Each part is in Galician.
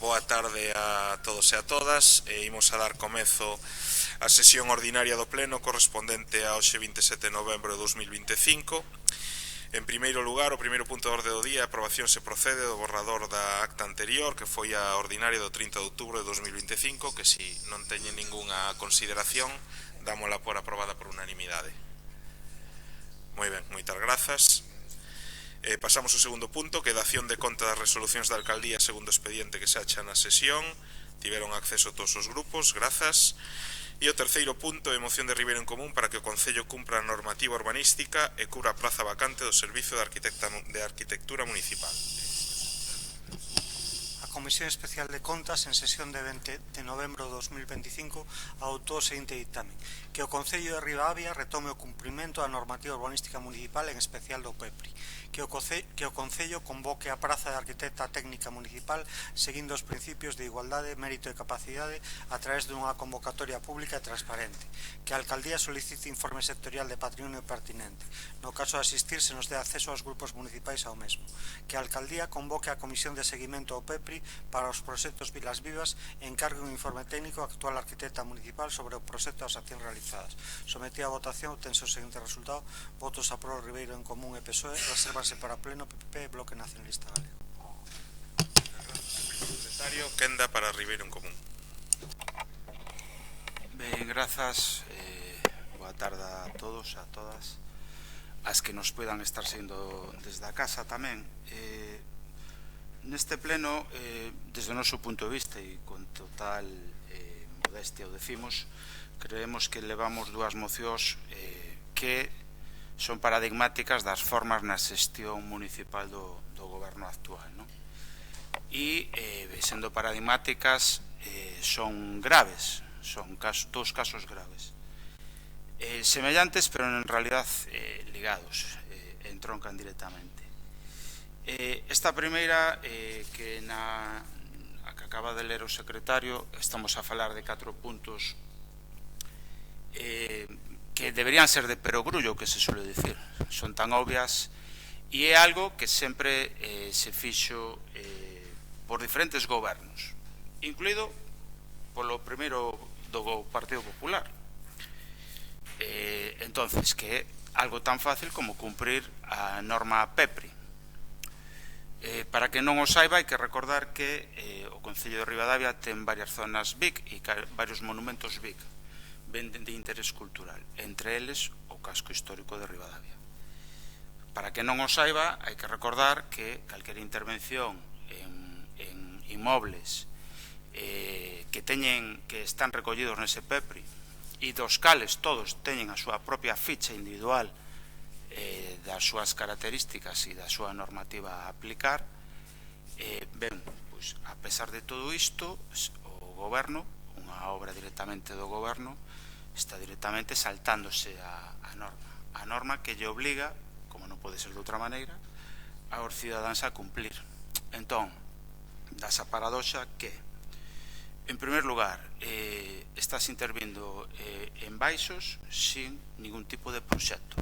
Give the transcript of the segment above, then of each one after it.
Boa tarde a todos e a todas. Imos a dar comezo a sesión ordinaria do Pleno correspondente ao hoxe 27 de novembro de 2025. En primeiro lugar, o primeiro punto de orde do día, a aprobación se procede do borrador da acta anterior, que foi a ordinaria do 30 de outubro de 2025, que si non teñen ningunha consideración, dámola por aprobada por unanimidade. Moi ben, moitas grazas. Pasamos ao segundo punto, que é dación de conta das resolucións da alcaldía segundo expediente que se acha na sesión. Tiveron acceso todos os grupos, grazas. E o terceiro punto é moción de Ribeiro en Común para que o Concello cumpra a normativa urbanística e cubra a praza vacante do Servicio de Arquitectura Municipal. A Comisión Especial de Contas, en sesión de 20 de novembro de 2025, adoptou o seguinte dictamen: que o Concello de Ribadavia retome o cumprimento da normativa urbanística municipal, en especial do PEPRI, que o Concello convoque a praza de arquitecta técnica municipal seguindo os principios de igualdade, mérito e capacidade a través dunha convocatoria pública e transparente, que a alcaldía solicite informe sectorial de patrimonio pertinente, no caso de asistir se nos dé acceso aos grupos municipais ao mesmo, que a alcaldía convoque a Comisión de Seguimento ao PEPRI para os proxectos Vilas Vivas e encargue un informe técnico á actual arquitecta municipal sobre o proxecto e as accións realizadas. Sometido a votación, obtense o seguinte resultado: votos a pro Ribeiro en Común e PSOE, resérvanse para Pleno, PP e Bloque Nacionalista Galego. Secretario, quenda para Ribeiro en Común. Ben, grazas, boa tarde a todos, a todas, as que nos poidan estar sendo desde a casa tamén. Neste pleno, desde o noso punto de vista e con total modestia o decimos, creemos que levamos dúas mocións que son paradigmáticas das formas na xestión municipal do goberno actual, non? E, sendo paradigmáticas, son graves, son dous casos graves, semellantes pero en realidad ligados, entroncan directamente. Esta primeira, que a que acaba de ler o secretario, estamos a falar de 4 puntos que deberían ser de perogrullo, que se suele dicir, son tan obvias, e é algo que sempre se fixo por diferentes gobernos, incluído polo primeiro do Partido Popular. Entonces, que é algo tan fácil como cumprir a norma PEPRI. Para que non o saiba, hai que recordar que o Concello de Ribadavia ten varias zonas BIC e varios monumentos BIC ben de interés cultural, entre eles o casco histórico de Ribadavia. Para que non o saiba, hai que recordar que calquera intervención en inmobles que están recollidos nese PEPRI e dos cales todos teñen a súa propia ficha individual das súas características e da súa normativa a aplicar, ben, pois, a pesar de todo isto, o goberno, unha obra directamente do goberno, está directamente saltándose a norma que lle obliga, como non pode ser de outra maneira, aos cidadáns a cumplir. Entón, das a paradoxa que, en primer lugar, estás intervindo en baixos sin ningún tipo de proxecto.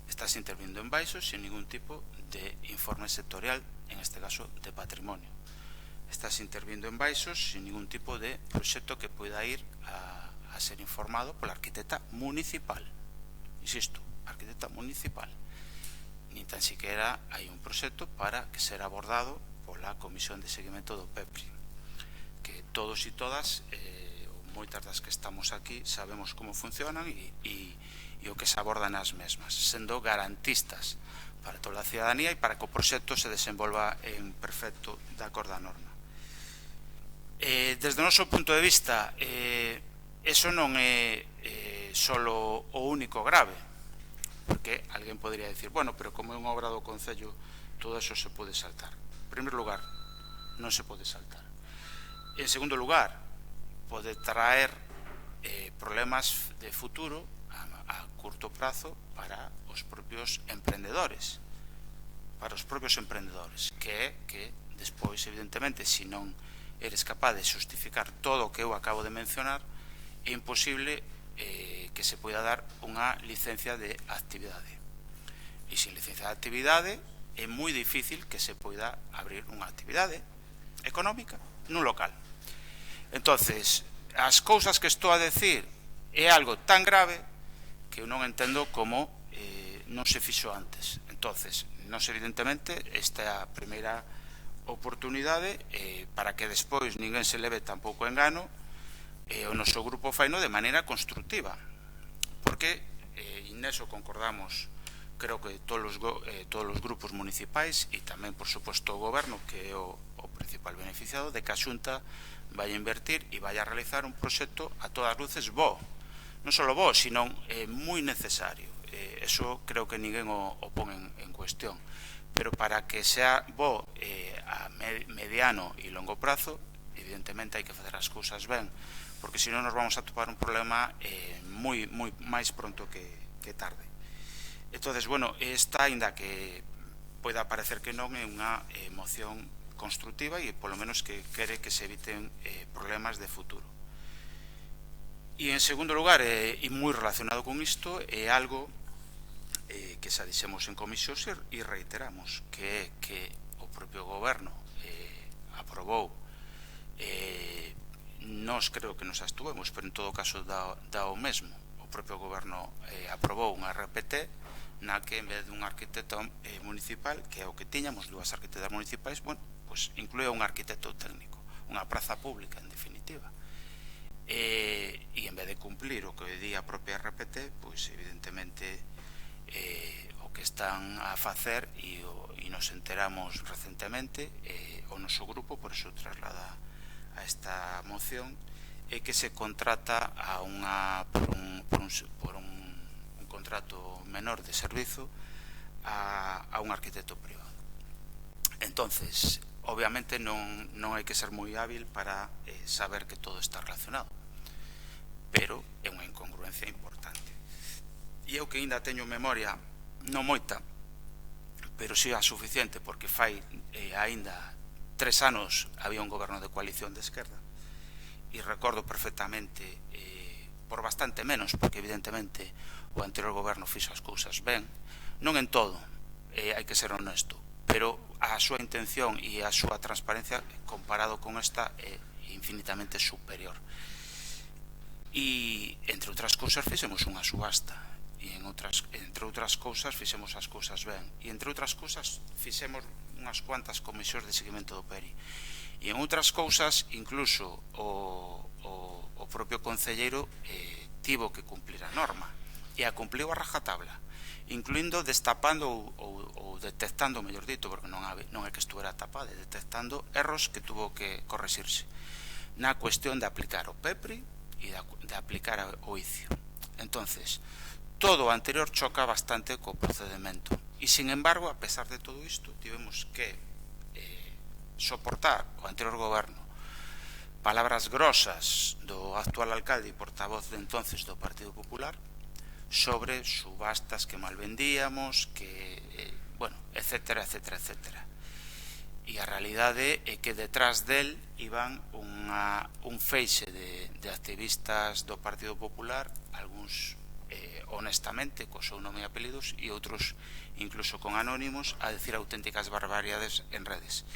Estás intervindo en baixos sin ningún tipo de informe sectorial, en este caso de patrimonio. Estás intervindo en baixos sin ningún tipo de proxecto que poida ir a ser informado pola arquitecta municipal. Insisto, arquitecta municipal. Nin tan siquiera hai un proxecto para que ser abordado pola Comisión de Seguimento do PEPRI, que todos e todas, moitas das que estamos aquí, sabemos como funcionan e o que se aborda nas mesmas, sendo garantistas para toda a cidadanía e para que o proxecto se desenvolva en perfecto de acordo á norma. Desde o noso punto de vista, eso non é solo o único grave, porque alguén podría dicir, bueno, pero como é unha obra do Concello, todo eso se pode saltar. En primer lugar, non se pode saltar. En segundo lugar, pode traer problemas de futuro a curto prazo para os propios emprendedores, que é que despois, evidentemente, se non eres capaz de xustificar todo o que eu acabo de mencionar, é imposible que se poida dar unha licencia de actividade, e sin licencia de actividade é moi difícil que se poida abrir unha actividade, económica nun local. Entonces, as cousas que estou a decir é algo tan grave que eu non entendo como non se fixo antes. Entonces, nos evidentemente, esta é a primeira oportunidade para que despois ninguén se leve tampouco engano, o noso grupo faino de maneira constructiva, porque neso concordamos, creo que todos os grupos municipais e tamén, por suposto, o goberno, que é o principal beneficiado de que a Xunta vai a invertir e vai a realizar un proxecto a todas luces bo, non só bo, sino moi necesario. Eso creo que ninguén o pon en cuestión, pero para que sea bo a mediano e longo prazo, evidentemente hai que facer as cousas ben, porque senón nos vamos a topar un problema moi máis pronto que tarde. Entonces, bueno, esta, ainda que poida parecer que non, é unha moción constructiva e polo menos que quere que se eviten problemas de futuro. E en segundo lugar, e moi relacionado con isto, é algo que xa dixemos en comisións e reiteramos, que é que o propio goberno aprobou, nós creo que nos abstuvemos, pero en todo caso dá o mesmo. O propio goberno aprobou unha RPT na que, en vez dun arquitecto municipal, que é o que tiñamos, dúas arquitectas municipais, bueno, pues incluía un arquitecto técnico, unha praza pública, en definitiva. E en vez de cumplir o que di a propia RPT, pues evidentemente o que están a facer, e nos enteramos recentemente, o noso grupo, por eso traslada a esta moción, é que se contrata por un contrato menor de servizo a un arquitecto privado. Entonces, obviamente non hai que ser moi hábil para saber que todo está relacionado, pero é unha incongruencia importante. E eu que ainda teño memoria, non moita, pero si a suficiente, porque fai ainda 3 anos había un goberno de coalición de esquerda, e recordo perfectamente, por bastante menos, porque evidentemente o anterior goberno fixo as cousas ben, non en todo, hai que ser honesto, pero a súa intención e a súa transparencia comparado con esta é infinitamente superior. E, entre outras cousas, fixemos unha subasta, e entre outras cousas fixemos as cousas ben, e entre outras cousas fixemos unhas cuantas comisións de seguimento do PERI, e en outras cousas incluso o propio concelleiro tivo que cumplir a norma, e a cumpliu a rajatabla, incluindo destapando ou detectando, mellor dito, porque non é que estuera tapada, detectando erros que tuvo que correxirse na cuestión de aplicar o PEPRI e de aplicar o ICIO. Entonces, todo o anterior choca bastante co procedimento, e sin embargo, a pesar de todo isto, tivemos que soportar o anterior goberno palabras grosas do actual alcalde e portavoz de entonces do Partido Popular sobre subastas que mal vendíamos, que, bueno, etcétera, etcétera, etcétera. E a realidade é que detrás del iban un feixe de activistas do Partido Popular, algúns honestamente co seu nome e apelidos, e outros incluso con anónimos, a decir auténticas barbaridades en redes.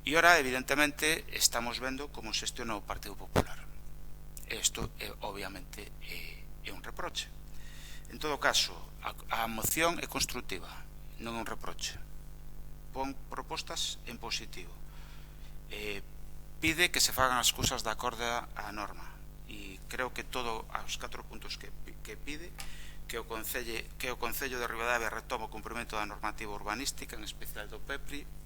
E ora, evidentemente, estamos vendo como xestiona o Partido Popular. Isto, obviamente, é un reproche. En todo caso, a moción é constructiva, non é un reproche. Pon propostas en positivo. Pide que se fagan as cousas de acordo á norma. E creo que todo aos 4 puntos que pide, que o Concello de Ribadavia retoma o cumprimento da normativa urbanística, en especial do PEPRI,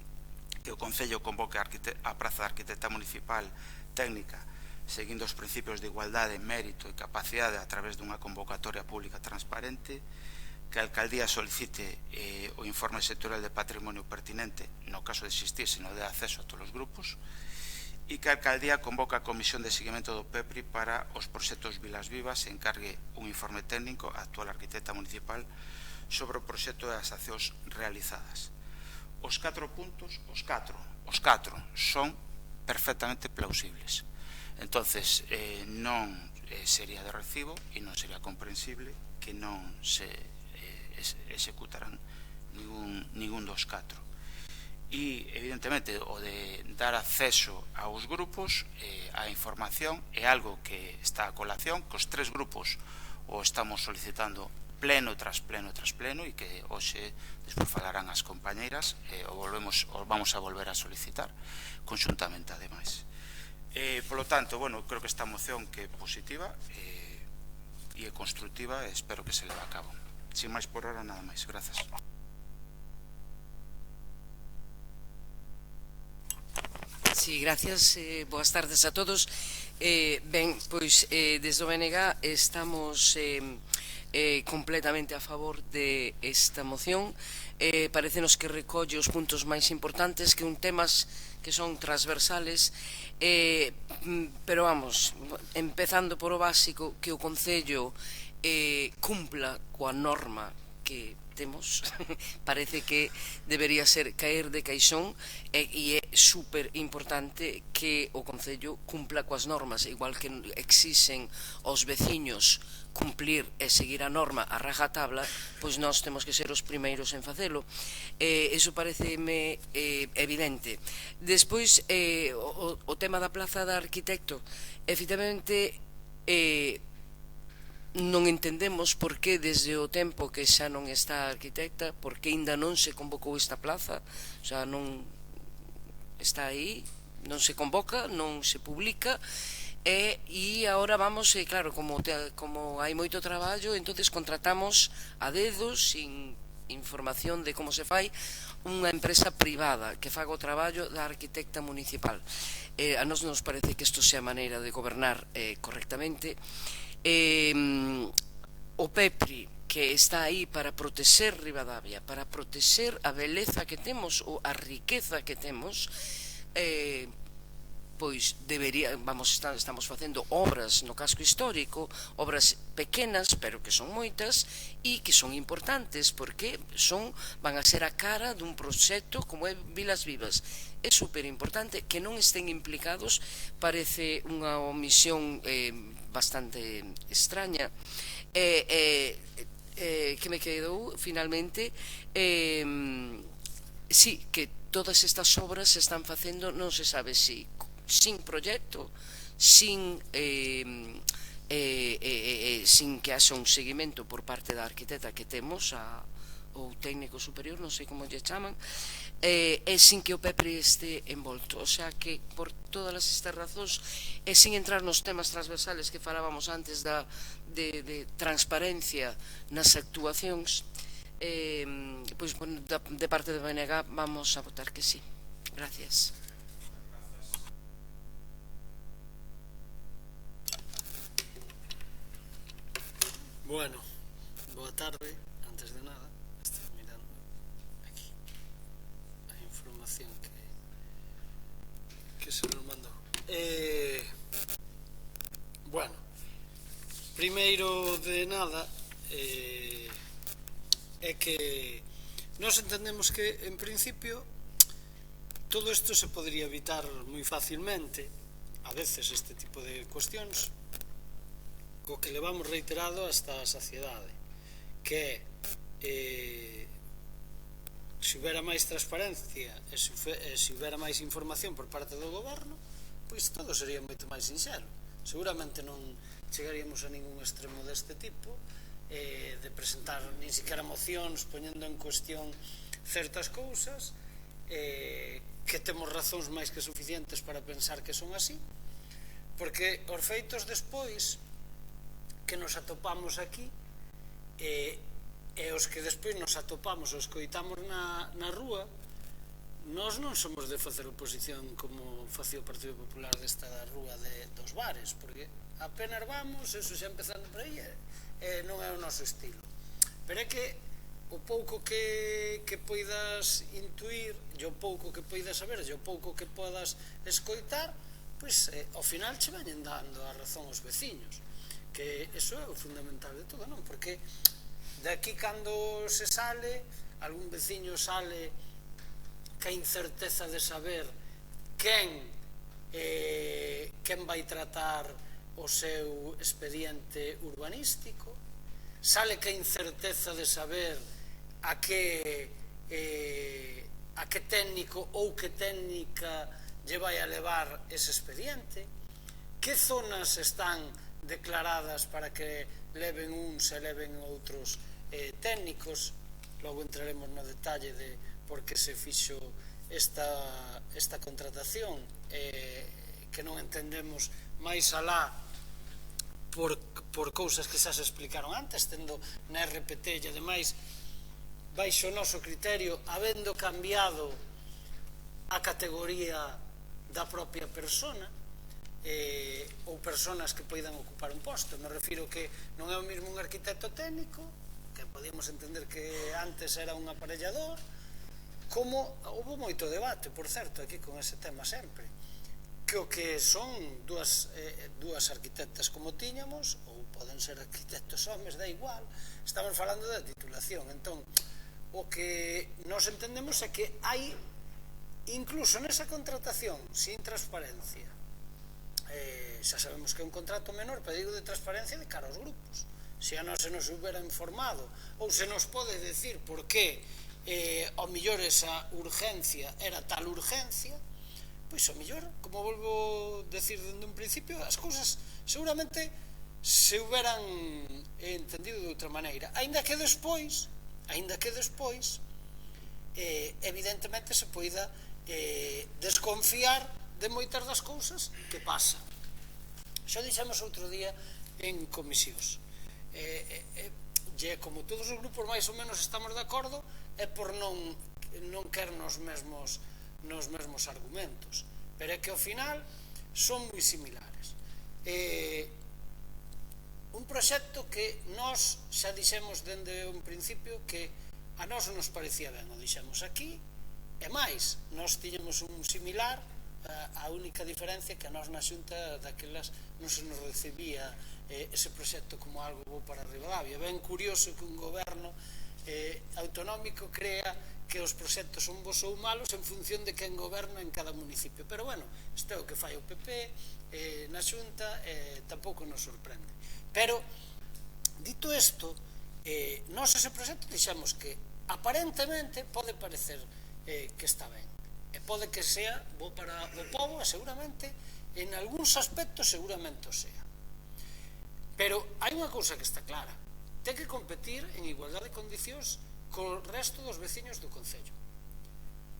que o Concello convoque a praza de arquitecta municipal técnica seguindo os principios de igualdade, mérito e capacidade a través dunha convocatoria pública transparente, que a Alcaldía solicite o informe sectorial de patrimonio pertinente no caso de existir, sino de acceso a todos os grupos, e que a Alcaldía convoca a Comisión de Seguimento do PEPRI para os proxectos Vilas Vivas e encargue un informe técnico á actual arquitecta municipal sobre o proxecto e as accións realizadas. Os 4 puntos, os 4 son perfectamente plausibles. Entonces, non sería de recibo e non sería comprensible que non se executaran ningún dos 4. e, evidentemente, o de dar acceso aos grupos a información é algo que está a colación, que os 3 grupos o estamos solicitando pleno tras pleno tras pleno e que hoxe despois falarán as compañeiras o vamos a volver a solicitar conxuntamente ademais. Polo tanto, bueno, creo que esta moción que é positiva e é constructiva e espero que se leve a cabo. Sin máis por hora, nada máis. Grazas. Sí, gracias. Boas tardes a todos. Ben, pois, desde o BNG estamos completamente a favor de esta moción. Parecenos que recolle os puntos máis importantes, que son temas que son transversales, pero vamos, empezando por o básico, que o Concello cumpla coa norma que temos, parece que debería ser caer de caixón e é super importante que o Concello cumpla coas normas, igual que exixen os veciños cumplir e seguir a norma a rajatabla, pois nós temos que ser os primeiros en facelo. Iso pareceme evidente. Despois, o tema da plaza da arquitecto, efectivamente, non entendemos por que desde o tempo que xa non está a arquitecta, por que ainda non se convocou esta plaza, xa non está aí, non se convoca, non se publica, e agora vamos, claro, como hai moito traballo, entonces contratamos a dedos, sin información de como se fai, unha empresa privada que faga o traballo da arquitecta municipal. A nós nos parece que isto sea maneira de gobernar correctamente. O PEPRI, que está aí para proteger Ribadavia, para proteger a beleza que temos ou a riqueza que temos, pois estamos facendo obras no casco histórico, obras pequenas pero que son moitas e que son importantes porque van a ser a cara dun proxecto como é Vilas Vivas. É super importante que non estén implicados, parece unha omisión bastante extraña. Que me quedou finalmente, sí, que todas estas obras se están facendo, non se sabe si sin proxecto, sin que haxa un seguimento por parte da arquitecta que temos, ou técnico superior, non sei como lle chaman, e sin que o PEPRI este envolto. O sea que por todas estas razóns, e sin entrar nos temas transversales que falábamos antes de transparencia nas actuacións, pois de parte do BNG vamos a votar que sí. Gracias. Bueno, boa tarde. Antes de nada, estou mirando aquí a información que se nos mandou. Bueno, primeiro de nada, é que nós entendemos que, en principio, todo isto se podría evitar moi facilmente, a veces este tipo de cuestións, co que levamos reiterado hasta a saciedade, que se houbera máis transparencia e se houbera máis información por parte do goberno, pois todo sería moito máis sinxelo. Seguramente non chegaríamos a ningún extremo deste tipo, de presentar nin siquiera mocións poñendo en cuestión certas cousas, que temos razóns máis que suficientes para pensar que son así, porque os feitos despois que nos atopamos aquí e os que despois nos atopamos ou escoitamos na rúa, nós non somos de facer oposición como facía o Partido Popular desta rúa dos bares, porque apenas vamos, eso xa empezando por aí, non é o noso estilo. Pero é que o pouco que poidas intuir, e o pouco que poidas saber, e o pouco que podas escoitar, pois ao final che veñen dando a razón aos veciños, que eso é o fundamental de todo, non? Porque de aquí cando se sale, algún veciño sale que a incerteza de saber quen vai tratar o seu expediente urbanístico, sale que a incerteza de saber a que a que técnico ou que técnica lle vai a levar ese expediente, que zonas están declaradas para que leven uns e leven outros técnicos. Logo entraremos no detalle de por que se fixo esta contratación, que non entendemos máis alá por cousas que xa se explicaron antes, tendo na RPT e ademais baixo o noso criterio, habendo cambiado a categoría da propia persona, ou personas que poidan ocupar un posto. Me refiro que non é o mesmo un arquitecto técnico, que podíamos entender que antes era un aparellador, como houve moito debate, por certo, aquí con ese tema sempre, que o que son dúas arquitectas como tiñamos, ou poden ser arquitectos homes, da igual, estamos falando da titulación. Entón, o que nos entendemos é que hai, incluso nesa contratación sin transparencia, xa sabemos que é un contrato menor, pero digo de transparencia de cara aos grupos. Se a nós se nos hubiera informado, ou se nos pode decir por que ao mellor esa urgencia era tal urgencia, pois ao mellor, como volvo a decir dende un principio, as cousas seguramente se hubieran entendido de outra maneira, aínda que despois evidentemente se poida desconfiar de moitas das cousas que pasan. Xa dixemos outro día en comisións, como todos os grupos máis ou menos estamos de acordo, é por non quer nos mesmos argumentos, pero é que ao final son moi similares. Un proxecto que nós xa dixemos dende un principio que a nós nos parecía ben, o dixemos aquí, e máis, nós tiñamos un similar, a única diferencia que a nós na Xunta daquelas non se nos recibía ese proxecto como algo bo para Ribadavia. Ben curioso que un goberno autonómico crea que os proxectos son bons ou malos en función de quen goberna en cada municipio, pero bueno, isto é o que fai o PP na Xunta, tampouco nos sorprende. Pero, dito isto, nós ese proxecto dixemos que aparentemente pode parecer que está ben, e pode que sea bo para o povo, e seguramente en algúns aspectos seguramente o sea, pero hai unha cousa que está clara: ten que competir en igualdade de condicións co resto dos veciños do concello.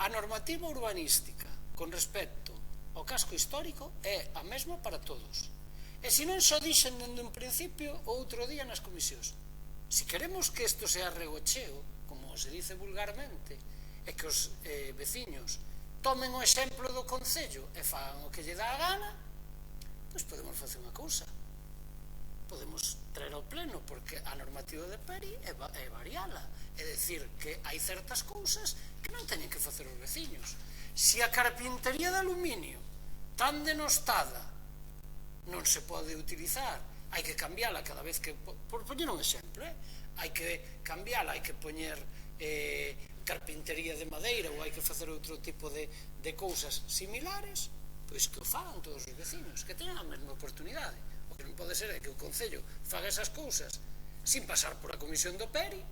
A normativa urbanística con respecto ao casco histórico é a mesma para todos, e se non só dixen dende un principio o outro día nas comisións, se queremos que isto sea regocheo, como se dice vulgarmente, e que os veciños tomen o exemplo do concello e fagan o que lle dá a gana, pois podemos facer unha cousa, podemos traer ao pleno, porque a normativa de Peri é variala, é dicir que hai certas cousas que non teñen que facer os veciños. Se a carpintería de aluminio tan denostada non se pode utilizar, hai que cambiala cada vez que, por poñer un exemplo, hai que cambiala, hai que poñer carpintería de madeira, ou hai que facer outro tipo de cousas similares, pois que o fagan todos os veciños, que teñan a mesma oportunidade. O que non pode ser é que o Concello faga esas cousas sin pasar por a Comisión do Peri,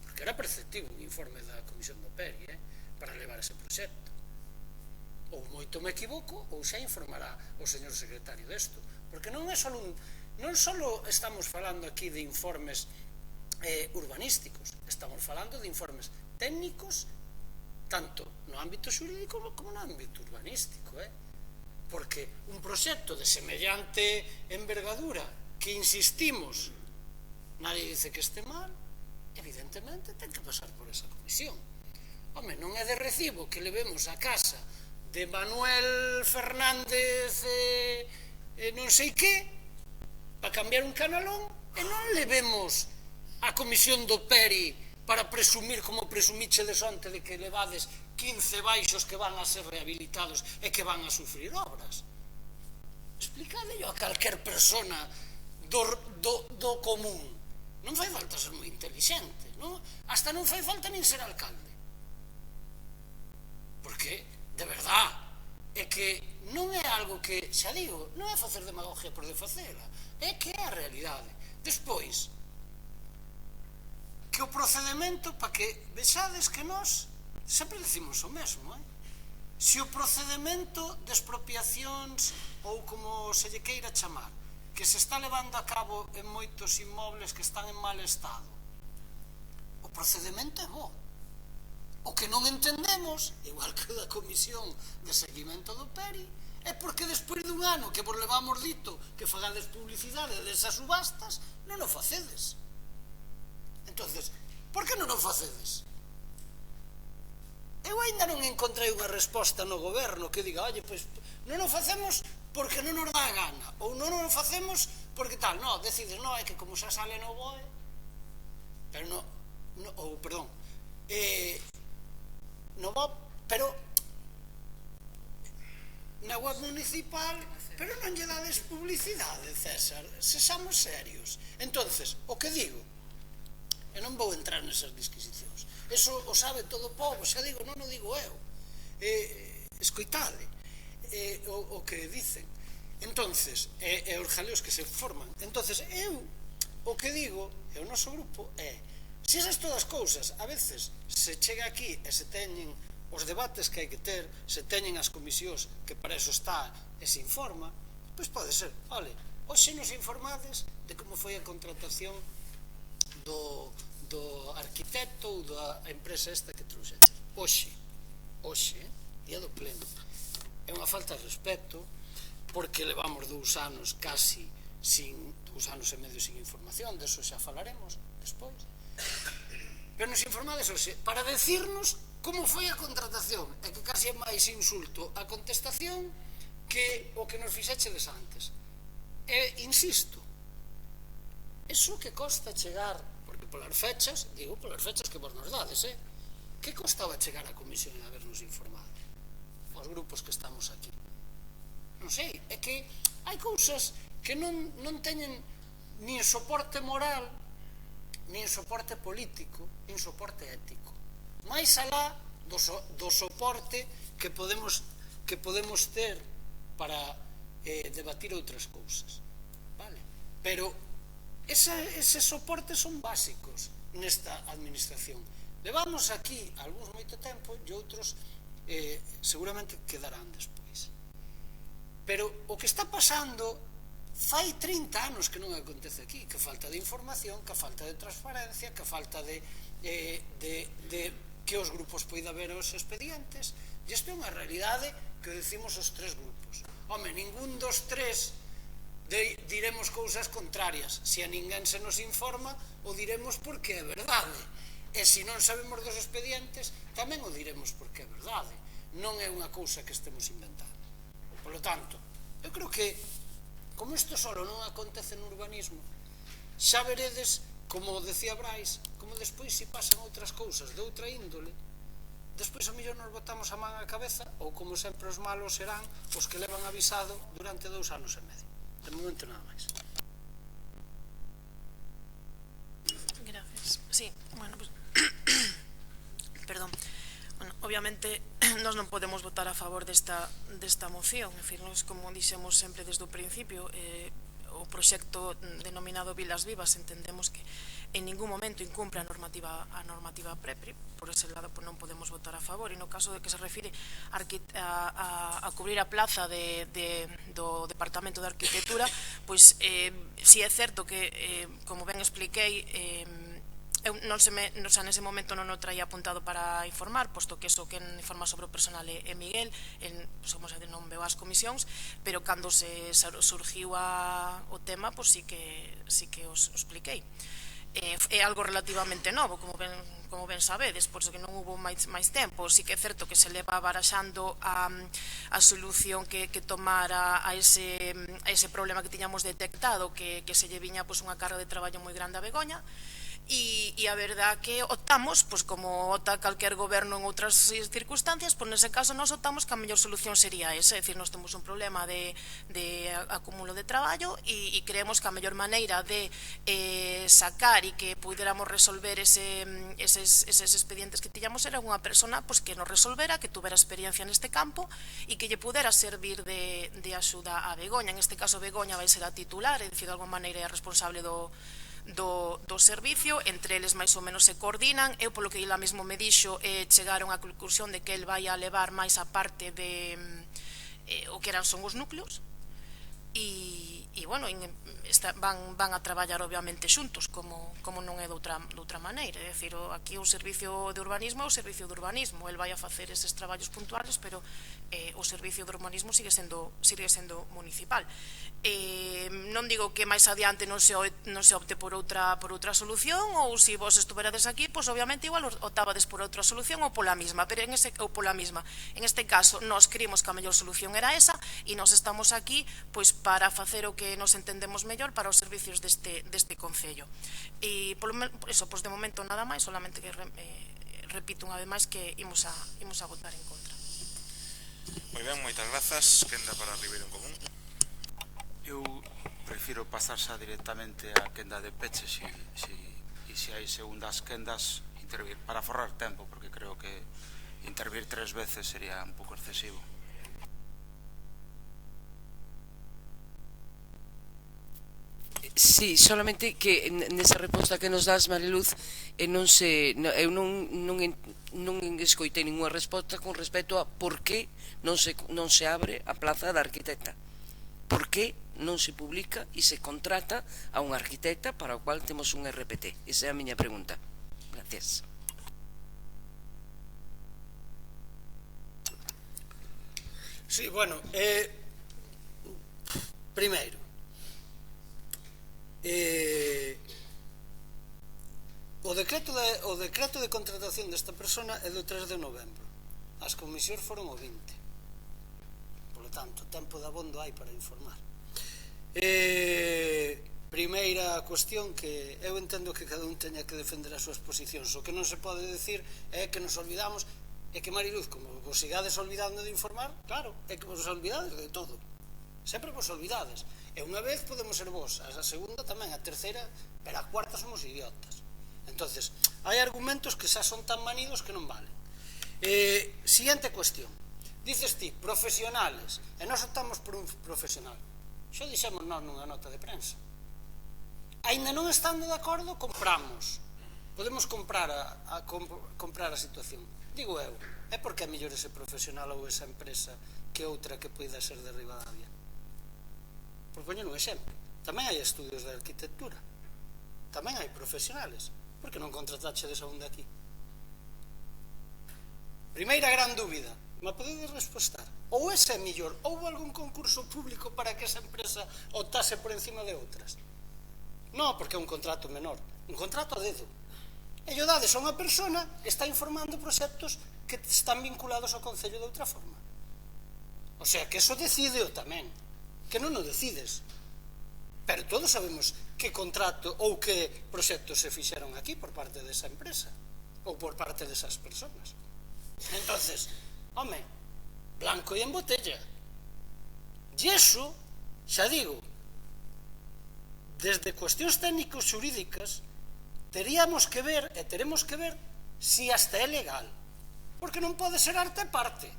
porque era preceptivo un informe da Comisión do Peri para levar ese proxecto. Ou moito me equivoco, ou xa informará o señor secretario desto, porque non é só estamos falando aquí de informes urbanísticos, estamos falando de informes técnicos tanto no ámbito xurídico como no ámbito urbanístico, porque un proxecto de semellante envergadura que insistimos, nadie dice que este mal, evidentemente ten que pasar por esa comisión. Home, non é de recibo que levemos a casa de Manuel Fernández non sei que para cambiar un canalón e non levemos a comisión do Peri para presumir como presumichedes onte de que levades 15 baixos que van a ser rehabilitados e que van a sufrir obras. Explicádello a calquer persona do común. Non fai falta ser moi inteligente, non? Hasta non fai falta nin ser alcalde, porque de verdad é que non é algo que, xa digo, non é facer demagogia por de facela, é que é a realidade. Despois, que o procedimento, para que vexades que nós sempre decimos o mesmo, se o procedimento de expropiacións ou como se lle queira chamar que se está levando a cabo en moitos inmobles que están en mal estado, o procedimento é bo. O que non entendemos, igual que da Comisión de Seguimento do PERI, é porque despois dun ano que vos levamos dito que fagades publicidade desas subastas, non o facedes. Entonces, por que non o facedes? Eu ainda non encontrei unha resposta no goberno que diga, oye, pois non o facemos porque non nos dá a gana, ou non o facemos porque tal, non, decides, non, é que como xa sale no BOE, pero non, ou, perdón, no BOE, pero na web municipal, pero non lle dades publicidade, César, sexamos serios. Entonces, o que digo, e non vou entrar nesas disquisicións, eso o sabe todo o povo, xa digo, non o digo eu, escoitade o que dicen. Entonces, e os jaleos que se forman. Entonces, eu o que digo, e o noso grupo, é se esas todas cousas, a veces se chega aquí e se teñen os debates que hai que ter, se teñen as comisións que para eso está e se informa, pois pode ser, vale, hoxe nos informades de como foi a contratación do arquitecto ou da empresa esta que trouxeche. Hoxe, día do pleno. É unha falta de respeto porque levamos 2 anos casi 2 anos e medio sin información, deso xa falaremos despois. Pero nos informades hoxe para decirnos como foi a contratación, é que casi é máis insulto a contestación que o que nos fixechedes antes. E insisto, eso que costa chegar, porque polas fechas, digo polas fechas que vos nos dades, que costaba chegar á comisión e habernos informado aos grupos que estamos aquí? Non sei, é que hai cousas que non teñen nin soporte moral, nin soporte político, nin soporte ético, máis alá do soporte que podemos ter para debatir outras cousas, vale? Pero eses soportes son básicos nesta administración. Levamos aquí algúns moito tempo e outros seguramente quedarán despois. Pero o que está pasando fai 30 anos que non acontece aquí, que falta de información, que falta de transparencia, que falta de que os grupos poida ver os expedientes, e isto é unha realidade que decimos os 3 grupos. Home, ningún dos 3 diremos cousas contrarias. Se a ninguén se nos informa, o diremos porque é verdade. E se non sabemos dos expedientes, tamén o diremos porque é verdade. Non é unha cousa que estemos inventando. Por lo tanto, eu creo que, como isto solo non acontece no urbanismo, xa veredes, como decía Brais, como despois se pasan outras cousas de outra índole, despois a mellor nos botamos a man á cabeza, ou como sempre os malos serán os que levan avisado durante 2 anos e medio. De momento nada máis. Gracias. Sí, bueno, pues perdón. Bueno, obviamente nós non podemos votar a favor desta moción, en fin, nós, como dixemos sempre desde o principio, o proxecto denominado Vilas Vivas entendemos que en ningún momento incumpre a normativa PREPRI, por ese lado non podemos votar a favor, e no caso de que se refire a cubrir a plaza do Departamento de Arquitectura, pois si é certo que, como ben expliquei, nese momento non o traía apuntado para informar, posto que eso que informa sobre o personal é Miguel, somos a de non veo as comisións, pero cando se surgiu o tema, pois sí que os expliquei. É algo relativamente novo, como ben sabedes, por iso que non hubo máis tempo. Sí que é certo que se leva baraxando a solución que tomara a ese problema que tiñamos detectado, que se lle viña unha carga de traballo moi grande a Begoña, e a verdad que optamos, pois como opta calquer goberno en outras circunstancias, pois nese caso nós optamos que a mellor solución sería esa, é dicir, nós temos un problema de acúmulo de traballo e creemos que a mellor maneira de sacar e que puidéramos resolver eses expedientes que tiñamos era unha persona que nos resolvera, que tuvera experiencia neste campo e que lle pudera servir de axuda a Begoña. En este caso Begoña vai ser a titular, é dicir, de alguma maneira é responsable do do servicio, entre eles máis ou menos se coordinan. Eu, polo que ela mesmo me dixo, chegaron á conclusión de que el vai a levar máis a parte de o que son os núcleos, e bueno, van a traballar obviamente xuntos, como non é de outra maneira. É dicir, aquí o servicio de urbanismo é o servicio de urbanismo, el vai a facer eses traballos puntuales, pero o servicio de urbanismo sigue sendo municipal. Non digo que máis adiante non se opte por outra solución, ou se vos estuverades aquí, pois obviamente igual optabades por outra solución ou pola mesma, en este caso nós creímos que a mellor solución era esa, e nós estamos aquí pois para facer o que nos entendemos mellor para os servicios deste concello. E eso, pois de momento nada máis, solamente que repito unha vez máis que imos a votar en contra. Moi ben, moitas grazas. Quenda para Ribeiro en Común. Eu prefiro pasar xa directamente a quenda de peche, e se hai segundas quendas, intervir, para forrar tempo, porque creo que intervir 3 veces sería un pouco excesivo. Sí, solamente que nesa resposta que nos das, Mariluz, eu non escoitei ninguna resposta con respecto a por que non se abre a plaza da arquitecta, por que non se publica e se contrata a unha arquitecta para o cual temos un RPT. Esa é a miña pregunta. Gracias. Sí, bueno, primeiro, o decreto de contratación desta persona é do 3 de novembro. As comisións foron o 20. Por lo tanto, tempo de abondo hai para informar. Primeira cuestión, que eu entendo que cada un teña que defender as súas posicións. O que non se pode decir é que nos olvidamos, é que Mariluz, como vos sigades olvidando de informar, claro, é que vos olvidades de todo. Sempre vos olvidades. E unha vez podemos ser vos, a segunda tamén, a terceira, pero a cuarta somos idiotas. Entonces, hai argumentos que xa son tan manidos que non valen. Siguiente cuestión. Dices ti, profesionales, e nós optamos por un profesional. Xo dixemos nós nunha nota de prensa. Ainda non estando de acordo, compramos. Podemos comprar a situación. Digo eu, é porque é mellor ese profesional ou esa empresa que outra que poida ser de Ribadavia. Por poñer un exemplo, tamén hai estudios de arquitectura, tamén hai profesionales. Por que non contrataxedes a un de aquí? Primeira gran dúbida, me podedes respostar? Ou ese é mellor? Houve algún concurso público para que esa empresa optase por encima de outras? Non, porque é un contrato menor, un contrato a dedo. E lle dades a unha persona que está informando proxectos que están vinculados ao Concello de outra forma. O sea, que eso decide o tamén, que non o decides. Pero todos sabemos que contrato ou que proxectos se fixeron aquí por parte desa empresa ou por parte desas personas. Entonces, home, blanco e en botella. E iso, xa digo, desde cuestións técnicos xurídicas teríamos que ver e teremos que ver si hasta é legal, porque non pode ser arte e parte.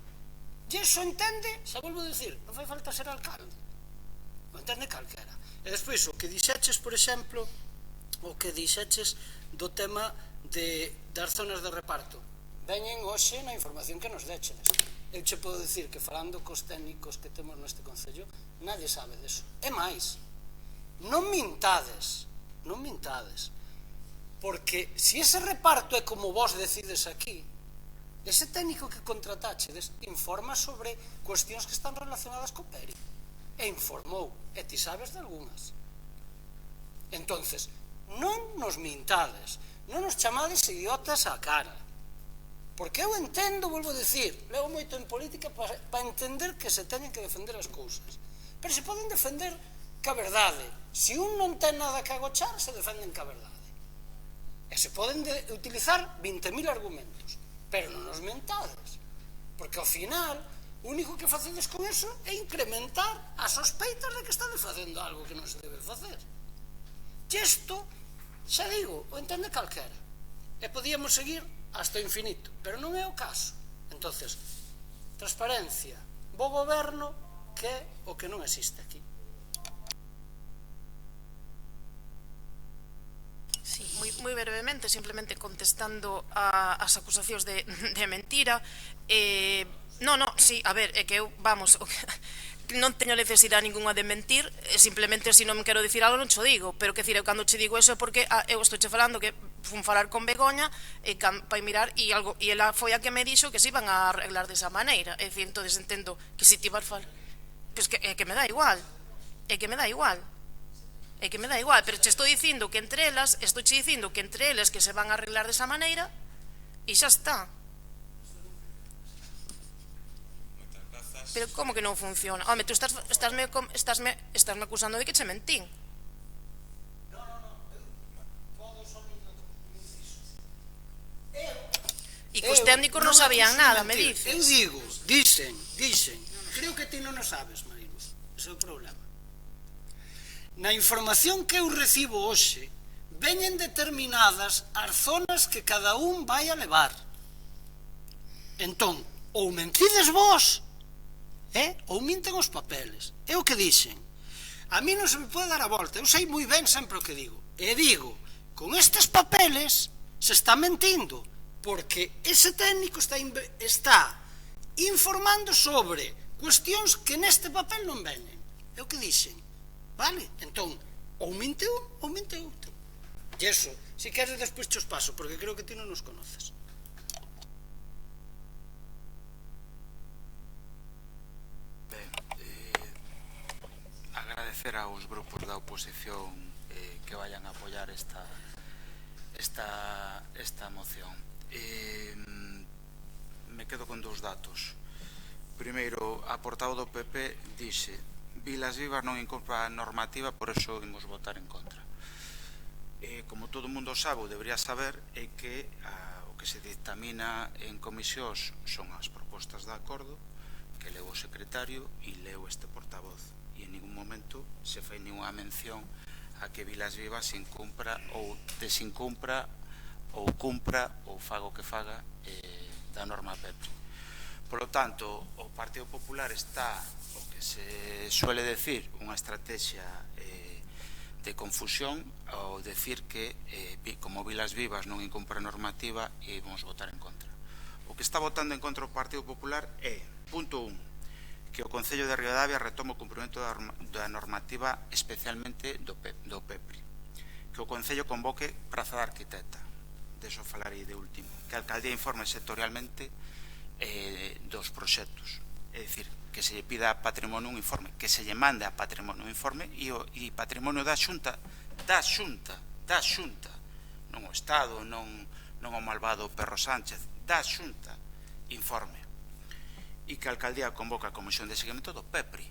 E iso entende, xa volvo a dicir, non fai falta ser alcalde, o entende calquera. E despois o que dixeches, por exemplo, o que dixeches do tema das zonas de reparto, veñen hoxe na información que nos dechedes. Eu che podo dicir que falando cos técnicos que temos neste Concello, nadie sabe deso. É máis, non mintades, porque se ese reparto é como vos decides aquí, ese técnico que contrataxedes informa sobre cuestións que están relacionadas co PERI, e informou, e ti sabes de algunhas. Entonces, non nos mintades, non nos chamades idiotas á cara, porque eu entendo, volvo a dicir, levo moito en política para entender que se teñen que defender as cousas, pero se poden defender ca verdade. Se un non ten nada que agochar, se defenden ca verdade, e se poden utilizar 20.000 argumentos, pero non nos mentades, porque ao final o único que facedes con eso é incrementar as sospeitas de que estades facendo algo que non se debe facer. E isto, xa digo, o entende calquera, e podíamos seguir hasta o infinito, pero non é o caso. Entonces, transparencia, bo goberno, que é o que non existe aquí. moi brevemente, simplemente contestando as acusacións de mentira. Sí, a ver, é que eu, vamos, non teño necesidade ninguna de mentir, simplemente se non me quero dicir algo non cho digo, pero que decir, eu cando che digo eso é porque eu estou che falando que fun falar con Begoña para mirar e ela foi a que me dixo que se iban a arreglar desa maneira, é dicir, entonces entendo que se ti vas falar, pois é que me dá igual, pero che estou dicindo que entre elas que se van a arreglar desa maneira e xa está. Pero como que non funciona? Home, tú estásme acusando de que che mentín. E que os técnicos non sabían nada, me dices. Eu digo, dicen, creo que ti non o sabes, Marino, ese é o problema. Na información que eu recibo hoxe veñen determinadas as zonas que cada un vai a levar. Entón, ou mentides vos, ou minten os papeles. É o que dixen. A mí non se me pode dar a volta, eu sei moi ben sempre o que digo. E digo, con estes papeles se está mentindo, porque ese técnico está informando sobre cuestións que neste papel non veñen. É o que dixen. Vale? Entón, ou minte un ou minte outro. E eso, se queres despois os paso, porque creo que ti non nos conoces. Agradecer aos grupos da oposición que vayan a apoiar esta moción. Me quedo con dous datos. Primeiro, a portavoz do PP dixe: Vilas Vivas non incorpora a normativa, por eso imos votar en contra. Como todo o mundo sabe, ou debería saber, é que o que se dictamina en comisións son as propostas de acordo que leu o secretario e leu este portavoz, e en ningún momento se fai ninguna mención a que Vilas Vivas incumpra ou desincumpra ou cumpra ou faga o que faga da norma PEPRI. Por lo tanto, o Partido Popular está, o que se suele decir, unha estrategia de confusión ao decir que como Vilas Vivas non incumpre a normativa e vamos votar en contra. O que está votando en contra o Partido Popular é, punto 1, que o Concello de Ribadavia retome o cumprimento da normativa especialmente do PEPRI, que o Concello convoque praza de arquitecta, deso falarei de último, que a alcaldía informe sectorialmente dos proxectos, é dicir, que se lle pida a Patrimonio un informe, que se lle mande a Patrimonio un informe e Patrimonio da Xunta, non o Estado, non o malvado Perro Sánchez, da Xunta, informe. E que a alcaldía convoca a Comisión de Seguimento do PEPRI,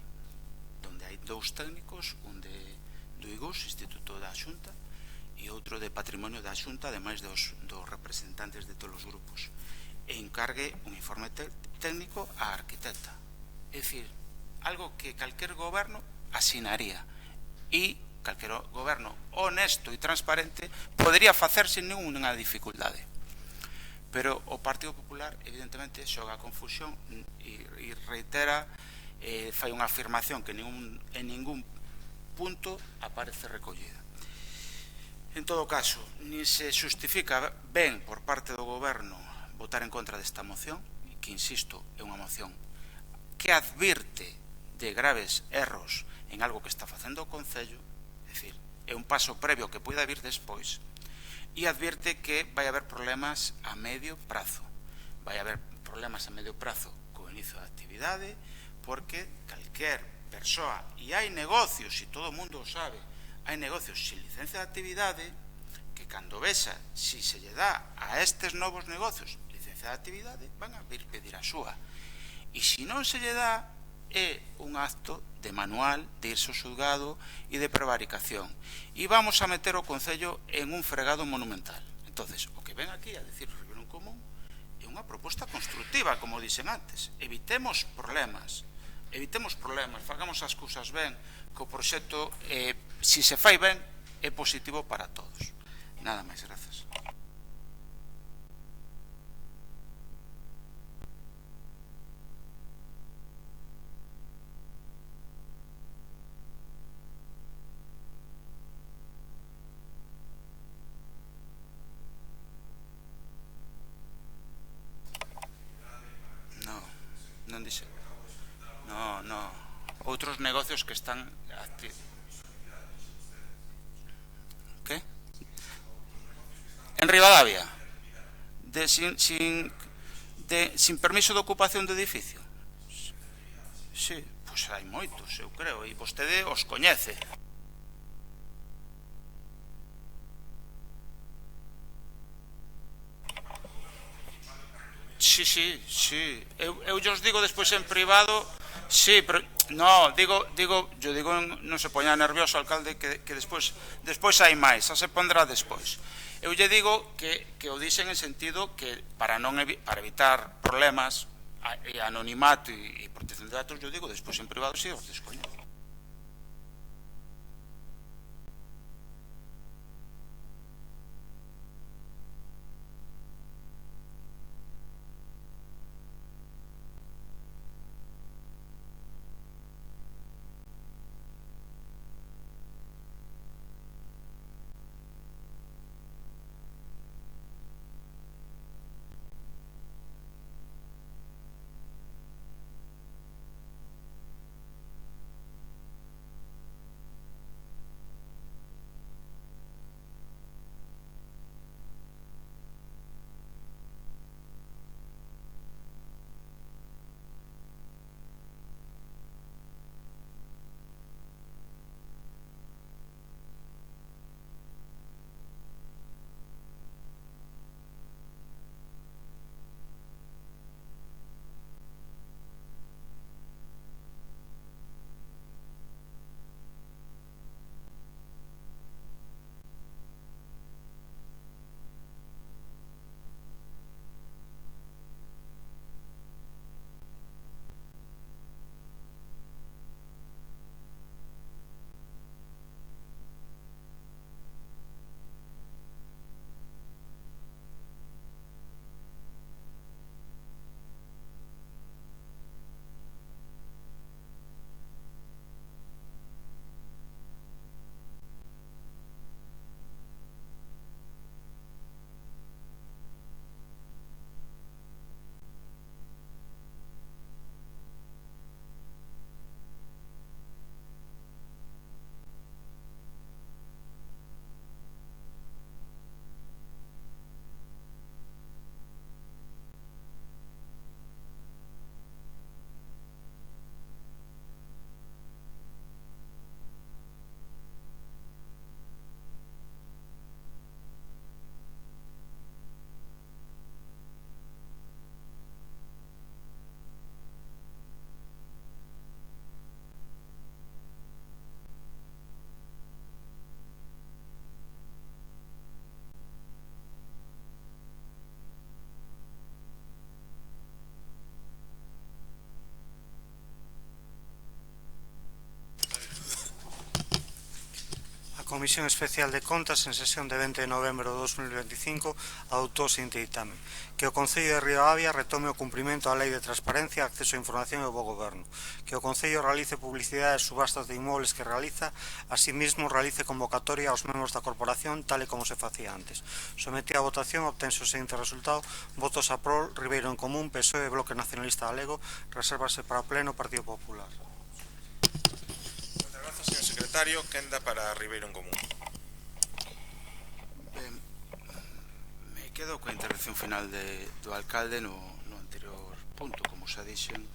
onde hai dous técnicos, un do IGUS, Instituto da Xunta, e outro de Patrimonio da Xunta, ademais dos representantes de todos os grupos, e encargue un informe técnico á arquitecta. É dicir, algo que calquer goberno asinaría e calquer goberno honesto e transparente podería facer sin ninguna dificultade. Pero o Partido Popular evidentemente xoga a confusión e reitera, fai unha afirmación que en ningún punto aparece recollida. En todo caso, ni se justifica ben por parte do goberno votar en contra desta moción, que insisto, é unha moción que advirte de graves erros en algo que está facendo o Concello, é dicir, é un paso previo que poida vir despois, e advirte que vai haber problemas a medio prazo. Vai haber problemas a medio prazo co inicio da actividade, porque calquer persoa, e hai negocios, e todo o mundo o sabe, hai negocios sin licencia de actividade, que cando vexa si se lle dá a estes novos negocios licencia de actividade, van a vir pedir a súa. E se non se lle dá, é un acto de manual, de irse ao xulgado e de prevaricación. E vamos a meter o Concello en un fregado monumental. Entonces, o que ven aquí a decir o Ribeirón Común é unha proposta constructiva, como dixen antes. Evitemos problemas, fagamos as cousas ben, que o proxecto, se se fai ben, é positivo para todos. Nada máis, grazas. dixen. No, outros negocios que están activos. Que? En Ribadavia, sin permiso de ocupación do edificio. Sí, pois hai moitos, eu creo, e vostede os coñece. Sí. Eu os digo despois en privado. Sí, pero no, yo digo non se poña nervioso, alcalde, que despois hai máis, xa se pondrá despois. Eu lle digo que o dixen en sentido que para evitar problemas e anonimato e protección de datos, yo digo despois en privado si os descoño. Comisión Especial de Contas, en sesión de 20 de novembro de 2025, adoptou o seguinte ditame: que o Concello de Ribadavia retome o cumprimento da Lei de Transparencia, Acceso a Información e Bo Goberno, que o Concello realice publicidade e subastas de inmobles que realiza, asimismo realice convocatoria aos membros da corporación, tal e como se facía antes. Sometida a votación, obtense o seguinte resultado: votos a prol, Ribeiro en Común, PSOE e Bloque Nacionalista Galego. Resérvase para o Pleno Partido Popular. Señor secretario, quenda para Ribeiro en Común. Me quedo coa intervención final do alcalde no anterior punto. Como xa dixen,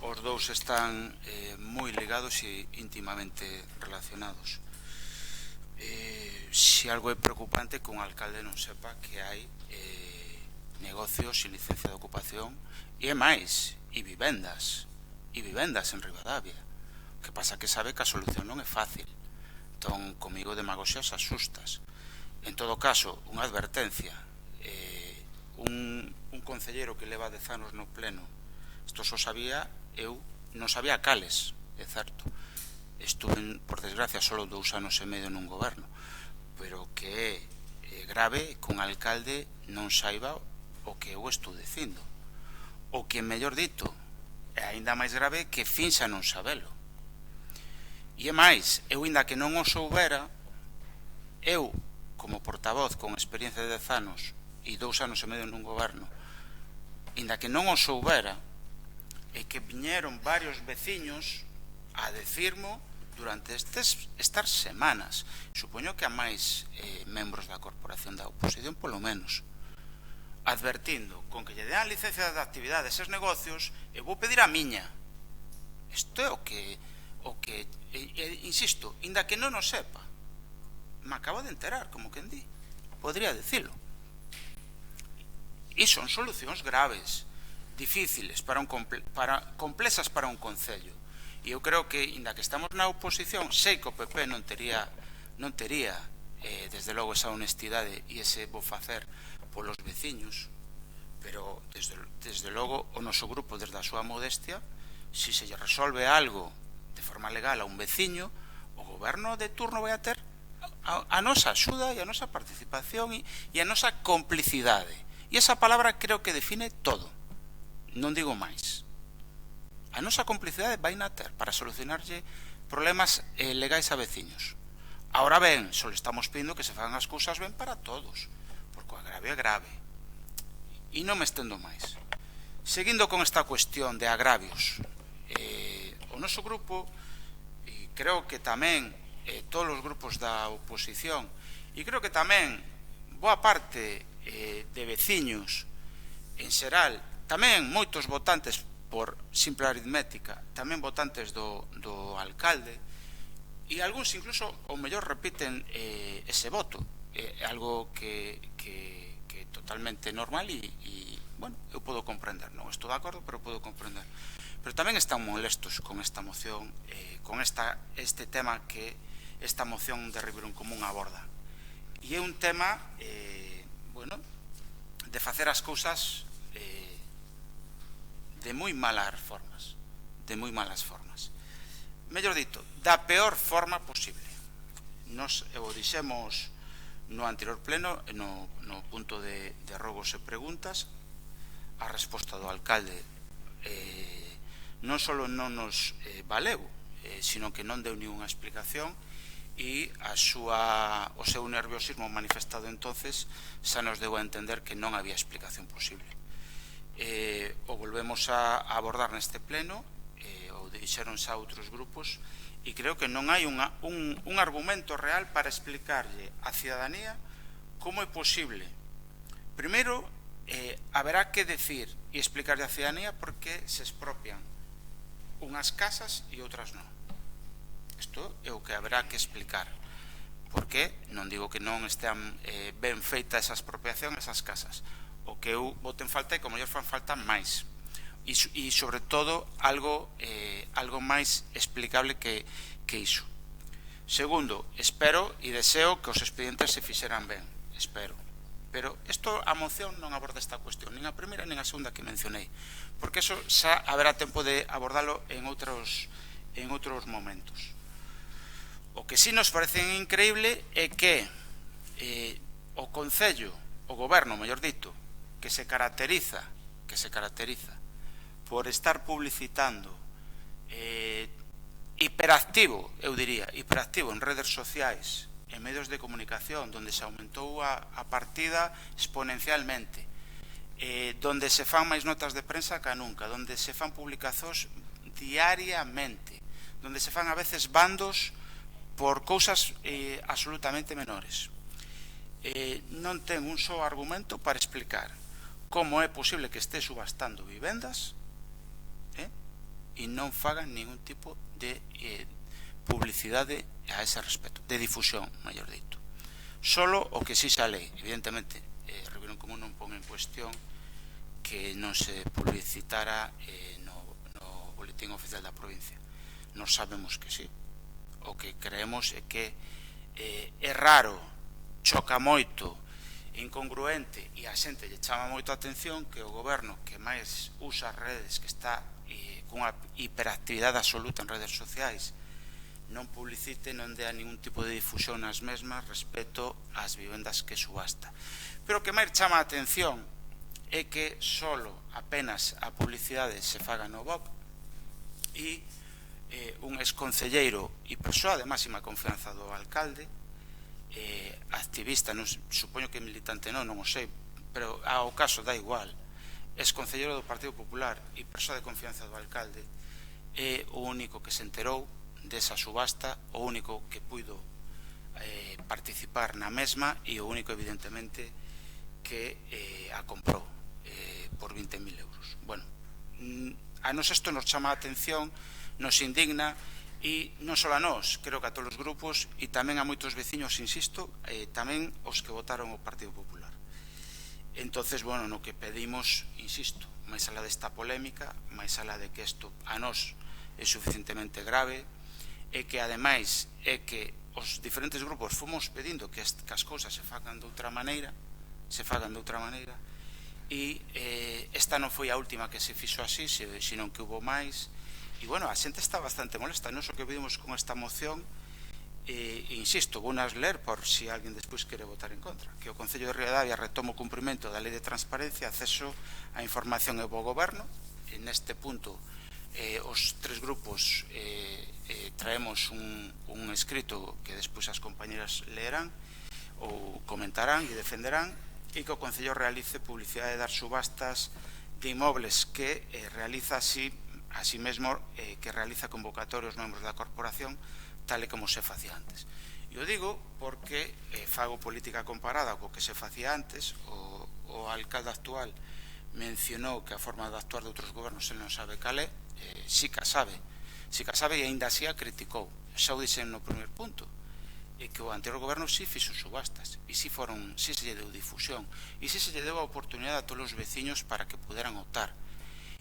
os dous están moi ligados e íntimamente relacionados. Se algo é preocupante que un alcalde non sepa que hai negocios sin licencia de ocupación e máis, e vivendas en Ribadavia. O que pasa que sabe que a solución non é fácil. Entón, comigo demagoxias asustas. En todo caso, unha advertencia. Un concelleiro que leva 10 anos no pleno, isto só sabía, eu non sabía cales, é certo. Estuve, por desgracia, solo 2 anos e medio nun goberno, pero que é grave que un alcalde non saiba o que eu estou dicindo. O que, mellor dito, é aínda máis grave que finxa non sabelo. E é máis, eu ainda que non o soubera, eu, como portavoz con experiencia de 10 anos e 2 anos e medio nun goberno, ainda que non o soubera, e que viñeron varios veciños a decirmo durante estas semanas, supoño que a máis membros da corporación da oposición polo menos, advertindo con que lle dean licencia de actividade a eses negocios, eu vou pedir a miña. Isto é o que insisto, inda que non o sepa, me acabo de enterar, como quen di, podría dicilo. E son solucións graves, difíciles, complexas para un concello. E eu creo que, inda que estamos na oposición, sei que o PP non tería desde logo esa honestidade e ese bo facer polos veciños, pero desde logo o noso grupo, desde a súa modestia, se lle resolve algo de forma legal a un veciño, o goberno de turno vai a ter a nosa axuda e a nosa participación e a nosa complicidade. E esa palabra creo que define todo, non digo máis. A nosa complicidade vai na ter para solucionarlle problemas legais a veciños. Ahora ben, só estamos pedindo que se fagan as cousas ben para todos, porque o agravio é grave. E non me estendo máis. Seguindo con esta cuestión de agravios, o noso grupo, e creo que tamén todos os grupos da oposición, e creo que tamén boa parte de veciños en xeral, tamén moitos votantes por simple aritmética, tamén votantes do alcalde, e algúns incluso ao mellor repiten ese voto, algo que é totalmente normal e bueno, eu podo comprender, non estou de acordo, pero podo comprender. Pero tamén están molestos con esta moción, con este tema que esta moción de Ribeirón Común aborda. E é un tema, bueno, de facer as cousas de moi malas formas, mellor dito, da peor forma posible. Nos o dixemos no anterior pleno, no punto de rogos e preguntas, a resposta do alcalde non só non nos valeu, sino que non deu ninguna explicación, e o seu nerviosismo manifestado entonces xa nos deu a entender que non había explicación posible. O volvemos a abordar neste pleno, o dixeron xa outros grupos, e creo que non hai un argumento real para explicarlle á cidadanía como é posible. Primeiro, haberá que decir e explicarlle á cidadanía por que se expropian unhas casas e outras non. Isto é o que haberá que explicar, porque non digo que non estean ben feitas esa expropiación, esas casas. O que eu bote en falta é que o mellor fan falta máis, e sobre todo algo máis explicable que iso. Segundo, espero e deseo que os expedientes se fixeran ben, espero, pero a moción non aborda esta cuestión, nin a primeira nin a segunda que mencionei, porque eso xa haberá tempo de abordalo en outros momentos. O que sí nos parece increíble é que o Concello, o Goberno, mellor dito, que se caracteriza por estar publicitando hiperactivo en redes sociais, en medios de comunicación, donde se aumentou a partida exponencialmente, donde se fan máis notas de prensa que nunca, donde se fan publicacións diariamente, donde se fan a veces bandos por cousas absolutamente menores. Non ten un só argumento para explicar como é posible que este subastando vivendas e non fagan ningún tipo de publicidade a ese respecto, de difusión, mellor dito. Solo o que si xa lei, evidentemente, Ribeirón Común non pon en cuestión que non se publicitara no boletín oficial da provincia. Nos sabemos que sí. O que creemos é que é raro, choca moito, incongruente, e a xente lle chama moito a atención que o goberno que máis usa as redes, que está cunha hiperactividade absoluta en redes sociais, non publicite, non dea ningún tipo de difusión nas mesmas respecto ás vivendas que subasta. Pero o que máis chama a atención é que solo apenas a publicidade se faga no BOP e un exconcelleiro e persoa de máxima confianza do alcalde, activista, non, supoño que militante non o sei, pero ao caso da igual, exconcelleiro do Partido Popular e persoa de confianza do alcalde, é o único que se enterou desa subasta, o único que puido participar na mesma e o único, evidentemente, que a comprou por 20.000 euros. Bueno, a nos isto nos chama a atención, nos indigna, e non só a nós, creo que a todos os grupos e tamén a moitos veciños, insisto, tamén os que votaron o Partido Popular. Entonces, bueno, no que pedimos, insisto, máis alá desta polémica, máis alá de que isto a nós é suficientemente grave, é que ademais é que os diferentes grupos fomos pedindo que as cousas se fagan de outra maneira, e esta non foi a última que se fixo así, senón que hubo máis. E, bueno, a xente está bastante molesta. Nos o que pedimos con esta moción, insisto, vou nas ler por si alguén despois quere votar en contra, que o Concello de Ribadavia retoma o cumprimento da Lei de Transparencia, acceso á información e bo goberno. Neste punto, os tres grupos traemos un escrito que despois as compañeras leerán ou comentarán e defenderán, e que o Concello realice publicidade das subastas de inmobles que realiza así mesmo, que realiza convocatorios membros da corporación, tal e como se facía antes. E o digo porque fago política comparada co que se facía antes. O alcalde actual mencionou que a forma de actuar de outros gobernos ele non sabe cal é, si que sabe e aínda así a criticou. Xa o dixen no primer punto, e que o anterior goberno si fixo subastas, e si se lle deu difusión, e si se lle deu a oportunidade a todos os veciños para que puderan optar.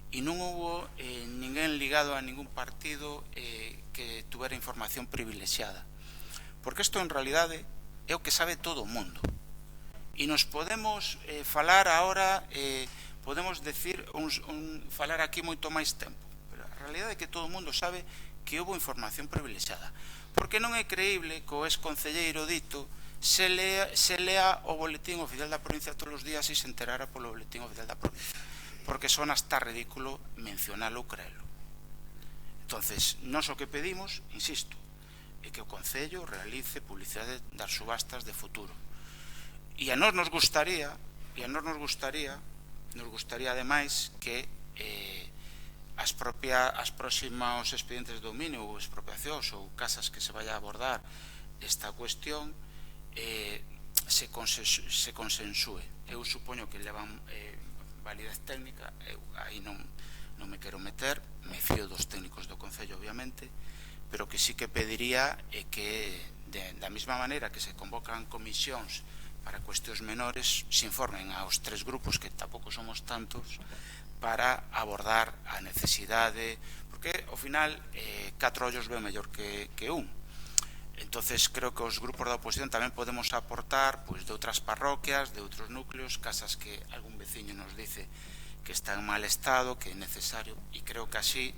E non houve ninguén ligado a ningún partido que tuvera información privilexiada, porque isto en realidade é o que sabe todo o mundo. E nos podemos falar agora, podemos decir falar aquí moito máis tempo, pero a realidade é que todo o mundo sabe que houve información privilexiada, porque non é creíble que o exconcelleiro dito se lea o boletín oficial da provincia todos os días e se enterara polo boletín oficial da provincia, porque son hasta ridículo mencionalo ou creelo. Entonces, nós o que pedimos, insisto, é que o Concello realice publicidade das subastas de futuro. E a nós nos gustaría ademais que as próximos expedientes de dominio ou expropiacións ou casas que se vaya a abordar esta cuestión se consensúe. Eu supoño que levan validez técnica, eu aí non me quero meter, me fío dos técnicos do Concello, obviamente, pero que sí que pediría que da mesma maneira que se convocan comisións para cuestións menores, se informen aos tres grupos, que tampouco somos tantos, para abordar a necesidade, porque ao final 4 ollos ven mellor que un. Entonces creo que os grupos da oposición tamén podemos aportar de outras parroquias, de outros núcleos, casas que algún veciño nos dice que está en mal estado, que é necesario, e creo que así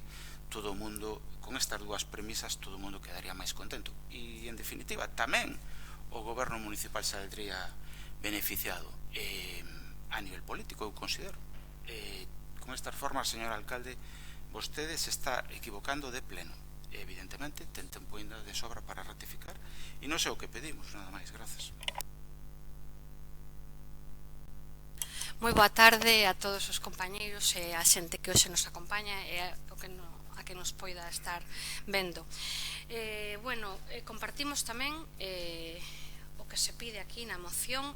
todo o mundo, con estas dúas premisas, todo o mundo quedaría máis contento. E, en definitiva, tamén o goberno municipal saldría beneficiado a nivel político, eu considero. Con estas formas, señor alcalde, vostede se está equivocando de pleno. Evidentemente, ten tempo ainda de sobra para ratificar, e non sei o que pedimos, nada máis. Grazas. Moi boa tarde a todos os compañeiros e a xente que hoxe nos acompaña e a que nos poida estar vendo. Compartimos tamén o que se pide aquí na moción.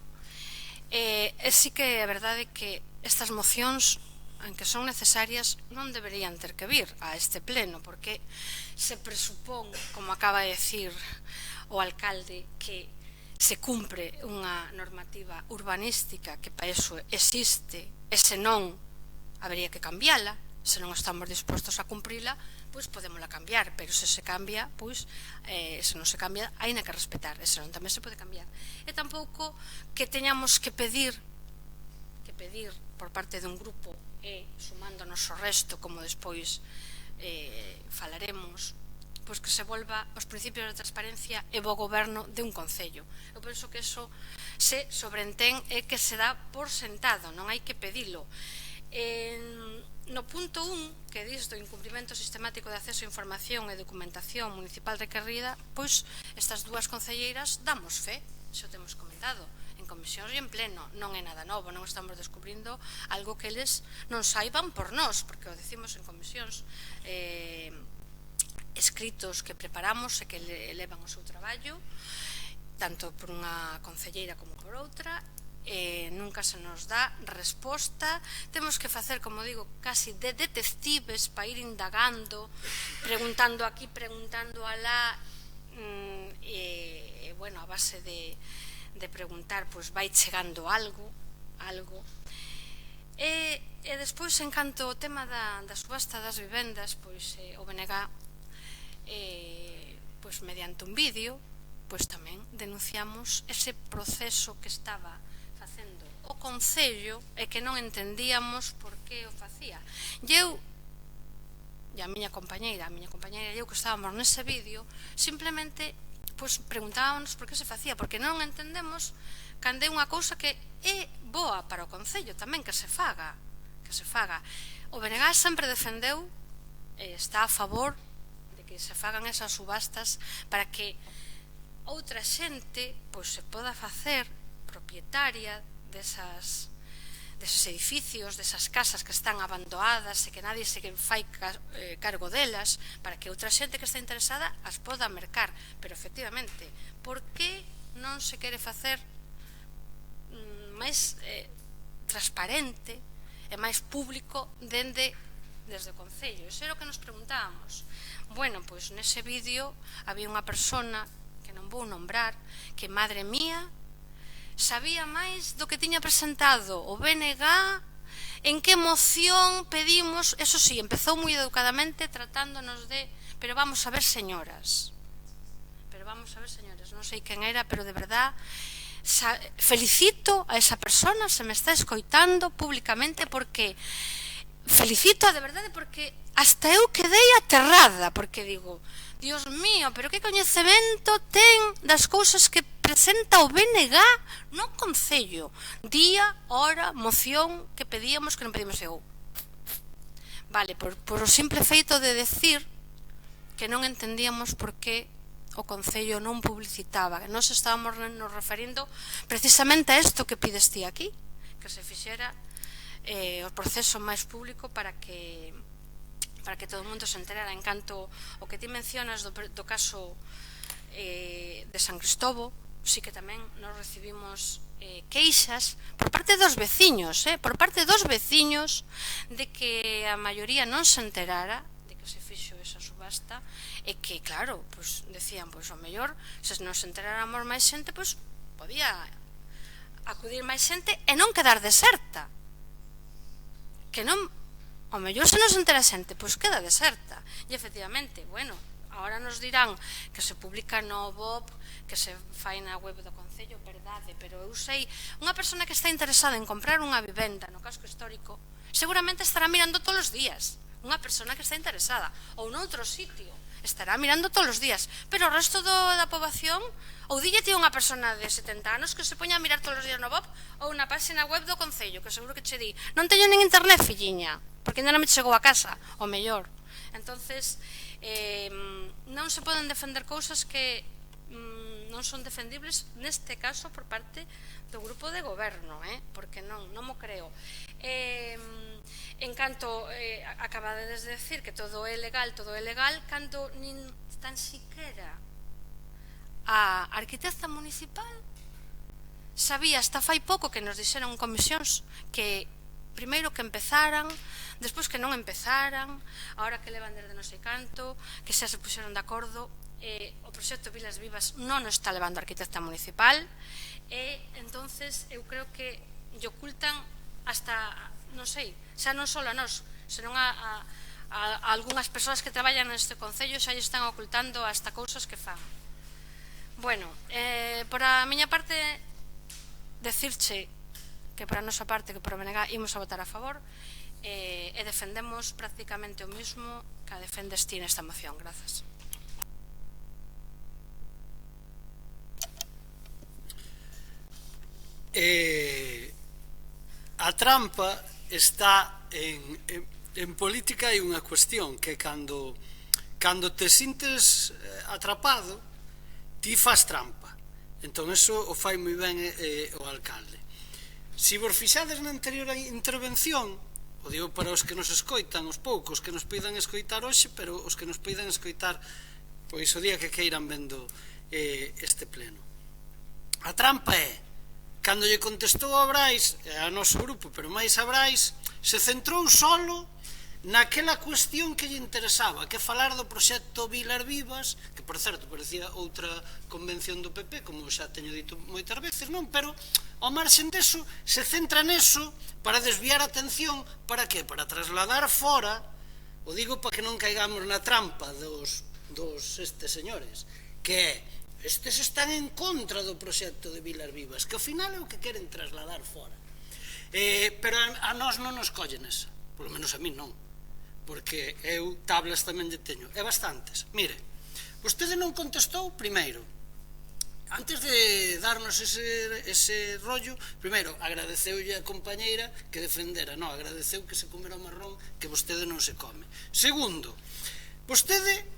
Sí que a verdade é que estas mocións, en que son necesarias, non deberían ter que vir a este pleno, porque se presupón, como acaba de decir o alcalde, que se cumpre unha normativa urbanística que para iso existe, e senón habería que cambiala. Se non estamos dispostos a cumprila, pois podémola cambiar, pero se se cambia, pois se non se cambia, hai que respetar, e senón tamén se pode cambiar. E tampouco que teñamos que pedir por parte dun grupo e sumándonos o resto, como despois falaremos, pois que se volva aos principios de transparencia e bo goberno de un concello. Eu penso que eso se sobreentén e que se dá por sentado, non hai que pedilo. No punto 1, que dis do incumprimento sistemático de acceso a información e documentación municipal requerida, pois estas dúas concelleiras damos fe, xa o temos comentado, en comisións e en pleno. Non é nada novo, non estamos descubrindo algo que eles non saiban por nós, porque o decimos en comisións escritos que preparamos e que elevan o seu traballo, tanto por unha concelleira como por outra, nunca se nos dá resposta. Temos que facer, como digo, casi de detectives para ir indagando, preguntando aquí, preguntando alá, e bueno, a base de preguntar, pois vai chegando algo. E despois, en canto ao tema da subasta das vivendas, pois o BNG, pois mediante un vídeo, pois tamén denunciamos ese proceso que estaba facendo o Concello e que non entendíamos por que o facía. E eu e a miña compañeira e eu que estábamos nese vídeo, simplemente pois preguntábamos por que se facía, porque non entendemos cando é unha cousa que é boa para o Concello tamén que se faga. O BNG sempre defendeu, está a favor de que se fagan esas subastas para que outra xente pois se poda facer propietaria deses edificios, desas casas que están abandonadas e que nadie se fai cargo delas, para que outra xente que está interesada as poda mercar. Pero efectivamente, por que non se quere facer máis transparente e máis público desde o Concello? Iso era o que nos preguntábamos. Bueno, pois nese vídeo había unha persona que non vou nombrar, que, madre mía, sabía máis do que tiña presentado o BNG, en que moción pedimos. Eso sí, empezou moi educadamente tratándonos de pero vamos a ver señoras, non sei quen era, pero de verdad felicito a esa persona, se me está escoitando públicamente, porque felicito de verdade, porque hasta eu quedei aterrada, porque digo, Dios mío, pero que coñecemento ten das cousas que presenta o BNG no Concello, día, hora, moción que pedíamos, que non pedimos. Eu vale, por o simple feito de decir que non entendíamos por que o Concello non publicitaba, que nós estábamos nos referindo precisamente a isto que pides ti aquí, que se fixera o proceso máis público para que todo o mundo se enterara. En canto o que ti mencionas do caso de San Cristóbal, sí que tamén nos recibimos queixas por parte dos veciños, de que a maioría non se enterara de que se fixo esa subasta, e que, claro, pois decían, pois o mellor, se nos enteráramos máis xente, pois podía acudir máis xente e non quedar deserta. Que non, o mellor se nos entera xente, pois queda deserta. E efectivamente, bueno, agora nos dirán que se publica no BOP, que se fai na web do Concello, verdade, pero eu sei, unha persona que está interesada en comprar unha vivenda no casco histórico seguramente estará mirando todos os días. Unha persona que está interesada, ou noutro sitio, estará mirando todos os días, pero o resto da poboación, ou dille ti unha persona de 70 anos que se poña a mirar todos os días no BOP ou na página web do Concello, que seguro que che di, non teño nin internet, filliña, porque ainda non me chegou a casa, o mellor. Entonces, non se poden defender cousas que non son defendibles, neste caso por parte do grupo de goberno, porque non mo creo. En canto acabades de decir que todo é legal, cando nin tan siquera a arquitecta municipal sabía, hasta fai pouco que nos dixeron en comisións que primeiro que empezaran, despois que non empezaran, agora que levan desde non sei canto, que xa se puxeron de acordo. O proxecto Vilas Vivas non o está levando a arquitecta municipal, e entonces eu creo que lle ocultan hasta, non sei, xa non só a nós, senón a algunhas persoas que traballan neste Concello, xa lle están ocultando hasta cousas que fan. Bueno, por a miña parte, decirche que por a nosa parte, que por o BNG imos a votar a favor, e defendemos prácticamente o mismo que defendes ti nesta moción. Grazas. A trampa está en política. Hai unha cuestión que cando te sintes atrapado, ti fas trampa, Entón, eso o fai moi ben o alcalde. Se vos fixades na anterior intervención, o digo para os que nos escoitan, os poucos que nos poidan escoitar hoxe, pero os que nos poidan escoitar pois o día que queiran vendo este pleno. A trampa é, cando lle contestou a Brais, a noso grupo, pero máis a Brais, se centrou solo naquela cuestión que lle interesaba, que falar do proxecto Vilar Vivas, que por certo parecía outra convención do PP, como xa teño dito moitas veces, non? Pero ao marxen deso, se centra neso para desviar a atención, para que? Para trasladar fora, o digo para que non caigamos na trampa dos estes señores, que é, estes están en contra do proxecto de Vilar Vivas, que ao final é o que queren trasladar fora. Pero a nós non nos collen esa, polo menos a mí non, porque eu tablas tamén lle teño, e bastantes. Mire, vostede non contestou, primeiro, antes de darnos ese rollo, primeiro, agradeceulle a compañeira que defendera, non, agradeceu que se comera o marrón que vostede non se come. Segundo, vostede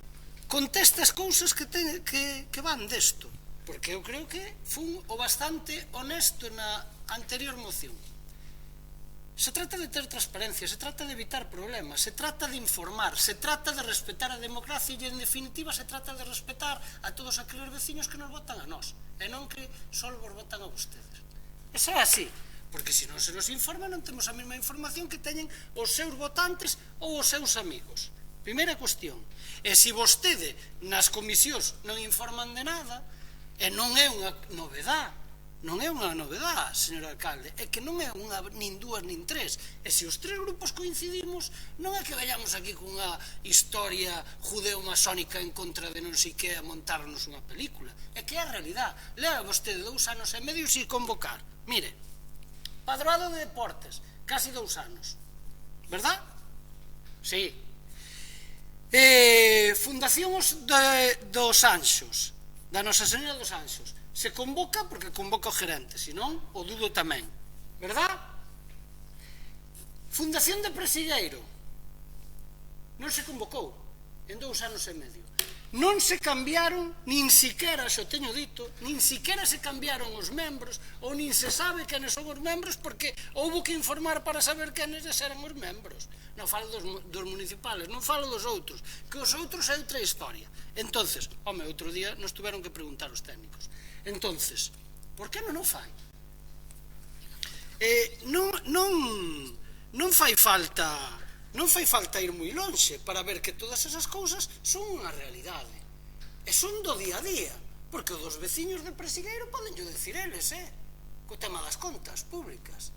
contesta as cousas que van desto, porque eu creo que fun o bastante honesto na anterior moción. Se trata de ter transparencia, se trata de evitar problemas, se trata de informar, se trata de respetar a democracia e, en definitiva, se trata de respetar a todos aqueles veciños que nos votan a nós, e non que só vos votan a vostedes. Eso é así, porque se non se nos informa non temos a mesma información que teñen os seus votantes ou os seus amigos. Primeira cuestión. E se vostede nas comisións non informan de nada, e non é unha novedade, non é unha novedade, señor alcalde, é que non é unha, nin dúas, nin tres. E se os tres grupos coincidimos, non é que vayamos aquí cunha historia judeo-masónica en contra de non sei que a montarnos unha película. É que é a realidade. Leva vostede 2 anos e medio sin convocar. Mire, Padroado de Deportes, casi 2 anos. Verdad? Sí. Fundación dos Anxos, da Nosa Señora dos Anxos. Se convoca porque convoca o gerente, senón o dudo tamén, verdad? Fundación de Presilleiro non se convocou en 2 anos e medio. Non se cambiaron, nin siquera, xo teño dito, nin siquera se cambiaron os membros, ou nin se sabe quenes son os membros, porque houbo que informar para saber quenes eran os membros. Non falo dos municipales, non falo dos outros, que os outros é outra historia. Entonces, home, outro día nos tuveron que preguntar os técnicos. Entonces, por que non o fai? Non fai falta ir moi lonxe para ver que todas esas cousas son unha realidade e son do día a día, porque os dos veciños de Presigueiro poden yo decir eles, co tema das contas públicas,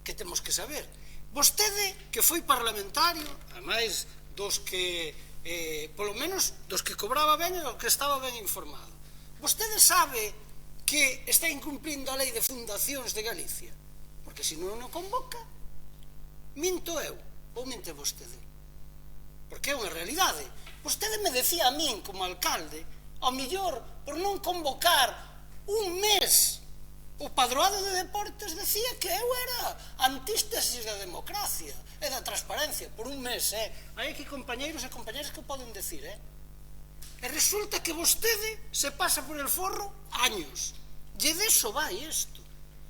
que temos que saber. Vostede, que foi parlamentario, ademais dos que polo menos dos que cobraba ben e dos que estaba ben informado, vostede sabe que está incumplindo a lei de fundacións de Galicia, porque se non o convoca, minto eu ou mente vostede, porque é unha realidade. Vostede me decía a min como alcalde, ao millor por non convocar un mes o Padroado de Deportes, decía que eu era antítesis da democracia e da transparencia por un mes, hai aquí compañeiros e compañeras que o poden decir, e resulta que vostede se pasa por el forro años, e deso vai isto.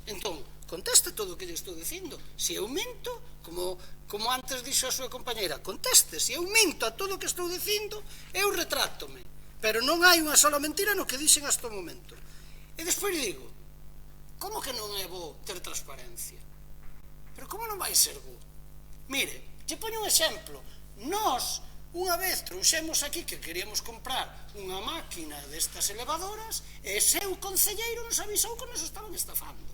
Entón, conteste todo o que lle estou dicindo. Se eu minto, como antes dixo a súa compañeira, conteste. Se eu minto a todo o que estou dicindo, eu retráctome, pero non hai unha sola mentira no que dixen hasta o momento. E despois digo, como que non é bo ter transparencia? Pero como non vai ser bo? Mire, lle poño un exemplo. Nós, unha vez trouxemos aquí que queríamos comprar unha máquina destas elevadoras e o seu concelleiro nos avisou que nos estaban estafando.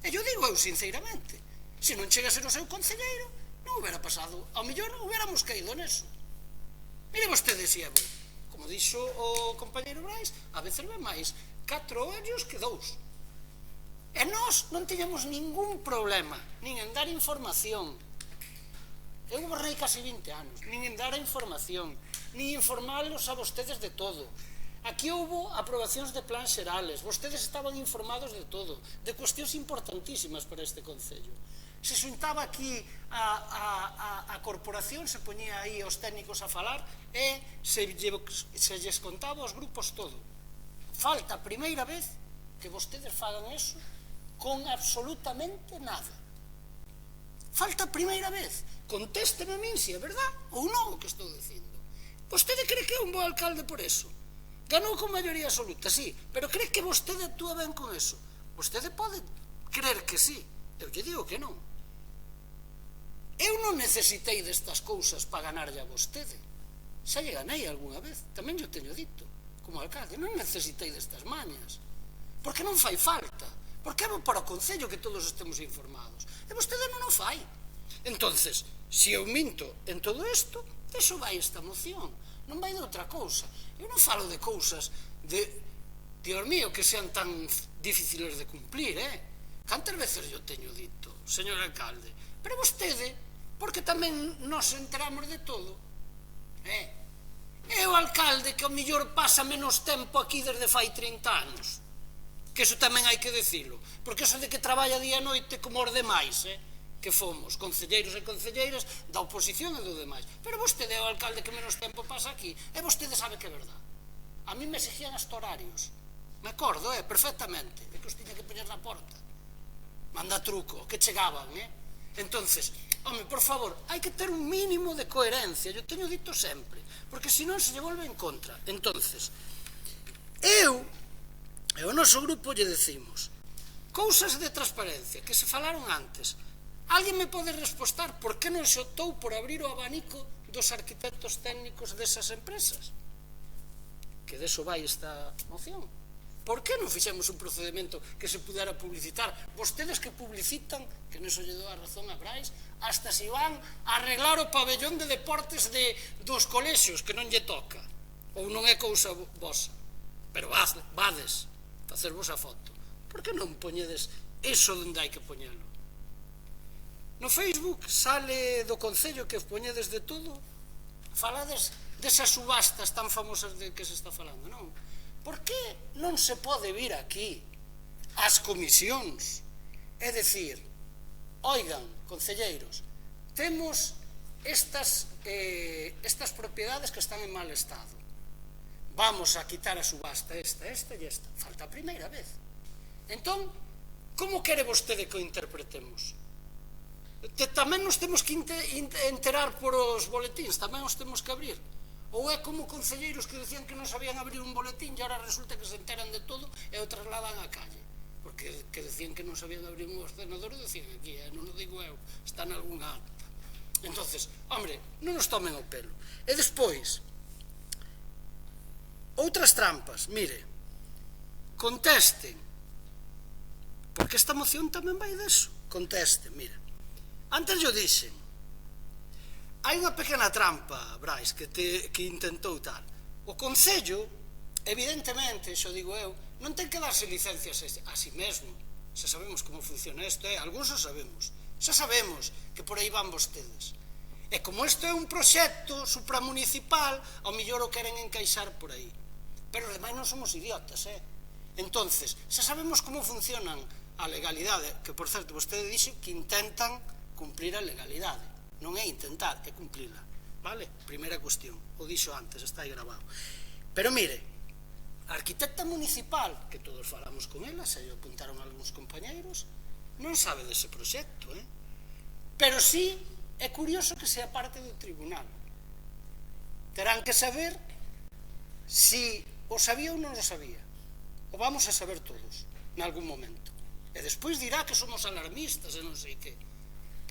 E yo digo eu sinceramente, se non chega a ser o seu concelleiro, non houbera pasado, ao mellor non houbéramos caído neso. Mire vostede se é bo. Como dixo o compañeiro Brais, a veces ve máis 4 ollos que 2. E nós non tiñamos ningún problema, nin en dar información. Eu goberrei casi 20 anos, nin en dar a información, nin informarlos a vostedes de todo. Aquí houbo aprobacións de plans xerales, vostedes estaban informados de todo, de cuestións importantísimas para este concello. Se xuntaba aquí a corporación, se poñía aí os técnicos a falar e se lles contaba aos grupos todo. falta a primeira vez que vostedes fagan eso con absolutamente nada. Falta a primeira vez. Contésteme a min se é verdad ou non o que estou dicindo. Vostede cree que é un bo alcalde por eso? Ganou con maioría absoluta, sí, pero cree que vostede actúa ben con eso? Vostede pode creer que sí, eu lle digo que non. Eu non necesitei destas cousas para ganarlle a vostede. Xa lle ganei algunha vez, tamén lle teño dito, como alcalde, non necesitei destas mañas, porque non fai falta, porque é para o Concello que todos estemos informados, e vostede non o fai. Entonces, se eu minto en todo isto, eso vai esta moción, non vai de outra cousa. Eu non falo de cousas de, Dios mío, que sean tan difíciles de cumplir, Cantas veces yo teño dito, señor alcalde, pero vostede, porque tamén nos enteramos de todo, é o alcalde que ao mellor pasa menos tempo aquí desde fai 30 anos, que eso tamén hai que decilo, porque eso de que traballa día e noite como os demais, que fomos concelleiros e concelleiras da oposición e do demais, pero vostede é o alcalde que menos tempo pasa aquí, e vostede sabe que é verdad. A mí me exigían hasta horarios, me acordo, perfectamente, é que os tiña que poñer na porta, manda truco, que chegaban, entonces, home, por favor, hai que ter un mínimo de coherencia, yo teño dito sempre, porque senón se lle volve en contra. Entonces, eu e o noso grupo lle decimos cousas de transparencia que se falaron antes. Alguén me pode respostar por que non se optou por abrir o abanico dos arquitectos técnicos desas empresas? Que deso vai esta moción. Por que non fixemos un procedimento que se pudera publicitar? Vostedes que publicitan, que neso lle dou a razón a Brais, hasta se van a arreglar o pabellón de deportes dos colexios, que non lle toca, ou non é cousa vosa, pero vades facervos a foto. Por que non poñedes eso onde hai que poñelo? No Facebook sale do Concello que poñedes de todo, falades desas subastas tan famosas de que se está falando, non? Por que non se pode vir aquí ás comisións e decir, oigan, concelleiros, temos estas propiedades que están en mal estado, vamos a quitar a subasta esta e esta, falta a primeira vez. Entón, como quere vostede que o interpretemos? Tamén nos temos que enterar por os boletíns, tamén os temos que abrir. Ou é como concelleiros que decían que non sabían abrir un boletín e agora resulta que se enteran de todo e o trasladan á calle, porque que decían que non sabían abrir un ordenador o decían aquí, non o digo eu, está en algunha acta. Entonces, hombre, non nos tomen o pelo. E despois, outras trampas, mire, contesten, porque esta moción tamén vai deso, contesten, mira. Antes yo dixen, hai unha pequena trampa, Brais, que intentou tal. O Concello, evidentemente, xo digo eu, non ten que darse licencias a si mesmo. Xa sabemos como funciona isto, algúns o sabemos. Xa sabemos que por aí van vostedes. E como isto é un proxecto supramunicipal, ao mellor o queren encaixar por aí. Pero os demais non somos idiotas, Entonces, xa sabemos como funcionan a legalidade, que por certo, vostede dixe que intentan cumplir a legalidade. Non é intentar, é cumplila. Vale? Primeira cuestión. O dixo antes, está aí grabado. Pero mire, a arquitecta municipal, que todos falamos con ela, se lle apuntaron algúns compañeiros, non sabe dese proxecto, Pero sí, é curioso que sea parte do tribunal. Terán que saber si o sabía ou non o sabía. O vamos a saber todos, en algún momento. E despois dirá que somos alarmistas e non sei que.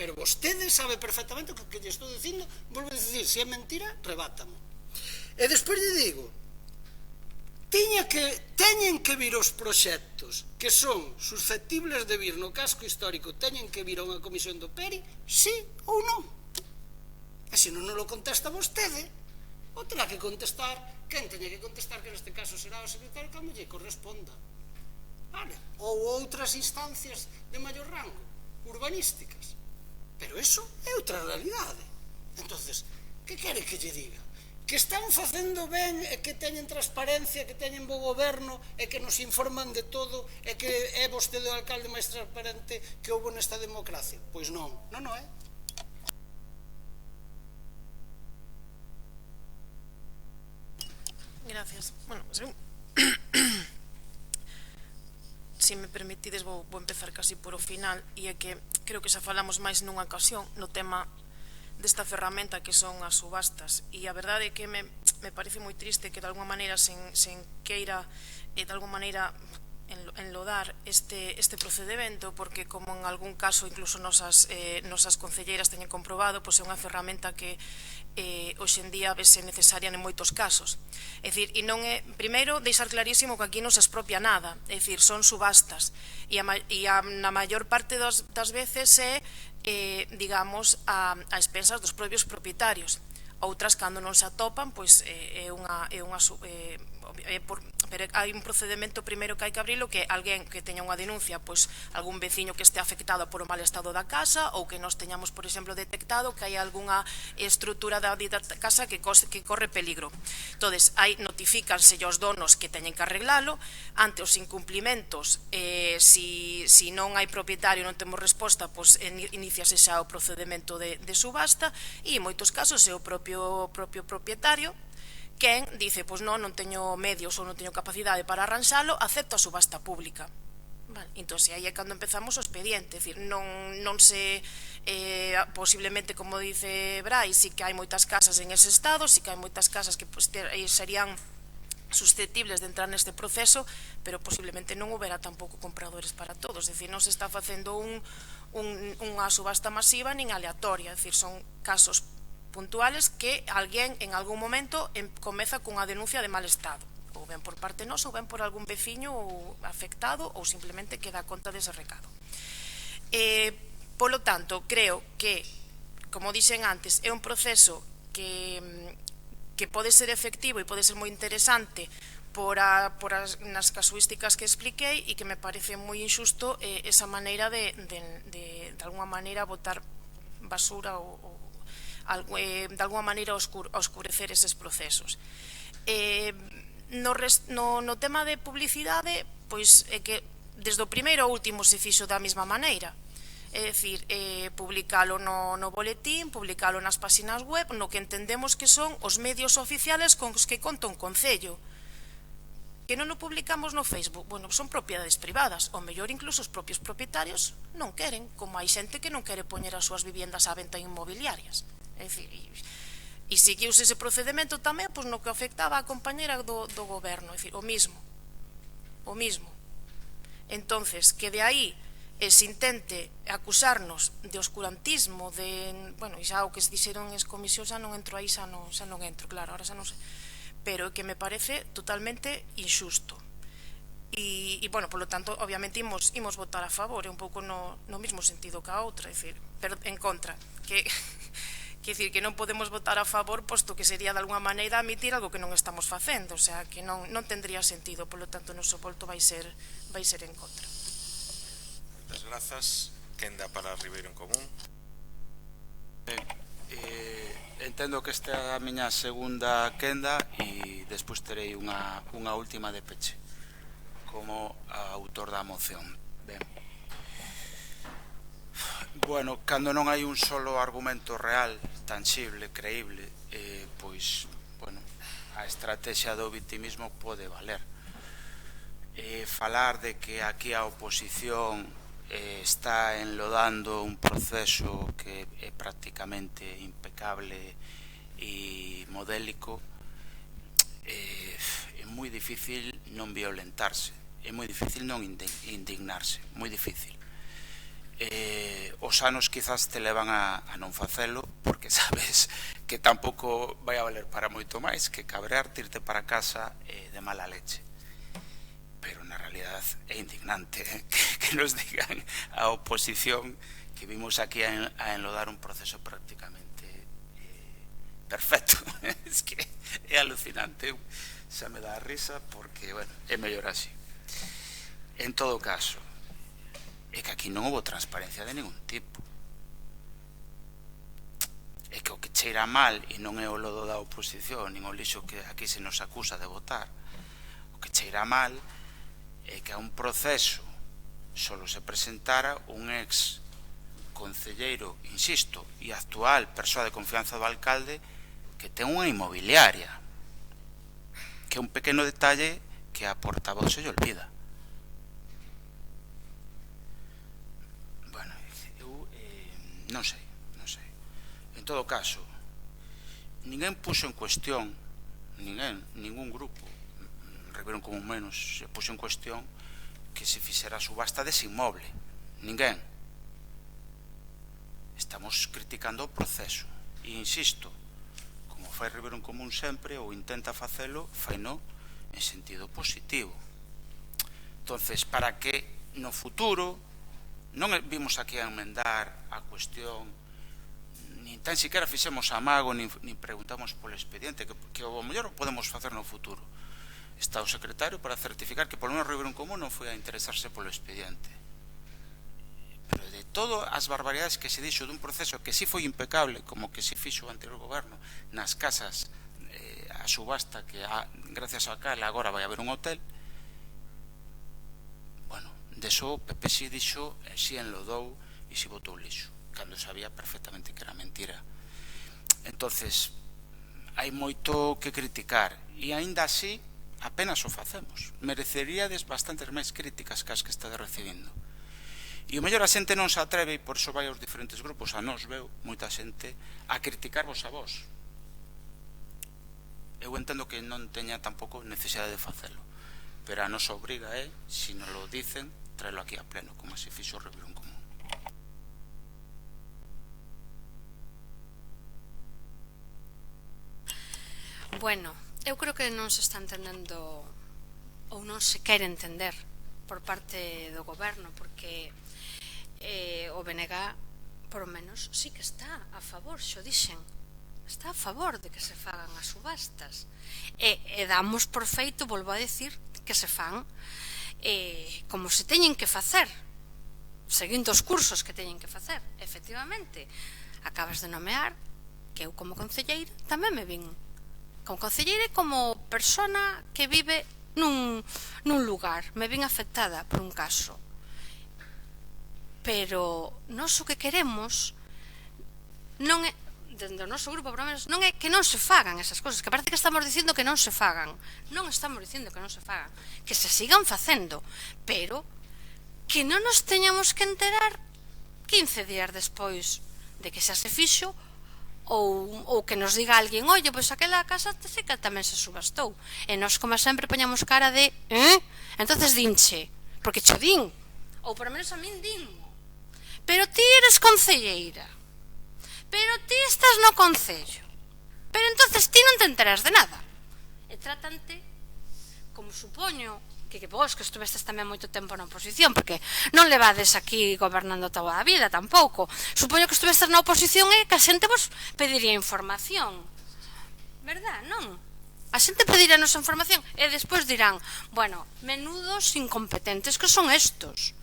Pero vostede sabe perfectamente o que lle estou dicindo, volvo a dicir, se é mentira, rebátamo. E despois lle digo, teñen que vir os proxectos que son susceptibles de vir no casco histórico, teñen que vir a unha comisión do PERI, sí ou non. E se non lo contesta vostede, o terá que contestar, quen teña que contestar, que neste caso será o secretario cando lle corresponda. Vale? Ou outras instancias de maior rango, urbanísticas. Pero eso é outra realidade. Entonces, que quere que lle diga? Que están facendo ben e que teñen transparencia, que teñen bo goberno e que nos informan de todo e que é vostede o alcalde máis transparente que houve nesta democracia? Pois non, non é. Gracias. Bueno, se me permitides, vou empezar casi por o final, e é que creo que xa falamos máis nunha ocasión no tema desta ferramenta que son as subastas, e a verdade é que me parece moi triste que de alguma maneira sen queira de alguma maneira enlodar este procedimento, porque como en algún caso incluso nosas concelleiras teñen comprobado, pois é unha ferramenta que hoxe en día vese necesaria en moitos casos. É dicir, e non é, primeiro, deixar clarísimo que aquí non se expropia nada, é dicir, son subastas, e na maior parte das veces é, digamos, a expensas dos propios propietarios. Outras, cando non se atopan, pois pero hai un procedimento primeiro que hai que abrilo, que alguén que teña unha denuncia, pois algún veciño que este afectado por o mal estado da casa, ou que nos teñamos, por exemplo, detectado que hai algunha estrutura da casa que corre peligro. Entonces, notifícanse os donos que teñen que arreglalo. Ante os incumplimentos, si non hai propietario, non temos resposta, pois iniciase xa o procedimento de subasta, e en moitos casos é o propio propietario quen dice, pois non teño medios ou non teño capacidade para arranxalo, acepto a subasta pública. Entón, aí é cando empezamos o expediente, é dicir, non se, posiblemente, como dice Brais, si que hai moitas casas en ese estado, si que hai moitas casas que serían susceptibles de entrar neste proceso, pero posiblemente non houbera tampouco compradores para todos, é dicir, non se está facendo unha subasta masiva nin aleatoria, é dicir, son casos puntuales que alguén en algún momento comeza cunha denuncia de mal estado, ou ben por parte nosa ou ben por algún veciño afectado, ou simplemente que dá conta dese recado. Polo tanto, creo que, como dixen antes, é un proceso que pode ser efectivo e pode ser moi interesante nas casuísticas que expliquei, e que me parece moi injusto esa maneira de alguma maneira botar basura ou de alguma maneira oscurecer eses procesos. No tema de publicidade, pois é que desde o primeiro ao último se fixo da mesma maneira, é dicir, publicalo no boletín, publicalo nas páxinas web, no que entendemos que son os medios oficiales con os que conta un concello. Que non o publicamos no Facebook, bueno, son propiedades privadas, ou mellor incluso os propios propietarios non queren, como hai xente que non quere poñer as súas viviendas á venta inmobiliarias. É dicir, e seguiuse ese procedimento tamén pois no que afectaba a compañera do goberno, é dicir, o mismo. Entonces, que de aí se intente acusarnos de oscurantismo, bueno, e xa o que se dixeron as comisións xa non entro aí, xa non entro, claro, ahora xa non sei, pero que me parece totalmente injusto. E, bueno, polo tanto, obviamente imos votar a favor, é un pouco no mesmo sentido que a outra, é dicir, pero en contra, que dicir que non podemos votar a favor, posto que sería de alguna maneira admitir algo que non estamos facendo, o sea, que non tendría sentido, polo tanto, o noso voto vai ser en contra. Moitas grazas. Quenda para Ribeiro en Común. Entendo que esta é a miña segunda quenda, e despois terei unha última de peche como autor da moción. Ben, bueno, cando non hai un solo argumento real, tangible, creíble, pois, bueno, a estrategia do victimismo pode valer. Falar de que aquí a oposición está enlodando un proceso que é prácticamente impecable e modélico, é moi difícil non violentarse, é moi difícil non indignarse, moi difícil. Os anos quizás te levan a non facelo, porque sabes que tampouco vai a valer para moito máis que cabrearte, irte para casa de mala leche. Pero na realidad é indignante que nos digan a oposición que vimos aquí a enlodar un proceso prácticamente perfecto. Es que é alucinante, xa me dá a risa, porque, bueno, é mellor así. En todo caso, é que aquí non houve transparencia de ningún tipo. É que o que cheira mal, e non é o lodo da oposición, nin o lixo que aquí se nos acusa de votar, o que cheira mal é que a un proceso solo se presentara un ex concelleiro, insisto, e actual persoa de confianza do alcalde, que ten unha inmobiliaria, que é un pequeno detalle que a portavoz se lle olvida. Non sei. En todo caso, ninguén puxo en cuestión, ningún grupo, Ribeirón Común menos, se puxo en cuestión que se fixera a subasta dese inmoble. Ninguén. Estamos criticando o proceso. E insisto, como fai Ribeirón Común sempre, ou intenta facelo, faino en sentido positivo. Entonces, para que no futuro non vimos aquí a enmendar a cuestión, nin tan siquiera fixemos amago, nin preguntamos polo expediente, que o mellor podemos facer no futuro. Está o secretario para certificar que polo menos Ribeirón Común non foi a interesarse polo expediente. Pero de todas as barbaridades que se dixo dun proceso que sí foi impecable, como que sí fixo o anterior goberno nas casas, a subasta que gracias a cal agora vai haber un hotel, bueno, deso o PP si dixo, si enlodou e si botou lixo, cando sabía perfectamente que era mentira. Entonces, hai moito que criticar, e aínda así apenas o facemos. Mereceríades bastantes máis críticas que as que estade recibindo. E o mellor a xente non se atreve, e por iso vai aos diferentes grupos, a nos veo moita xente a criticarvos a vos. Eu entendo que non teña tampouco necesidade de facelo, pero a nosa obriga é, se nos lo dicen, traelo aquí a pleno, como se fixo o Ribeirón Común. Bueno, eu creo que non se está entendendo ou non se quere entender por parte do goberno, porque o BNG, por lo menos, sí que está a favor, xo dixen, está a favor de que se fagan as subastas, e damos por feito, volvo a decir, que se fan como se teñen que facer, seguindo os cursos que teñen que facer. Efectivamente, acabas de nomear que eu como concelleira tamén me vin como concelleira e como persona que vive nun lugar, me vin afectada por un caso, pero nós o que queremos non é, dentro do noso grupo, por lo menos, non é que non se fagan esas cosas, que parece que estamos dicindo que non se fagan. Non estamos dicindo que non se fagan, que se sigan facendo, pero que non nos teñamos que enterar 15 días despois de que xa se fixo, ou que nos diga alguén, oye, pois aquela casa que tamén se subastou, e nós, como sempre, poñamos cara de entonces dinche, porque cho din, ou por lo menos a min din, pero ti eres concelleira, pero ti estás no concello, pero entonces ti non te enteras de nada, e tratante como supoño que vos que estuvestes tamén moito tempo na oposición, porque non levades aquí gobernando toda a vida tampouco, supoño que estuvestes na oposición e que a xente vos pediría información, verdad, non? A xente pediría a nosa información e despois dirán, bueno, menudos incompetentes que son estos.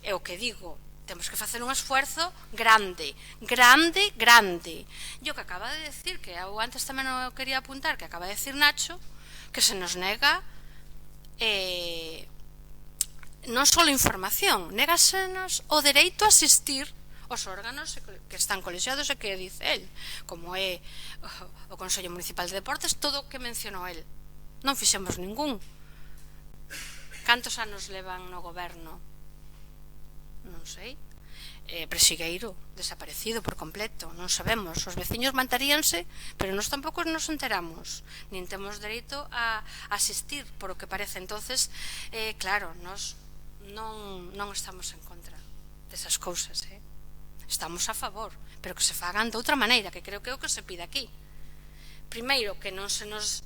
E o que digo, temos que facer un esfuerzo grande, grande, grande. E o que acaba de decir, que eu antes tamén non quería apuntar, que acaba de decir Nacho, que se nos nega non só información, négasenos o dereito a asistir aos órganos que están colexiados e que dice el, como é o Consello Municipal de Deportes, todo o que mencionou el. Non fixemos ningún. Cantos anos levan no goberno? Non sei. Presigueiro, desaparecido por completo, non sabemos, os veciños mantaríanse, pero nós tampouco nos enteramos, nin temos dereito a asistir, por o que parece. Entonces, claro, nós non estamos en contra desas cousas, estamos a favor, pero que se fagan de outra maneira, que creo que é o que se pide aquí. Primeiro, que non se nos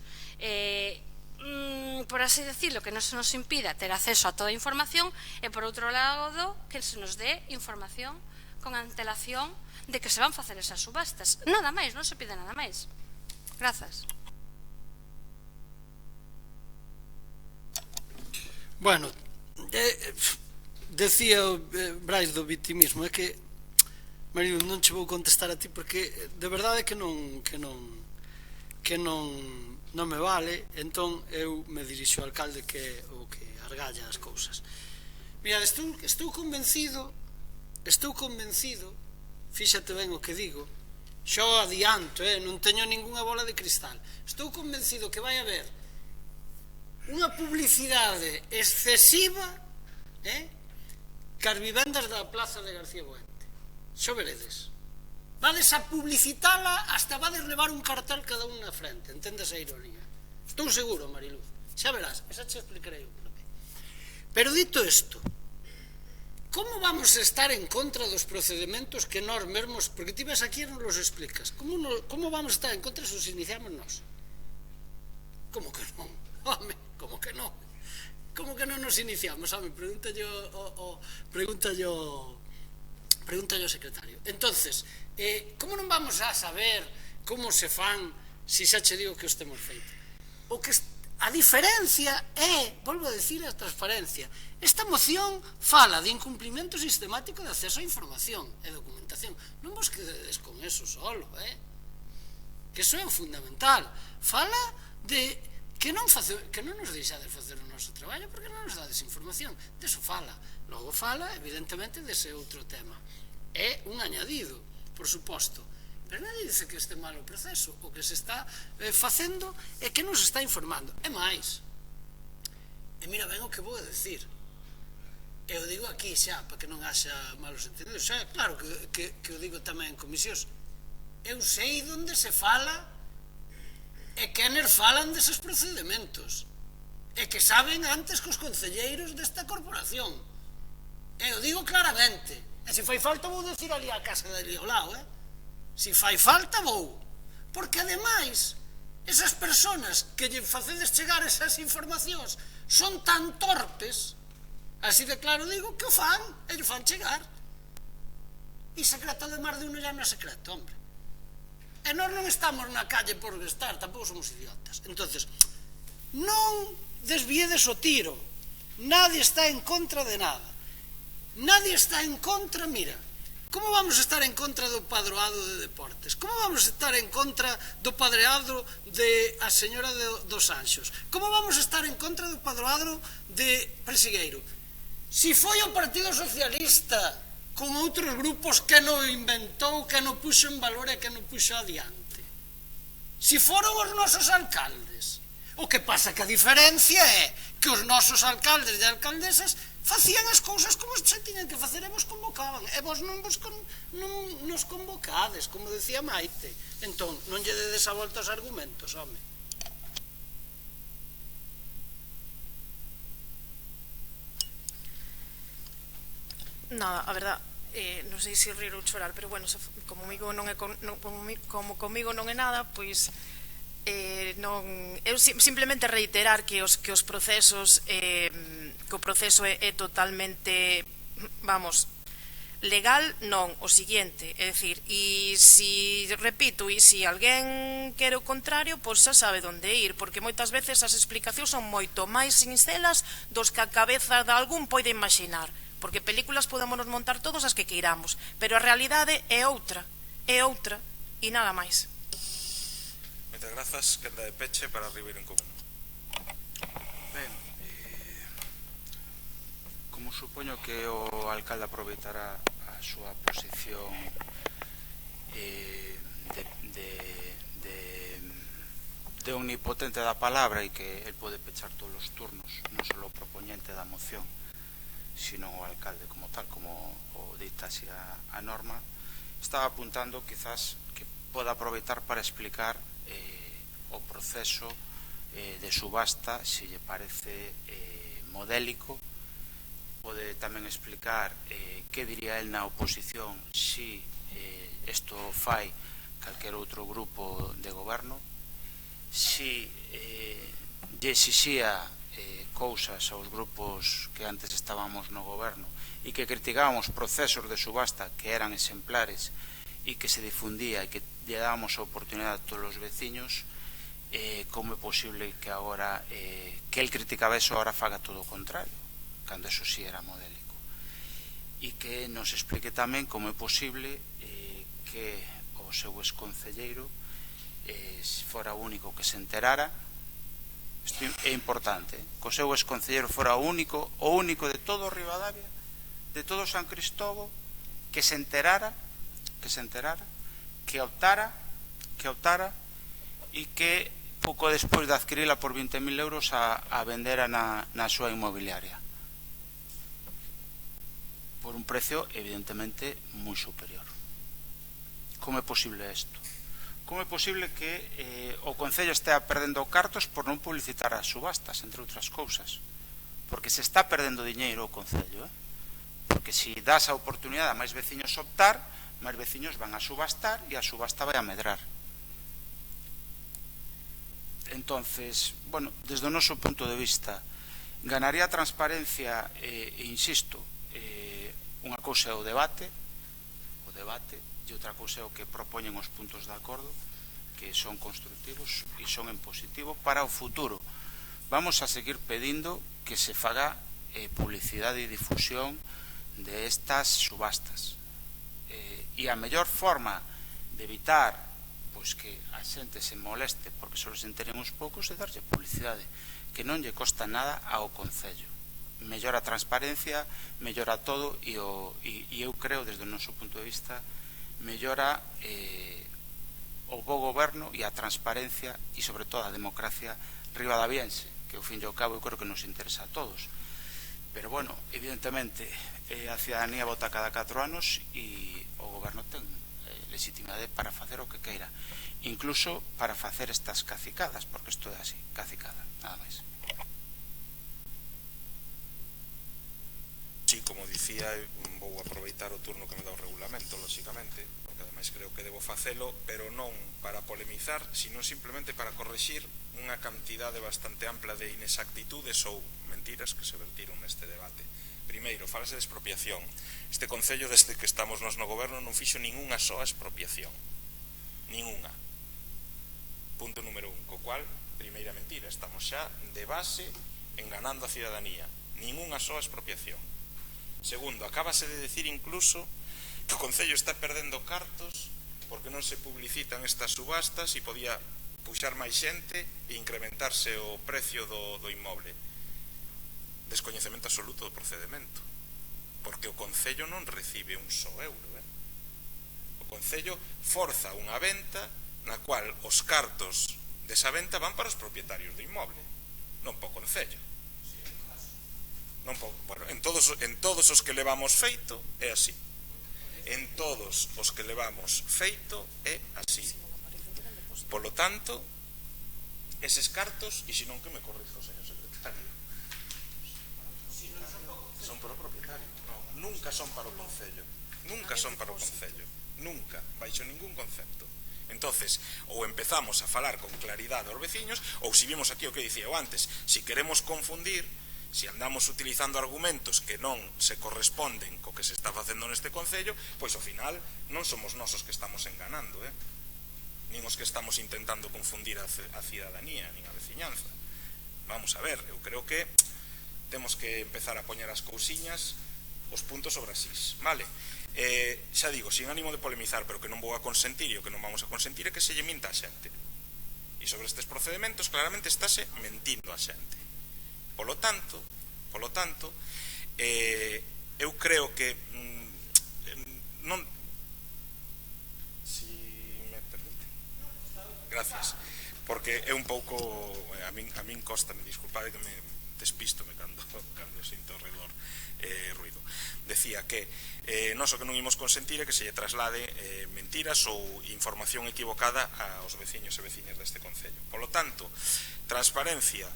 por así decirlo, que non se nos impida ter acceso a toda a información, e por outro lado que se nos dé información con antelación de que se van facer esas subastas. Nada máis, non se pide nada máis. Grazas. Bueno, decía Brais do vitimismo, é que Marido, non che vou contestar a ti porque de verdade que non me vale, entón eu me dirixo ao alcalde que é o que argalla as cousas. Mira, estou convencido, fíxate ben o que digo, xo adianto, non teño ningunha bola de cristal, estou convencido que vai haber unha publicidade excesiva cas vivendas da Plaza de García Boente. Xo veredes, Vades a publicitala hasta vades levar un cartel cada un na frente, entendes a ironía. Estou seguro, Mariluz, xa verás, esa che explicarei o porqué. Pero dito isto, como vamos a estar en contra dos procedimentos que nós mesmos, porque ti ves aquí e non los explicas, como vamos a estar en contra se os iniciamos nós? Como que non? Home, como que non? Como que non nos iniciamos? Home, pregúntalle o secretario. Entonces, como non vamos a saber como se fan se xa che digo que os temos feito? A diferencia é, volvo a decir, a transparencia. Esta moción fala de incumprimento sistemático de acceso a información e documentación. Non vos quededes con eso solo, que eso é o fundamental. Fala de que non nos deixades facer o noso traballo porque non nos dades información. Deso fala. Logo fala, evidentemente, dese outro tema. É un añadido, por suposto. Pero nadie dice que este malo proceso. O que se está facendo é que nos está informando. É máis. E mira ben o que vou a decir. Eu digo aquí xa, para que non haxa malos entendidos. Xa, claro que o digo tamén en comisións. Eu sei onde se fala e quenes falan deses procedimentos. E que saben antes que os concelleiros desta corporación. Eu digo claramente. E se fai falta vou decir ali a casa de ali ao lado, Se fai falta, vou. Porque, ademais, esas persoas que lle facedes chegar esas informacións son tan torpes, así de claro digo, que o fan, e lle fan chegar. E secreto de máis de uno ya non é secreto, hombre. E nós non estamos na calle por estar, tampouco somos idiotas. Entonces, non desviedes o tiro. Nadie está en contra de nada. Nadie está en contra, mira, como vamos a estar en contra do padroado de deportes? Como vamos a estar en contra do padroado de a señora dos Anxos? Como vamos a estar en contra do padroado de Presigueiro? Si foi o Partido Socialista con outros grupos que non inventou, que non puxo en valor e que non puxo adiante. Si foron os nosos alcaldes. O que pasa que a diferencia é que os nosos alcaldes e alcaldesas facían as cousas como se tiñan que facer e vos convocaban. E vos non nos convocades, como decía Maite. Entón, non lle dedes a volta aos argumentos, home. Nada, a verdad, non sei se rir ou chorar, pero bueno, como comigo non é nada, pois eu simplemente reiterar que os procesos que o proceso é totalmente, vamos, legal, non, o siguiente, é dicir, e si, repito, e si alguén quere o contrario, pois xa sabe onde ir, porque moitas veces as explicacións son moito máis sincelas dos que a cabeza de algún pode imaginar, porque películas podemos montar todos as que queiramos, pero a realidade é outra, e nada máis. Moitas grazas, quenda de peche para Ribeiro en Común. Ben, como supoño que o alcalde aproveitará a súa posición de omnipotente da palabra e que el pode pechar todos os turnos, non só o propoñente da moción, sino o alcalde como tal, como o dicta así a norma, estaba apuntando quizás que poda aproveitar para explicar o proceso de subasta, se lle parece modélico. Pode tamén explicar que diría el na oposición si isto fai calquer outro grupo de goberno, si lle exixía cousas aos grupos que antes estábamos no goberno e que criticábamos procesos de subasta que eran exemplares e que se difundía e que lle dábamos a oportunidade a todos os veciños. Como é posible que agora que el criticaba eso agora faga todo o contrario, cando eso sí era modélico, e que nos explique tamén como é posible que o seu exconcelleiro fora o único que se enterara. Isto é importante, que o seu exconcelleiro fora o único de todo Ribadavia, de todo San Cristóbal, que se enterara, que optara e que pouco despois de adquirila por 20.000 euros a vendera na súa inmobiliaria por un precio evidentemente moi superior. como é posible isto? Como é posible que o Concello estea perdendo cartos por non publicitar as subastas, entre outras cousas? Porque se está perdendo diñeiro o Concello, porque se das a oportunidade a máis veciños optar, máis veciños van a subastar e a subasta vai a medrar. Entonces, bueno, desde o noso punto de vista, ganaría a transparencia e insisto, unha cousa é o debate e outra cousa é o que propoñen os puntos de acordo, que son constructivos e son en positivo para o futuro. Vamos a seguir pedindo que se faga publicidade e difusión de estas subastas, e a mellor forma de evitar pois que a xente se moleste porque só se enteren uns poucos é darlle publicidade, que non lle costa nada ao Concello. Mellora a transparencia, mellora todo e eu creo, desde o noso punto de vista, mellora o bo goberno e a transparencia e, sobre todo, a democracia ribadaviense, que, ao fin e ao cabo, eu creo que nos interesa a todos. Pero, bueno, evidentemente, a cidadanía vota cada 4 anos e o goberno ten legitimidade para facer o que queira, incluso para facer estas cacicadas, porque isto é así, cacicada, nada máis. Sí, como dicía, vou aproveitar o turno que me dá o regulamento, lóxicamente, porque ademais creo que debo facelo, pero non para polemizar, sino simplemente para correxir unha cantidade bastante ampla de inexactitudes ou mentiras que se vertiron neste debate. Primeiro, falase de expropiación. Este Concello, desde que estamos nos no goberno, non fixo ningunha soa expropiación. Ningunha. Punto número 1. Co cual, primeira mentira, estamos xa de base enganando a cidadanía. Ningunha soa expropiación. Segundo, acábase de decir incluso que o Concello está perdendo cartos porque non se publicitan estas subastas e podía puxar máis xente e incrementarse o precio do inmoble. Descoñecemento absoluto do procedemento, porque o Concello non recibe un só euro. O Concello forza unha venta na cual os cartos desa venta van para os propietarios do inmoble, non para o Concello. Bueno, en todos os que levamos feito é así. En todos os que levamos feito é así. Polo tanto, eses cartos, e se non que me corrijo, señor secretario, son para o propietario. No, nunca son para o Concello. Nunca son para o Concello. Nunca, baixo ningún concepto. Entonces, ou empezamos a falar con claridade aos veciños, ou se vimos aquí o que dicía eu antes, se queremos confundir, se andamos utilizando argumentos que non se corresponden co que se está facendo neste Concello, pois ao final non somos nós os que estamos enganando, nin os que estamos intentando confundir a cidadanía, nin a veciñanza. Vamos a ver, eu creo que temos que empezar a poñer as cousiñas, os puntos sobre as is, vale? Xa digo, sin ánimo de polemizar, pero que non vou a consentir e o que non vamos a consentir é que se lle minta a xente. E sobre estes procedementos claramente estáse mentindo a xente. Polo tanto, eu creo que non... Si me permite. Gracias. Porque é un pouco... A min costame, disculpade que me despístome cando sinto ao redor ruido. Decía que nós o que non imos consentir é que se lle traslade mentiras ou información equivocada aos veciños e veciñas deste Concello. Polo tanto, transparencia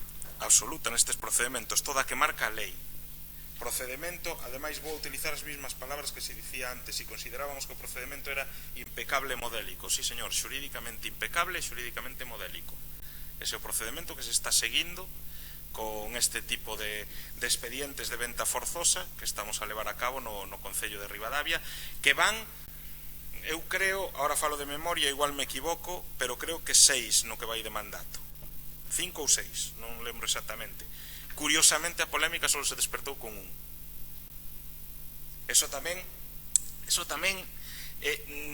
absoluta nestes procedementos, toda a que marca a lei. Procedemento, ademais vou utilizar as mesmas palabras que se dicía antes, e considerábamos que o procedemento era impecable e modélico. Sí, señor, xurídicamente impecable e xurídicamente modélico. Ese é o procedemento que se está seguindo con este tipo de expedientes de venta forzosa que estamos a levar a cabo no Concello de Ribadavia, que van, eu creo, ahora falo de memoria, igual me equivoco, pero creo que 6 no que vai de mandato. 5 ou 6, non lembro exactamente. Curiosamente a polémica só se despertou con un. Eso tamén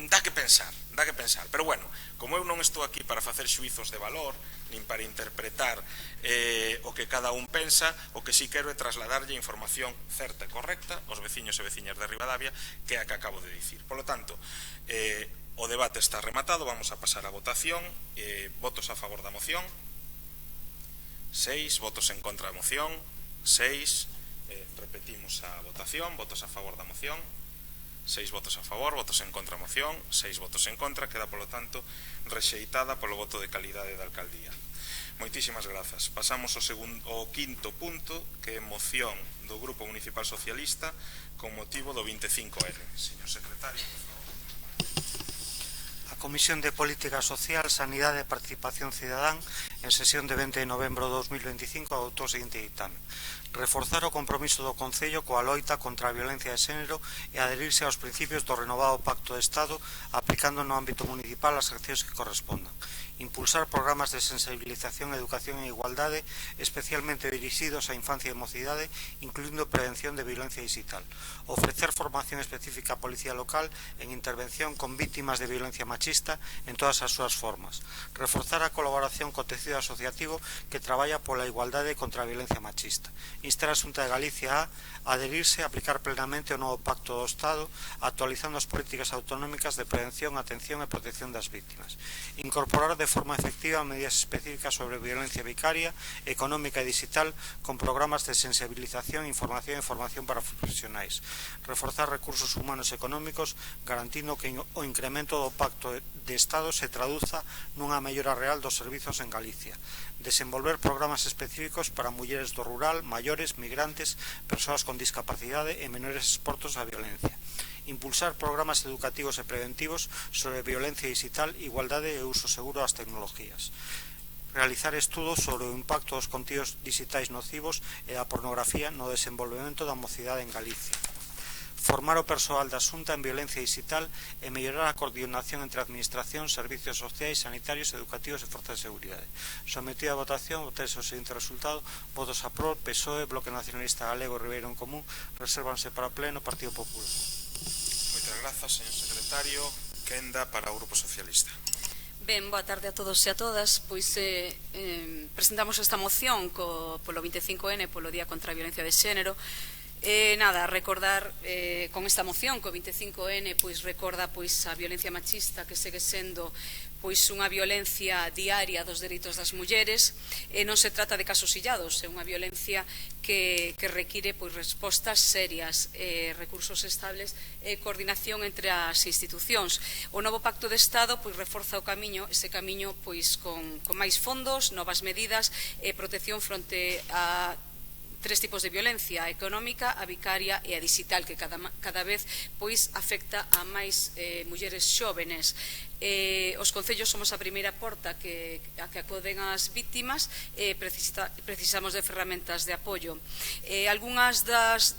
dá que pensar, pero bueno, como eu non estou aquí para facer xuizos de valor nin para interpretar o que cada un pensa, o que si quero é trasladarlle información certa e correcta aos veciños e veciñas de Ribadavia, que é a que acabo de dicir. Por lo tanto, o debate está rematado, vamos a pasar a votación. Votos a favor da moción, 6, votos en contra da moción, 6, repetimos a votación, votos a favor da moción, 6 votos a favor, votos en contra a moción, 6 votos en contra, queda polo tanto rexeitada polo voto de calidade da alcaldía. Moitísimas grazas. Pasamos ao quinto punto, que é moción do Grupo Municipal Socialista con motivo do 25N. Señor secretario, por favor. A Comisión de Política Social, Sanidade e Participación Cidadán, en sesión de 20 de novembro de 2025, adoptou o seguinte ditame: reforzar o compromiso do Concello coa loita contra a violencia de xénero e adherirse aos principios do renovado Pacto de Estado, aplicando no ámbito municipal as accións que correspondan. Impulsar programas de sensibilización, educación e igualdade, especialmente dirixidos á infancia e mocidade, incluindo prevención de violencia digital. Ofrecer formación específica á Policía Local en intervención con vítimas de violencia machista en todas as súas formas. Reforzar a colaboración co tecido asociativo que traballa pola igualdade contra a violencia machista. Instar a Xunta de Galicia a adherirse a aplicar plenamente o novo Pacto do Estado, actualizando as políticas autonómicas de prevención, atención e protección das vítimas. Incorporar de forma efectiva medidas específicas sobre violencia vicaria, económica e digital, con programas de sensibilización, información e formación para profesionais. Reforzar recursos humanos e económicos, garantindo que o incremento do Pacto de Estado se traduza nunha mellora real dos servizos en Galicia. Desenvolver programas específicos para mulleres do rural, maiores, migrantes, persoas con discapacidade e menores expostos á violencia. Impulsar programas educativos e preventivos sobre violencia digital, igualdade e uso seguro das tecnologías. Realizar estudos sobre o impacto dos contidos digitais nocivos e da pornografía no desenvolvemento da mocidade en Galicia. Formar o persoal da Xunta en violencia digital e mellorar a coordinación entre administración, servicios sociais, sanitarios, educativos e forzas de seguridade. Sometida a votación, obtense o seguinte resultado: votos a prol, PSOE, Bloque Nacionalista Galego e Ribeiro en Común. Resérvanse para pleno, Partido Popular. Moitas grazas, señor secretario. Quenda para o Grupo Socialista. Ben, boa tarde a todos e a todas. Pois presentamos esta moción polo 25N, polo Día contra a Violencia de Xénero. Recordar con esta moción que o 25N pois recorda pois a violencia machista, que segue sendo pois unha violencia diaria dos dereitos das mulleres. Non se trata de casos illados, é unha violencia que require pois respostas serias, recursos estables e coordinación entre as institucións. O novo Pacto de Estado pois reforza o camiño, ese camiño pois con máis fondos, novas medidas e protección fronte a tres tipos de violencia: a económica, a vicaria e a digital, que cada vez pois afecta a máis mulleres xóvenes. Os concellos somos a primeira porta a que acoden as vítimas e precisamos de ferramentas de apoio. Algúnas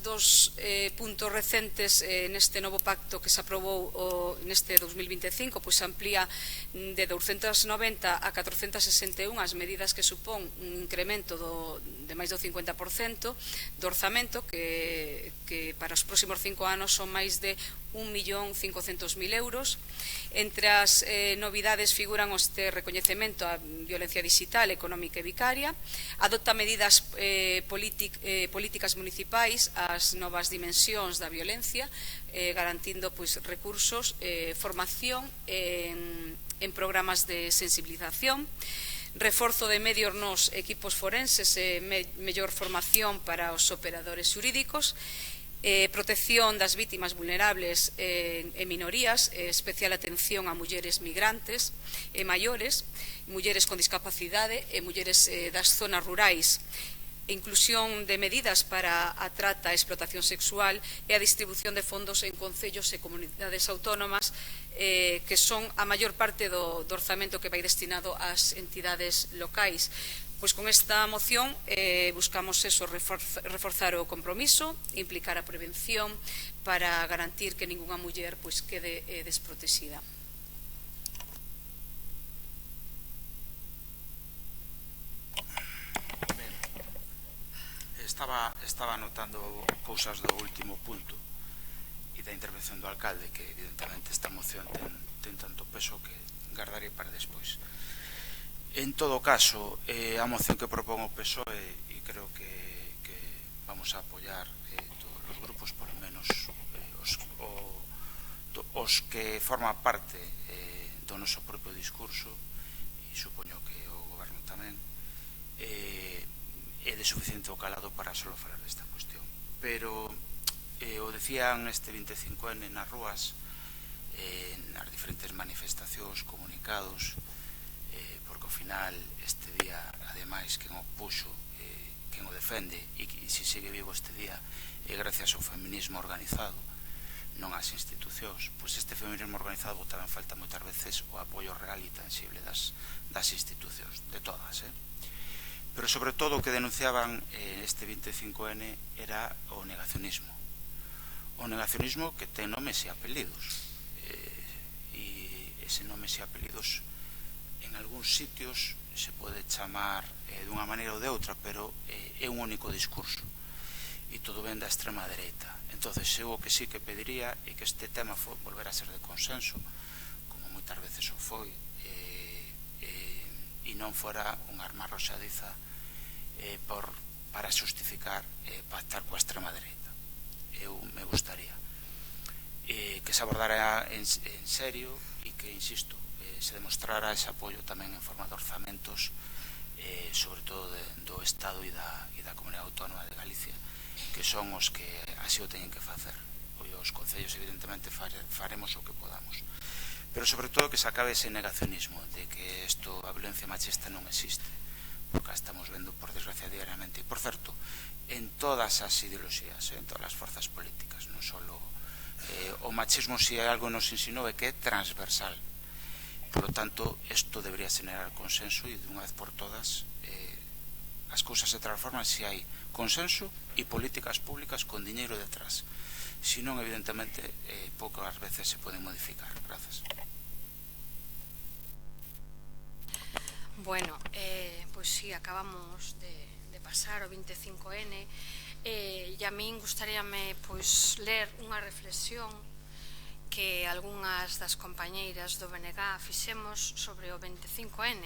dos puntos recentes neste novo pacto que se aprobou neste 2025 pois amplía de 290 a 461 as medidas que supón un incremento de máis do 50% do orzamento, que para os próximos 5 anos son máis de 1.500.000 euros. Entre as novidades figuran este recoñecemento a violencia digital, económica e vicaria. Adopta medidas políticas municipais ás novas dimensións da violencia, garantindo pois recursos, formación en programas de sensibilización, reforzo de medios nos equipos forenses e mellor formación para os operadores xurídicos, protección das vítimas vulnerables e minorías, especial atención a mulleres migrantes e maiores, mulleres con discapacidade e mulleres das zonas rurais, inclusión de medidas para a trata e explotación sexual e a distribución de fondos en concellos e comunidades autónomas, que son a maior parte do orzamento que vai destinado ás entidades locais. Pois con esta moción buscamos reforzar o compromiso, implicar a prevención para garantir que ningunha muller pois quede desprotexida. Estaba anotando cousas do último punto e da intervención do alcalde, que evidentemente esta moción ten tanto peso que guardaré para despois. En todo caso, a moción que propón o PSOE, e creo que vamos a apoiar todos os grupos, por lo menos os que forman parte do noso propio discurso, e supoño que o goberno tamén, é de suficiente o calado para solo falar desta cuestión. Pero o decían este 25N nas rúas, nas diferentes manifestacións, comunicados, porque ao final este día, ademais, quen o puxo, quen o defende e se sigue vivo este día é gracias ao feminismo organizado, non ás institucións. Pois este feminismo organizado botaba en falta moitas veces o apoio real e tangible das institucións, de todas, pero sobre todo o que denunciaban este 25N era o negacionismo que ten nomes e apelidos, e ese nomes e apelidos en algúns sitios se pode chamar dunha maneira ou de outra, pero é un único discurso e todo ven da extrema dereita. Entonces eu o que sí que pediría é que este tema volvera a ser de consenso, como moitas veces o foi, e non fora un arma arroxadiza para justificar pactar coa extrema dereita. Eu me gustaría que se abordara en serio e que, insisto, se demostrara ese apoio tamén en forma de orzamentos, sobre todo do Estado e da Comunidade Autónoma de Galicia, que son os que así o teñen que facer. Os concellos evidentemente faremos o que podamos, pero sobre todo que se acabe ese negacionismo de que a violencia machista non existe, porque a estamos vendo, por desgracia, diariamente. E, por certo, en todas as ideoloxías, en todas as forzas políticas, non só o machismo, se algo nos ensinou, é que é transversal. Por lo tanto, isto debería generar consenso e, de unha vez por todas, as cousas se transforman se hai consenso e políticas públicas con diñeiro detrás. Si non, evidentemente, poucas veces se poden modificar. Grazas. Bueno, pois si acabamos de pasar o 25N, e a min gustaríame pois ler unha reflexión que algunhas das compañeiras do BNG fixemos sobre o 25N,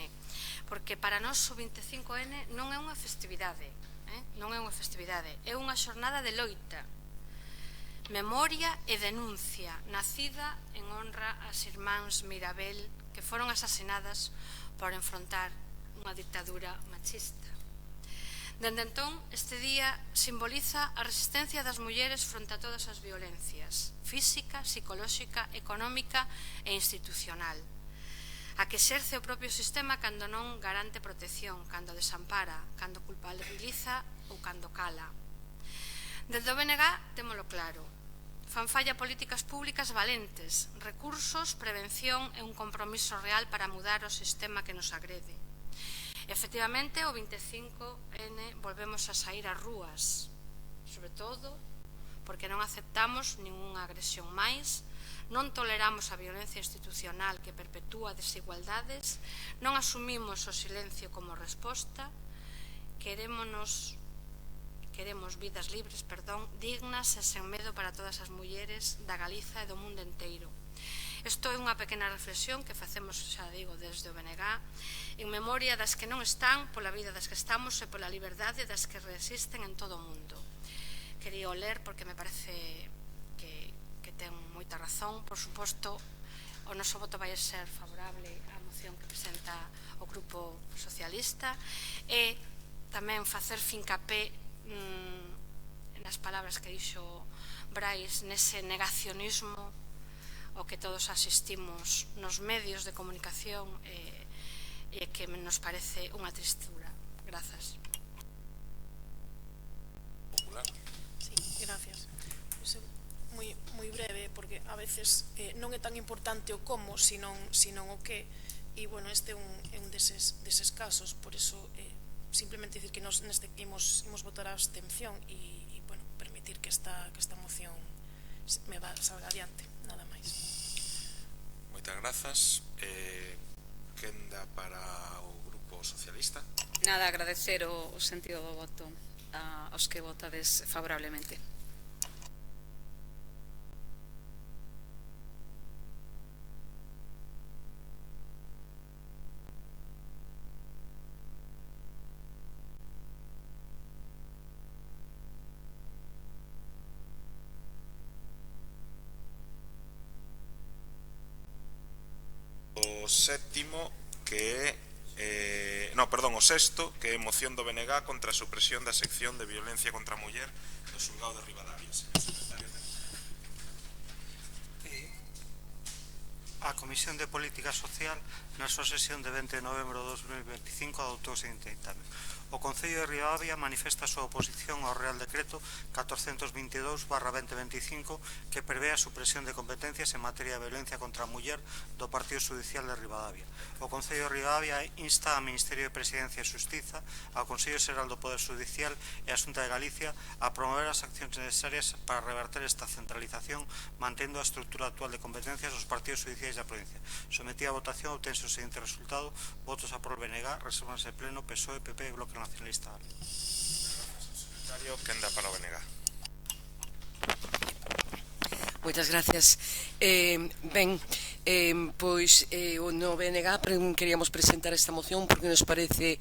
porque para nós o 25N non é unha festividade, é unha xornada de loita, memoria e denuncia, nacida en honra ás irmáns Mirabel, que foron asasinadas por enfrontar unha dictadura machista. Dende entón, este día simboliza a resistencia das mulleres fronte a todas as violencias, física, psicolóxica, económica e institucional, a que exerce o propio sistema cando non garante protección, cando desampara, cando culpabiliza ou cando cala. Desde o BNG témolo claro, fan falla políticas públicas valentes, recursos, prevención e un compromiso real para mudar o sistema que nos agrede. Efectivamente, o 25N volvemos a sair ás rúas, sobre todo porque non aceptamos ningunha agresión máis, non toleramos a violencia institucional que perpetúa desigualdades, non asumimos o silencio como resposta, queremos vidas libres, dignas e sen medo para todas as mulleres da Galiza e do mundo inteiro. Isto é unha pequena reflexión que facemos, xa digo, desde o BNG, en memoria das que non están, pola vida das que estamos e pola liberdade das que resisten en todo o mundo. Quería o ler porque me parece que ten moita razón. Por suposto, o noso voto vai ser favorable á moción que presenta o Grupo Socialista e tamén facer fincapé nas palabras que dixo Brais, nese negacionismo o que todos asistimos nos medios de comunicación e que nos parece unha tristura. Grazas. Sí, gracias. Moi breve, porque a veces non é tan importante o como, sino o que, e, bueno, este é un deses casos, por eso simplemente dicir que nos imos votar a abstención e, bueno, permitir que esta moción salga adiante, nada máis. Moitas grazas. Quenda para o Grupo Socialista. Nada, agradecer o sentido do voto aos que votades favorablemente. O séptimo, que é o sexto, que é moción do BNG contra a supresión da sección de violencia contra a muller do xulgado de Ribadavia. Señor secretario. A Comisión de Política Social, na súa sesión de 20 de novembro de 2025, adoptou o seguinte ditame. O Concello de Ribadavia manifesta a súa oposición ao Real Decreto 422/2025 que prevé a supresión de competencias en materia de violencia contra a muller do Partido Judicial de Ribadavia. O Concello de Ribadavia insta ao Ministerio de Presidencia e Xustiza, ao Consello Xeral do Poder Judicial e a Xunta de Galicia a promover as accións necesarias para reverter esta centralización mantendo a estrutura actual de competencias dos partidos judiciais da provincia. Sometida a votación obtense o seguinte resultado: votos a por BNG, resérvanse pleno PSOE, PP e Bloque Nacionalista. Secretario, quen dá para o BNG? Moitas gracias. Pois no BNG queríamos presentar esta moción porque nos parece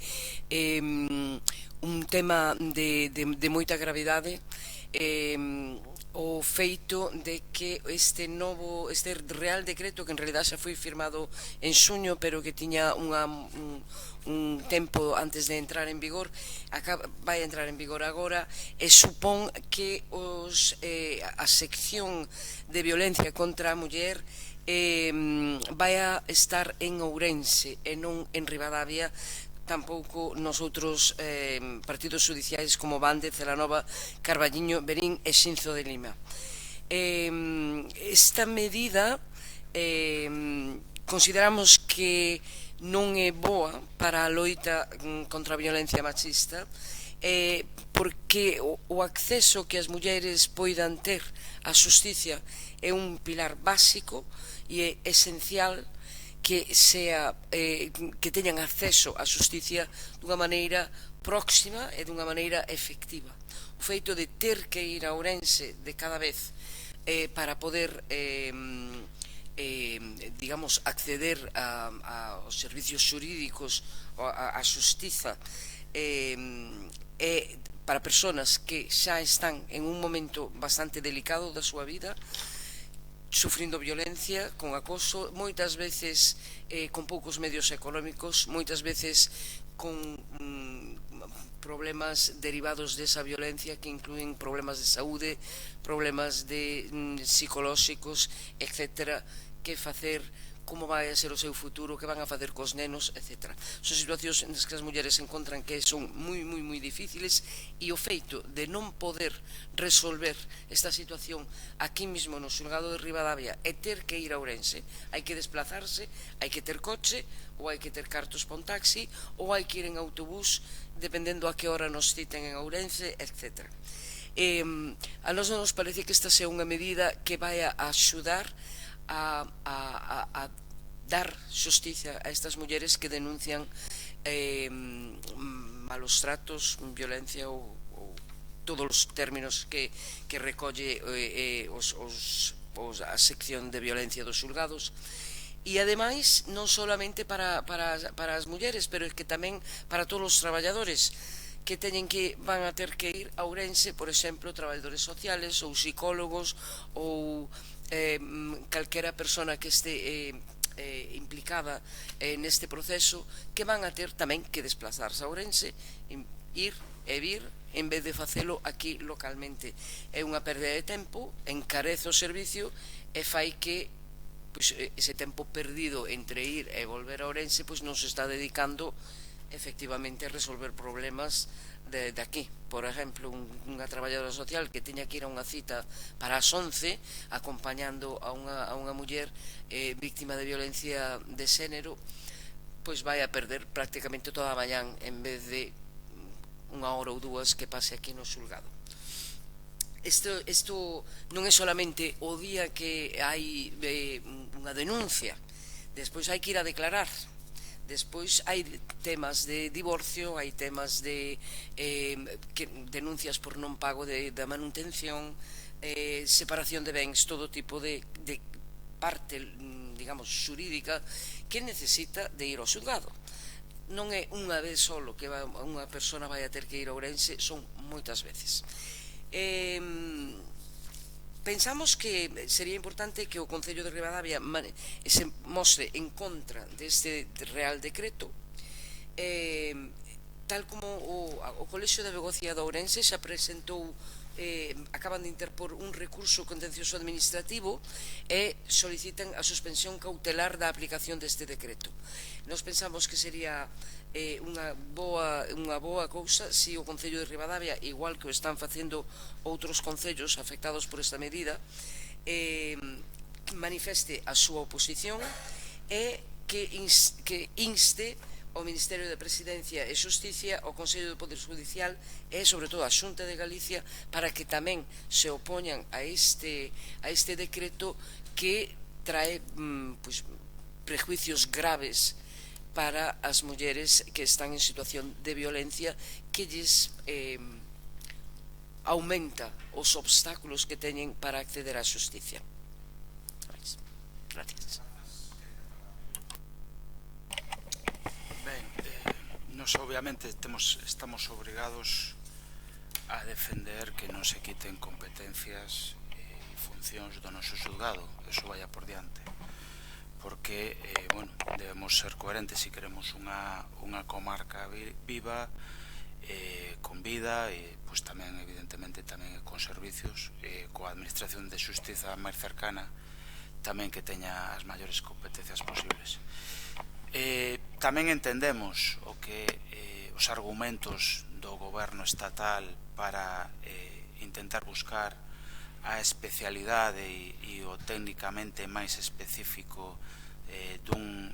un tema de moita gravidade, o feito de que este Real Decreto, que en realidad xa foi firmado en xuño, pero que tiña un tempo antes de entrar en vigor, vai entrar en vigor agora, e supón que a sección de violencia contra a muller vai a estar en Ourense e non en Ribadavia. Tampouco nosotros partidos judiciais como Bande, Celanova, Carballiño, Berín e Xinzo de Lima. Esta medida consideramos que non é boa para a loita contra a violencia machista, porque o acceso que as mulleres poidan ter á xusticia é un pilar básico e é esencial que teñan acceso á xusticia dunha maneira próxima e dunha maneira efectiva. O feito de ter que ir a Ourense de cada vez para poder digamos, acceder aos servicios xurídicos, á xustiza, para persoas que xa están en un momento bastante delicado da súa vida, sufrindo violencia, con acoso, moitas veces con poucos medios económicos, moitas veces con problemas derivados desa violencia que incluen problemas de saúde, problemas psicolóxicos, etcétera, que facer, como vai a ser o seu futuro, que van a facer cos nenos, etc. Son situacións nas que as mulleres se encontran que son moi difíciles, e o feito de non poder resolver esta situación aquí mismo no xulgado de Ribadavia e ter que ir a Ourense, hai que desplazarse, hai que ter coche, ou hai que ter cartos para un taxi, ou hai que ir en autobús, dependendo a que hora nos citen en Ourense, etc. A nós non nos parece que esta sea unha medida que vai a axudar a dar xustiza a estas mulleres que denuncian malos tratos, violencia ou todos os términos que recolle a sección de violencia dos xulgados. E ademais non solamente para as mulleres, pero é que tamén para todos os traballadores que van a ter que ir a Ourense, por exemplo, traballadores sociales ou psicólogos ou calquera persona que este implicada neste proceso, que van a ter tamén que desplazarse a Ourense, ir e vir, en vez de facelo aquí localmente. É unha pérdida de tempo, encarece o servicio e fai que ese tempo perdido entre ir e volver a Ourense non se está dedicando efectivamente a resolver problemas de aquí. Por exemplo, unha traballadora social que teña que ir a unha cita para as 11 acompañando a unha muller víctima de violencia de xénero, pois vai a perder prácticamente toda a mañán en vez de unha hora ou dúas que pase aquí no xulgado. Isto non é solamente o día que hai unha denuncia, despois hai que ir a declarar. Despois hai temas de divorcio, hai temas de denuncias por non pago da manutención, separación de bens, todo tipo de parte, digamos, xurídica que necesita de ir ao xulgado. Non é unha vez solo que unha persona vai a ter que ir a Ourense, son moitas veces. Pensamos que sería importante que o Concello de Ribadavia se mostre en contra deste Real Decreto tal como o Colexio de Begocia de Ourense xa presentou, acaban de interpor un recurso contencioso administrativo e solicitan a suspensión cautelar da aplicación deste decreto. Nos pensamos que sería unha boa cousa se o Concello de Ribadavia, igual que o están facendo outros concellos afectados por esta medida, manifeste a súa oposición e que inste o Ministerio de Presidencia e Xusticia, o Consello do Poder Judicial e, sobre todo, a Xunta de Galicia para que tamén se opoñan a este decreto que trae prejuicios graves para as mulleres que están en situación de violencia, que lles aumenta os obstáculos que teñen para acceder á xusticia. Gracias. Nos obviamente estamos obrigados a defender que non se quiten competencias e funcións do noso xulgado, eso vaya por diante, porque debemos ser coherentes se queremos unha comarca viva, con vida e tamén evidentemente tamén con servicios, coa administración de xustiza máis cercana, tamén que teña as maiores competencias posibles. Tamén entendemos os argumentos do goberno estatal para intentar buscar a especialidade e o técnicamente máis específico dun,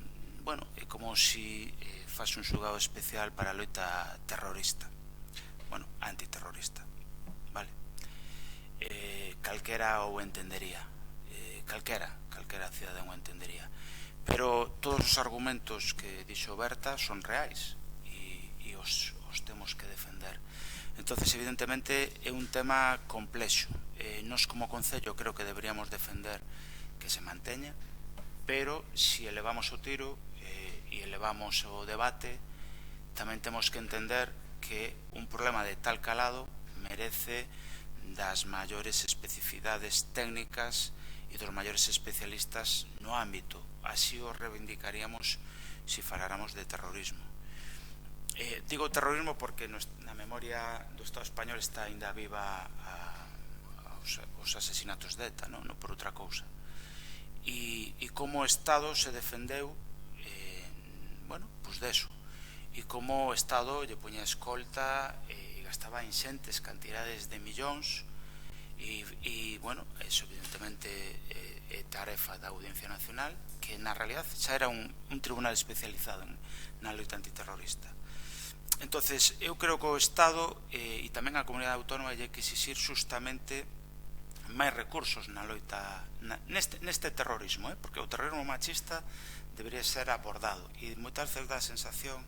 é como se faz un xulgado especial para a loita terrorista, antiterrorista, vale? Calquera o entendería, calquera cidadán o entendería. Pero todos os argumentos que dixo Berta son reais e os temos que defender. Entonces, evidentemente, é un tema complexo. Nos como Concello creo que deberíamos defender que se manteña, pero se elevamos o tiro e elevamos o debate, tamén temos que entender que un problema de tal calado merece das maiores especificidades técnicas e dos maiores especialistas no ámbito. Así o reivindicaríamos se faláramos de terrorismo. Digo terrorismo porque na memoria do Estado español está ainda viva os asesinatos de ETA, non por outra cousa. E como o Estado se defendeu deso, e como o Estado lle poña escolta e gastaba inxentes cantidades de millóns. E eso evidentemente é tarefa da Audiencia Nacional, que na realidad xa era un tribunal especializado na loita antiterrorista. Entonces, eu creo que o Estado e tamén a comunidade autónoma lle que exixir justamente máis recursos na loita neste terrorismo, porque o terrorismo machista debería ser abordado, e moitas veces dá a sensación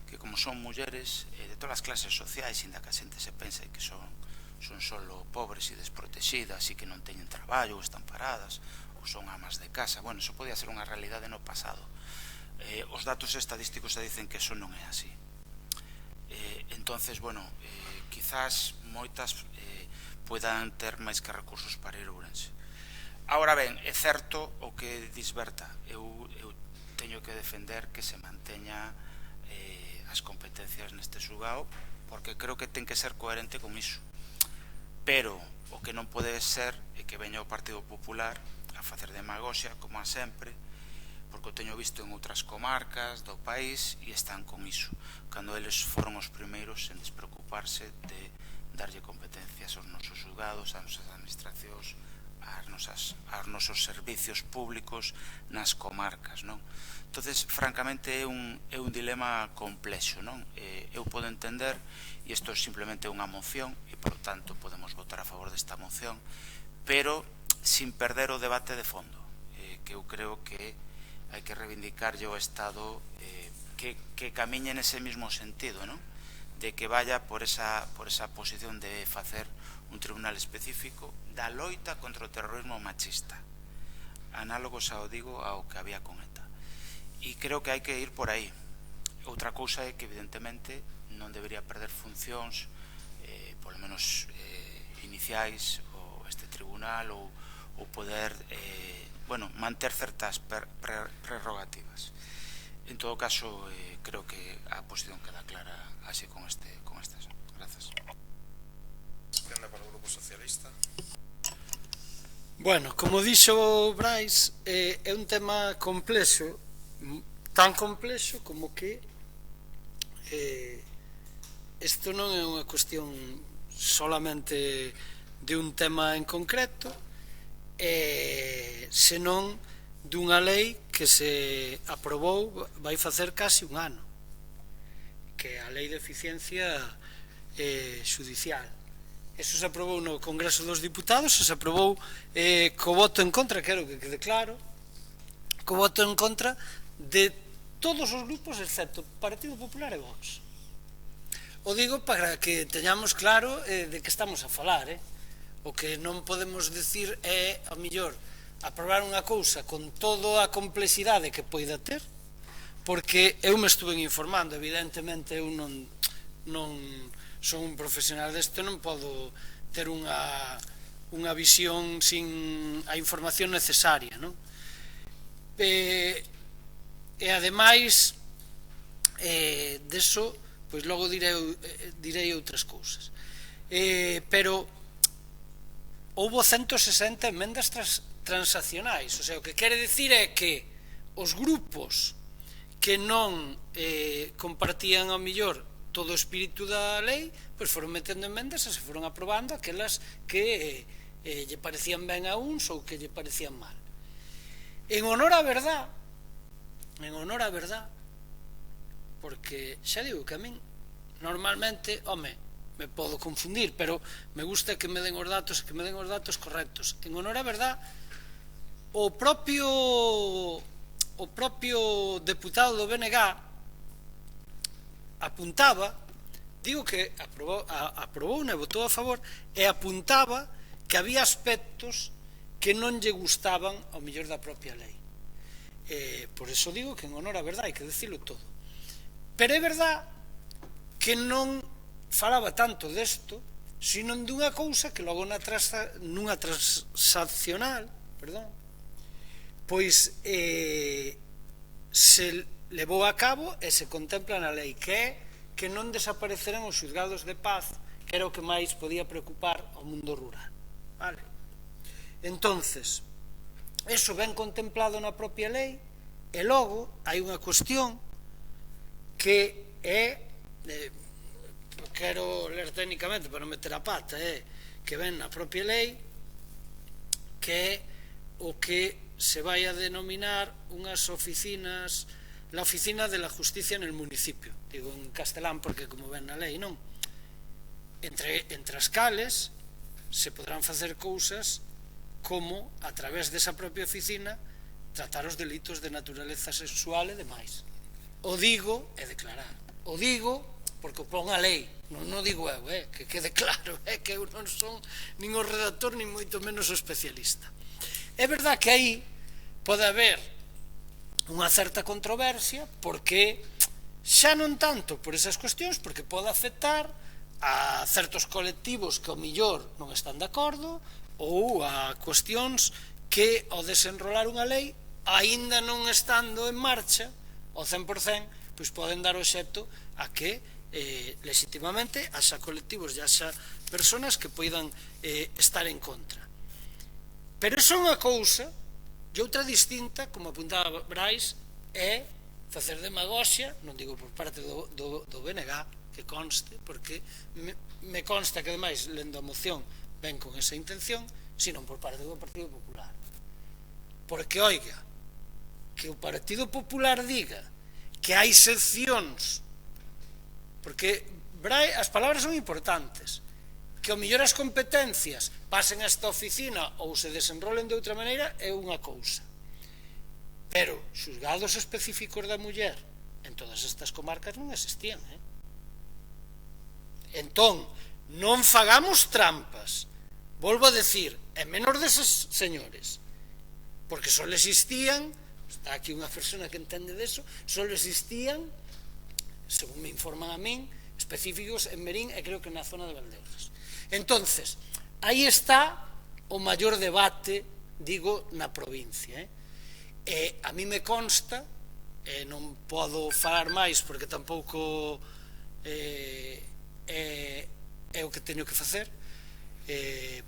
que como son mulleres de todas as clases sociais, inda que a xente se pense que son solo pobres e desprotegidas e que non teñen traballo ou están paradas ou son amas de casa. Eso podía ser unha realidade no pasado. Os datos estadísticos se dicen que eso non é así. Entonces, quizás moitas poidan ter máis que recursos para ir a Ourense. Ahora ben, é certo o que dis Berta, eu teño que defender que se manteña as competencias neste xulgado, porque creo que ten que ser coherente con iso. Pero o que non pode ser é que veña o Partido Popular a facer demagoxia, como a sempre, porque o teño visto en outras comarcas do país e están con iso, cando eles foron os primeiros en despreocuparse de darlle competencias aos nosos xulgados, ás nosas administracións, aos nosos servicios públicos nas comarcas, non? Entonces, francamente, é un dilema complexo, non? Eu podo entender, e isto é simplemente unha moción, e, por lo tanto, podemos votar a favor desta moción, pero sin perder o debate de fondo, que eu creo que hai que reivindicarlle ao Estado que camiñe nese mesmo sentido, non? De que vaya por esa posición de facer un tribunal específico da loita contra o terrorismo machista, análogos ao que había con ETA. E creo que hai que ir por aí. Outra cousa é que evidentemente non debería perder funcións, polo menos iniciais, ou este tribunal, ou poder manter certas prerrogativas. En todo caso, creo que a posición queda clara así con estas. Grazas. Tenda para o Grupo Socialista. Bueno, como dixo Brais, é un tema complexo, tan complexo como que isto non é unha cuestión solamente de un tema en concreto, senón dunha lei que se aprobou vai facer casi un ano, que é a Lei de Eficiencia Xudicial. Eso se aprobou no Congreso dos Diputados, se aprobou co voto en contra, quero que quede claro, co voto en contra de todos os grupos excepto Partido Popular e Vox. O digo para que teñamos claro de que estamos a falar. O que non podemos decir é, ao mellor, aprobar unha cousa con toda a complexidade que poida ter, porque eu me estuve informando, evidentemente eu non son un profesional desto, non podo ter unha visión sin a información necesaria, non? E ademais deso, pois logo direi outras cousas, pero houbo 160 emendas transaccionais, o sea, o que quere dicir é que os grupos que non compartían ao mellor todo o espírito da lei, pois foron metendo emendas e se foron aprobando aquelas que lle parecían ben a uns ou que lle parecían mal. En honor á verdad, porque xa digo que a min normalmente, me podo confundir, pero me gusta que me den os datos correctos. En honor á verdad, o propio deputado do BNG apuntaba, digo que aprobou e votou a favor, e apuntaba que había aspectos que non lle gustaban ao mellor da propia lei. Por eso digo que en honor á verdad hai que dicilo todo. Pero é verdad que non falaba tanto desto, sino dunha cousa que logo nunha transaccional, pois se levou a cabo e se contempla na lei, que é que non desapareceran os xulgados de paz, que era o que máis podía preocupar ao mundo rural. Entonces, eso ben contemplado na propia lei, e logo hai unha cuestión que é, quero ler técnicamente para non meter a pata, que ven na propia lei, que é o que se vai a denominar unhas oficinas, la oficina de la justicia en el municipio, digo en castelán porque como ven na lei, non? Entre as cales se podrán facer cousas como, a través desa propia oficina, tratar os delitos de naturaleza sexual e demais. O digo é declarar. O digo porque o pon a lei, non digo eu, que quede claro, que eu non son nin o redactor, nin moito menos o especialista. É verdad que aí pode haber unha certa controversia, porque xa non tanto por esas cuestións, porque pode afectar a certos colectivos que ao millor non están de acordo, ou a cuestións que ao desenrolar unha lei, aínda non estando en marcha ao 100%, pois poden dar obxecto a que legitimamente haxa colectivos e haxa persoas que poidan estar en contra. Pero iso é unha cousa, e outra distinta, como apuntaba Brais, é facer demagoxia, non digo por parte do BNG, que conste, porque me consta que ademais lendo a moción ven con esa intención, sino por parte do Partido Popular. Porque, oiga, que o Partido Popular diga que hai seccións, porque as palabras son importantes, que ao mellor as competencias pasen a esta oficina ou se desenrolen de outra maneira é unha cousa, pero xulgados específicos da muller en todas estas comarcas non existían. Entón, non fagamos trampas, volvo a decir, é menor deses señores, porque só existían, está aquí unha persona que entende deso, só existían, según me informan a min, específicos en Merín e creo que na zona de Valdeorras. Entonces, aí está o maior debate, digo, na provincia. E a mí me consta non podo falar máis porque tampouco é o que teño que facer,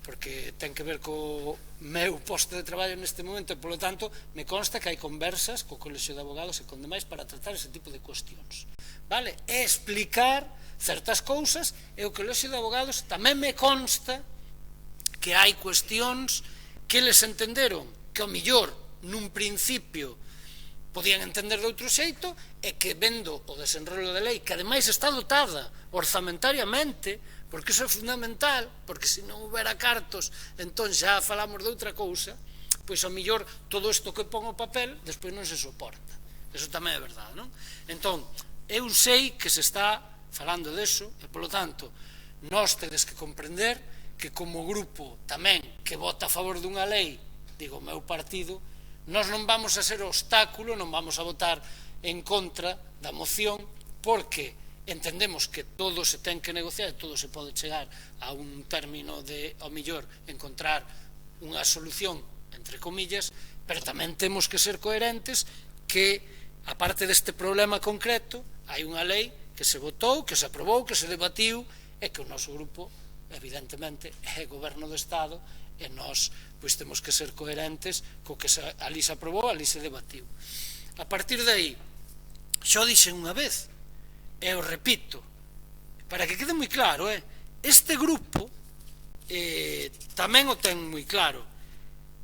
porque ten que ver co meu posto de traballo neste momento e, polo tanto, me consta que hai conversas co Colexio de Abogados e con demais para tratar ese tipo de cuestións, vale? E explicar certas cousas, e o Colexio de Abogados tamén me consta que hai cuestións que eles entenderon que ao millor nun principio podían entender de outro xeito e que vendo o desenrolo de lei, que ademais está dotada orzamentariamente, porque iso é fundamental, porque se non houbera cartos entón xa falamos de outra cousa, pois ao millor todo isto que pon o papel despois non se soporta, eso tamén é verdade, non? Entón, eu sei que se está falando deso e polo tanto nós tedes que comprender que como grupo tamén que vota a favor dunha lei, digo o meu partido, nós non vamos a ser obstáculo, non vamos a votar en contra da moción porque entendemos que todo se ten que negociar, todo se pode chegar a un término de, ao millor, encontrar unha solución, entre comillas, pero tamén temos que ser coherentes que, aparte deste problema concreto, hai unha lei que se votou, que se aprobou, que se debatiu e que o noso grupo, evidentemente, é goberno do Estado e nós pois temos que ser coherentes co que ali se aprobou, ali se debatiu. A partir de aí, xo dixen unha vez, e o repito, para que quede moi claro, este grupo tamén o ten moi claro.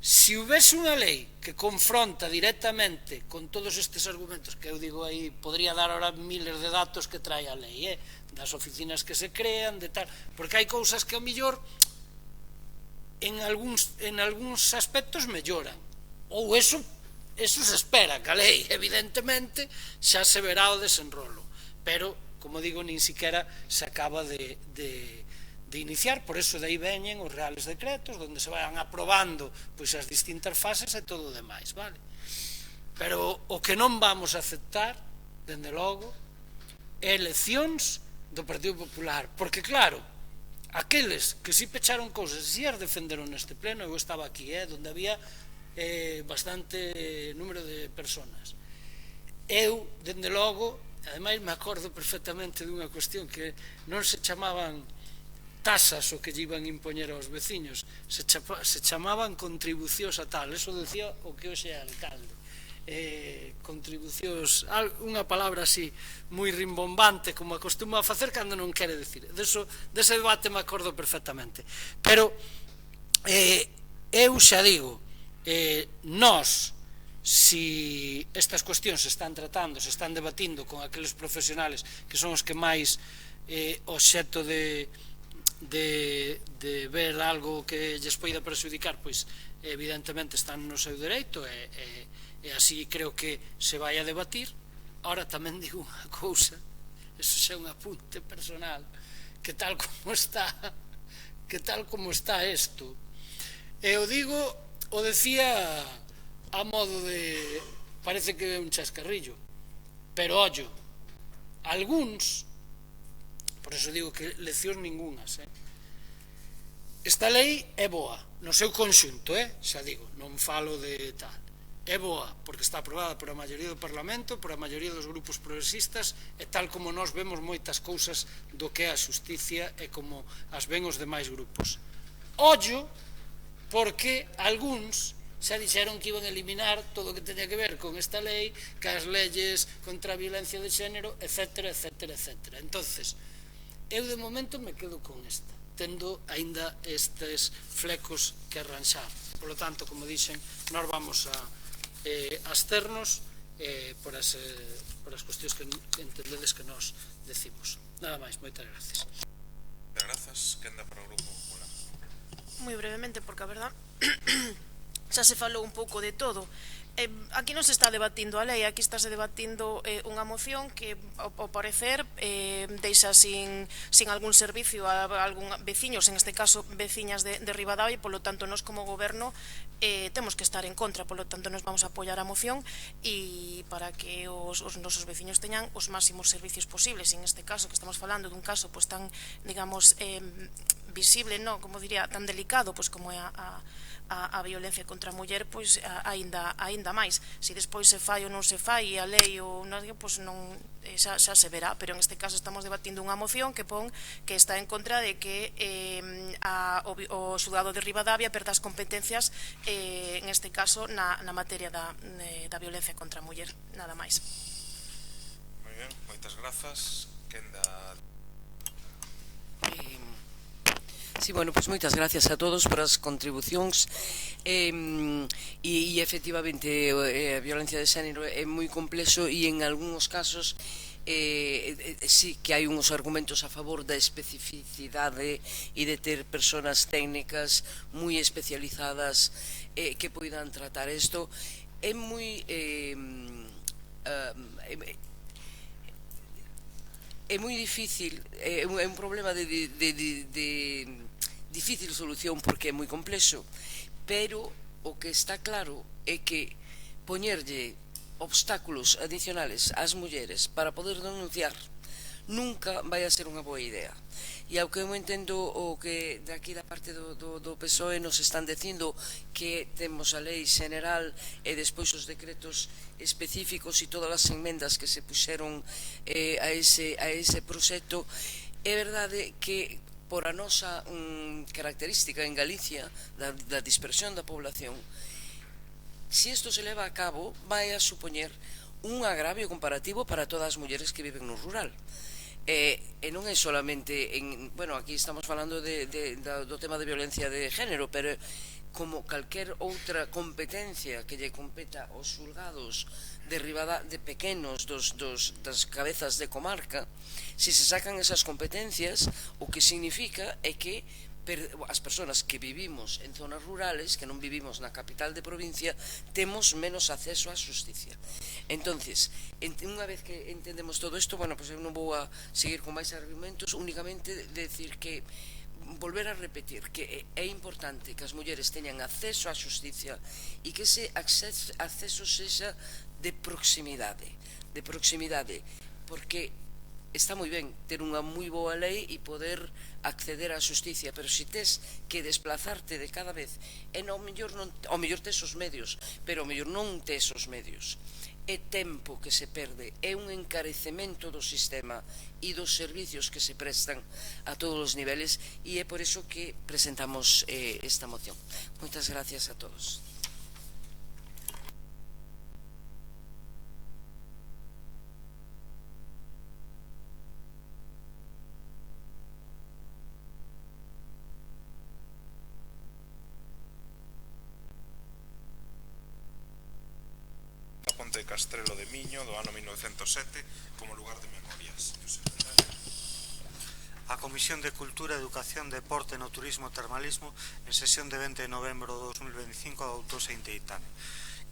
Se houvese unha lei que confronta directamente con todos estes argumentos que eu digo aí, podría dar ahora miles de datos que trae a lei, das oficinas que se crean, de tal, porque hai cousas que ao millor en algúns aspectos melloran, ou eso se espera, que a lei evidentemente xa se verá o desenrolo, pero, como digo, nin siquiera se acaba de iniciar, por eso de aí veñen os reales decretos, onde se van aprobando pois as distintas fases e todo o demais, vale? Pero o que non vamos a aceptar, dende logo, é eleccións do Partido Popular, porque claro, aqueles que si pecharon cousas e si as defenderon neste pleno, eu estaba aquí, onde había bastante número de personas. Eu, dende logo, ademais me acordo perfectamente dunha cuestión que non se chamaban tasas o que lle iban impoñer aos veciños, se chamaban contribucións a tal, eso decía o que hoxe é alcalde, contribucións, unha palabra así moi rimbombante, como acostuma a facer cando non quere decir. Dese debate me acordo perfectamente, pero eu xa digo, nós, si estas cuestións se están tratando, se están debatindo con aqueles profesionales que son os que máis obxecto de ver algo que lles poida perxudicar, pois evidentemente están no seu dereito e así creo que se vai a debatir. Ahora tamén digo unha cousa, eso xa é un apunte personal, que tal como está isto, e o digo, o decía a modo de, parece que é un chascarrillo, pero ollo, algúns, por eso digo que leccións ningunhas, esta lei é boa no seu conxunto, xa digo, non falo de tal, é boa porque está aprobada por a maioría do Parlamento, por a maioría dos grupos progresistas e tal como nós vemos moitas cousas do que é a xusticia e como as ven os demais grupos. Ollo, porque algúns xa dixeron que iban a eliminar todo o que teña que ver con esta lei, que as leyes contra a violencia de xénero, etcétera, etcétera, etcétera. Entonces, eu de momento me quedo con esta, tendo aínda estes flecos que arranxar. Por lo tanto, como dixen, nós vamos a absternos por as cuestións que entendedes que nós decimos. Nada máis, moitas gracias. Grazas, quen dá para o Grupo Popular? Moi brevemente, porque a verdad xa se falou un pouco de todo. Aquí non se está debatindo a lei, aquí estáse debatindo unha moción que, ao parecer, deixa sin algún servicio a algún veciños, en este caso veciñas de Ribadavia, e polo tanto nos como goberno temos que estar en contra, polo tanto nos vamos a apoiar a moción e para que os nosos veciños teñan os máximos servicios posibles. En este caso, que estamos falando dun caso tan, digamos, visible, non, como diría, tan delicado pois como é a violencia contra a muller, pois aínda máis. Se despois se fai ou non se fai a lei ou non, pois non, xa se verá, pero en este caso estamos debatindo unha moción que pon que está en contra de que o xulgado de Ribadavia perda as competencias en este caso na materia da violencia contra a muller, nada máis. Moi ben, moitas grazas. Quenda. Sí, bueno, pues moitas gracias a todos por as contribucións e efectivamente a violencia de xénero é moi complexo e en algúns casos sí que hai uns argumentos a favor da especificidade e de ter persoas técnicas moi especializadas que poidan tratar isto. É moi é moi difícil, é un problema de difícil solución porque é moi complexo, pero o que está claro é que poñerlle obstáculos adicionales ás mulleres para poder denunciar nunca vai a ser unha boa idea. E ao que eu entendo o que daqui da parte do PSOE nos están dicindo que temos a lei general e despois os decretos específicos e todas as enmendas que se puxeron a ese proxecto, é verdade que por a nosa característica en Galicia da dispersión da población, se isto se leva a cabo vai a supoñer un agravio comparativo para todas as mulleres que viven no rural. E non é solamente bueno, aquí estamos falando do tema de violencia de género, pero como calquer outra competencia que lle competa aos xulgados de pequenos das cabezas de comarca, se se sacan esas competencias, o que significa é que as persoas que vivimos en zonas rurales, que non vivimos na capital de provincia, temos menos acceso á xusticia. Entonces, unha vez que entendemos todo isto, bueno, pues eu non vou a seguir con máis argumentos, únicamente decir que volver a repetir que é importante que as mulleres teñan acceso á xusticia e que ese acceso sexa de proximidade, porque está moi ben ter unha moi boa lei e poder acceder á xusticia, pero se tes que desplazarte de cada vez e ao mellor tes os medios, pero ao mellor non tes os medios, é tempo que se perde, é un encarecemento do sistema e dos servicios que se prestan a todos os niveles, e é por iso que presentamos esta moción. Moitas gracias a todos. Ponte de Castrelo de Miño do ano 1907 como lugar de memorias. A Comisión de Cultura, Educación, Deporte, no Turismo e Termalismo, en sesión de 20 de novembro de 2025, adoptouse este ditame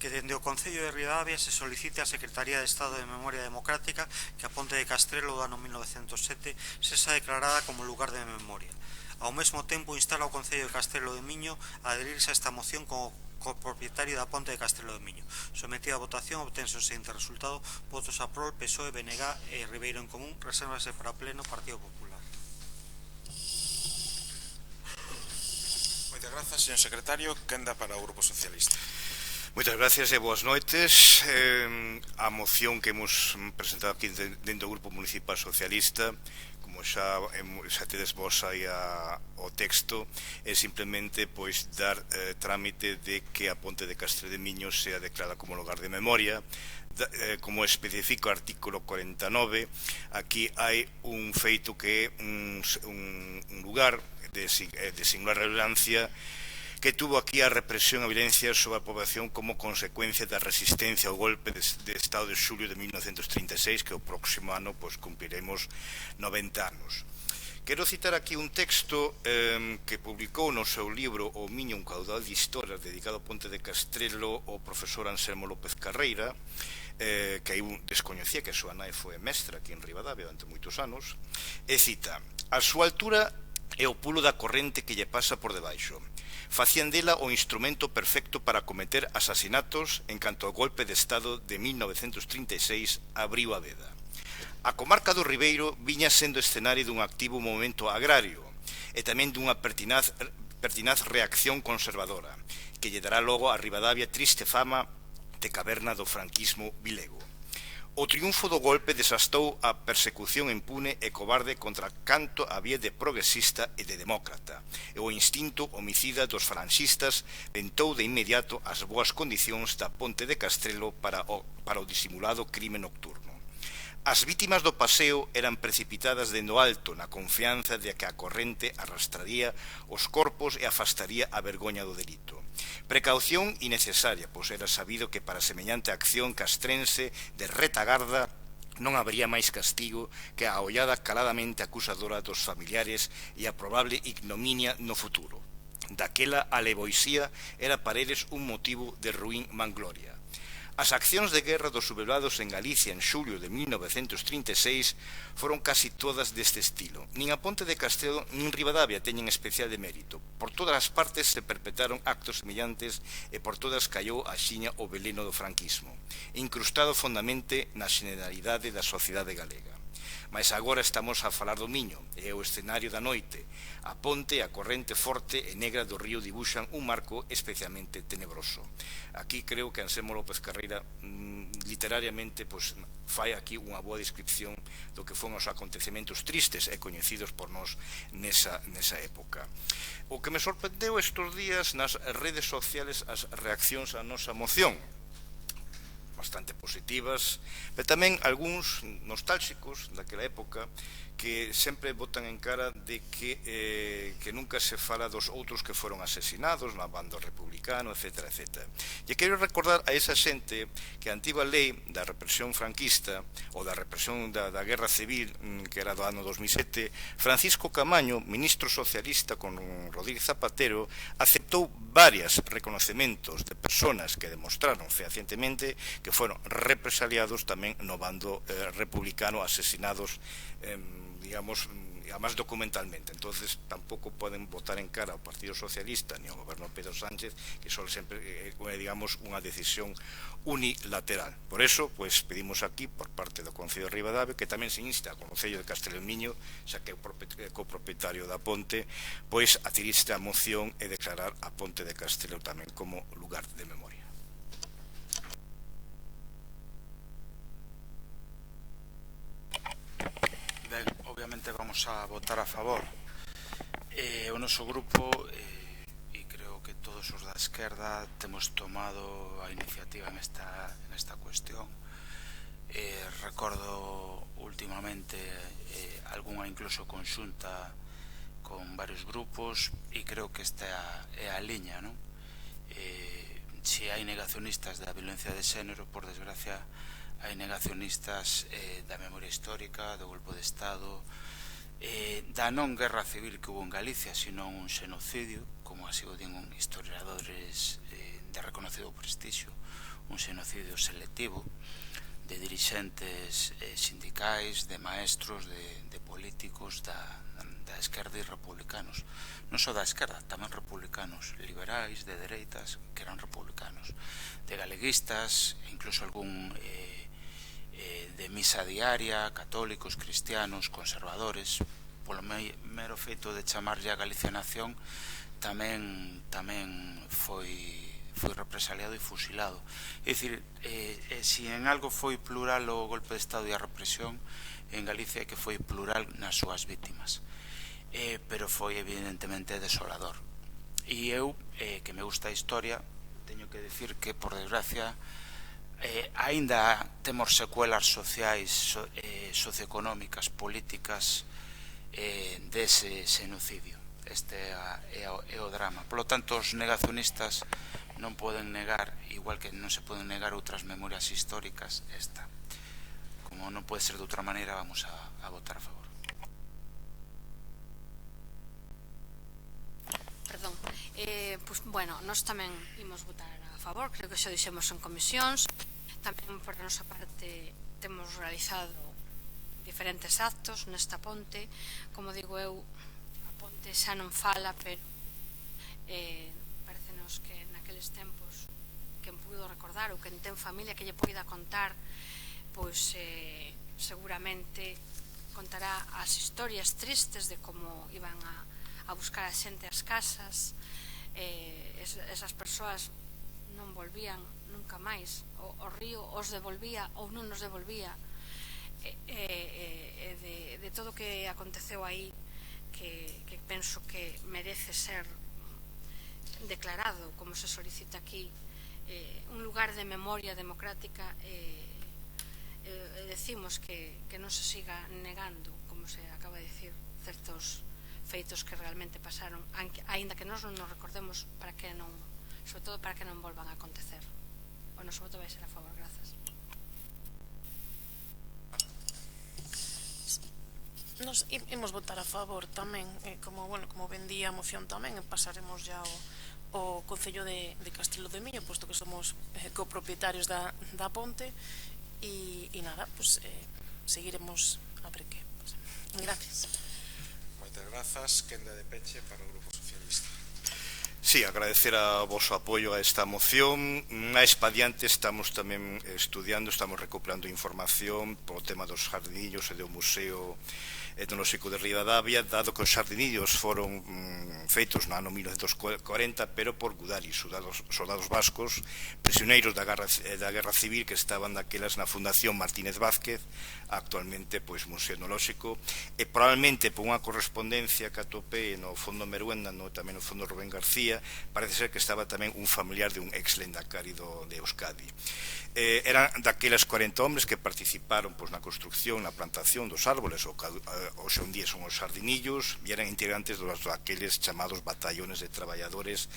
que dende o Concello de Ribadavia se solicite á Secretaría de Estado de Memoria Democrática que a Ponte de Castrelo do ano 1907 sexa declarada como lugar de memoria. Ao mesmo tempo instala o Concello de Castrelo de Miño a adherirse a esta moción como copropietario da Ponte de Castrelo de Miño. Sometida a votación, obtense o seguinte resultado: votos a prol, PSOE, BNG e Ribeiro en Común. Resérvase para pleno Partido Popular. Moitas grazas, señor secretario. Quenda para o Grupo Socialista. Moitas gracias e boas noites. A moción que hemos presentado aquí dentro do Grupo Municipal Socialista, como xa tedes vos aí o texto, é simplemente pois dar trámite de que a Ponte de Castrelo de Miño sea declarada como lugar de memoria. Como especifica o artículo 49, aquí hai un feito que é un lugar de singular relevancia que tuvo aquí a represión e a violencia sobre a población como consecuencia da resistencia ao golpe de Estado de xulio de 1936, que o próximo ano pois cumpriremos 90 anos. Quero citar aquí un texto que publicou no seu libro O Miño, un caudal de historias, dedicado ao Ponte de Castrelo, o profesor Anselmo López Carreira, que eu descoñecía que a súa nai foi mestra aquí en Ribadavia durante moitos anos, e cita: a súa altura é o pulo da corrente que lle pasa por debaixo. Facían dela o instrumento perfecto para cometer asasinatos en canto ao golpe de Estado de 1936 abriu a veda. A comarca do Ribeiro viña sendo escenario dun activo movimento agrario, e tamén dunha pertinaz reacción conservadora, que lle dará logo a Ribadavia triste fama de caverna do franquismo vilego. O triunfo do golpe desastou a persecución impune e cobarde contra canto había de progresista e de demócrata, e o instinto homicida dos falanxistas ventou de inmediato as boas condicións da Ponte de Castrelo para o disimulado crime nocturno. As vítimas do paseo eran precipitadas dende o alto na confianza de que a corrente arrastraría os corpos e afastaría a vergoña do delito. Precaución innecesaria, pois era sabido que para semellante acción castrense de retagarda non habería máis castigo que a ollada caladamente acusadora dos familiares e a probable ignominia no futuro. Daquela alevoisía era para eles un motivo de ruín mangloria. As accións de guerra dos sublevados en Galicia en xulio de 1936 foron casi todas deste estilo. Nin a Ponte de Castrelo nin Ribadavia teñen especial de mérito. Por todas as partes se perpetraron actos semellantes e por todas caiou a xiña o veleno do franquismo, incrustado fondamente na xeneralidade da sociedade galega. Mas agora estamos a falar do Miño, e o escenario da noite. A ponte, a corrente forte e negra do río dibuixan un marco especialmente tenebroso. Aquí creo que Anselmo López Carreira literariamente fai aquí unha boa descripción do que foron os acontecementos tristes e coñecidos por nós nesa época. O que me sorprendeu estes días nas redes sociales as reaccións á nosa moción, bastante positivas, pero tamén algúns nostálxicos daquela época que sempre botan en cara de que nunca se fala dos outros que foron asesinados no bando republicano, etc. E quero recordar a esa xente que a antiga lei da represión franquista ou da represión da guerra civil, que era do ano 2007, Francisco Camaño, ministro socialista con Rodríguez Zapatero, aceptou varios reconocementos de personas que demostraron fehacientemente que foron represaliados tamén no bando republicano, asesinados digamos, además documentalmente. Entonces tampouco poden botar en cara ao Partido Socialista ni ao goberno Pedro Sánchez que son sempre, digamos, unha decisión unilateral. Por eso, pues, pedimos aquí, por parte do Concello de Ribadavia, que tamén se insta ao Concello de Castrelo-Miño, xa que é o copropietario da ponte, pois adherirse á moción e declarar a Ponte de Castrelo tamén como lugar de memoria. Ben, obviamente vamos a votar a favor. O noso grupo, e creo que todos os da esquerda, temos tomado a iniciativa nesta cuestión. Recordo últimamente algunha incluso conxunta con varios grupos e creo que esta é a liña, non? Se hai negacionistas da violencia de xénero, por desgracia, hai negacionistas da memoria histórica, do golpe de Estado, da non guerra civil que hubo en Galicia, sino un xenocidio, como así o din historiadores de reconocido prestixio, un xenocidio selectivo de dirixentes sindicais, de maestros, de políticos da esquerda e republicanos. Non só da esquerda, tamén republicanos liberais, de dereitas, que eran republicanos, de galeguistas, incluso algún de misa diaria, católicos, cristianos, conservadores. Polo mero feito de chamarlle a Galicia Nación tamén foi represaliado e fusilado. É dicir, se en algo foi plural o golpe de Estado e a represión, en Galicia é que foi plural nas súas vítimas, pero foi evidentemente desolador. E eu, que me gusta a historia, teño que decir que, por desgracia, aínda temos secuelas sociais, socioeconómicas, políticas dese xenocidio. Este é o drama. Por lo tanto, os negacionistas non poden negar, igual que non se poden negar outras memorias históricas, esta. Como non pode ser de outra maneira, vamos a votar a favor. Perdón. Pues, bueno, nós tamén imos votar a favor, creo que xa dixemos en comisións. Tamén, por a nosa parte, temos realizado diferentes actos nesta ponte. Como digo eu, a ponte xa non fala, pero parecenos que naqueles tempos quen puido recordar ou quen ten familia que lle poida contar, pois seguramente contará as historias tristes de como iban a a buscar a xente ás casas, esas persoas non volvían nunca máis, o río os devolvía ou non nos devolvía, de todo o que aconteceu aí, que penso que merece ser declarado, como se solicita aquí, un lugar de memoria democrática. Decimos que non se siga negando, como se acaba de decir, certos feitos que realmente pasaron, aínda que nós non nos recordemos, para que non, sobre todo para que non volvan a acontecer. O noso voto vai ser a favor. Grazas. Nos imos votar a favor tamén, como vendía a moción tamén, pasaremos ya o Concello de Castelo de Miño, posto que somos copropietarios da ponte, e nada, pues seguiremos a ver que pasa. Gracias. Moitas grazas. Quenda de peche para o Grupo Socialista. Sí, agradecer a voso apoio a esta moción. Máis pa diante estamos tamén estudiando, estamos recopilando información polo tema dos xardinillos e do Museo Etnolóxico de Ribadavia, dado que os xardinillos foron feitos no ano 1940, pero por gudaris, soldados vascos, prisioneiros da Guerra Civil, que estaban daquelas na Fundación Martínez Vázquez, actualmente Museo Etnolóxico, e probablemente por unha correspondencia que atopei no Fondo Meruenda, tamén no Fondo Rubén García, parece ser que estaba tamén un familiar de un ex-lendakari de Euskadi. Eran daquelas 40 hombres que participaron na construcción, na plantación dos árboles, hoxe en día son os xardinillos, e eran integrantes daqueles chamados batallones de traballadores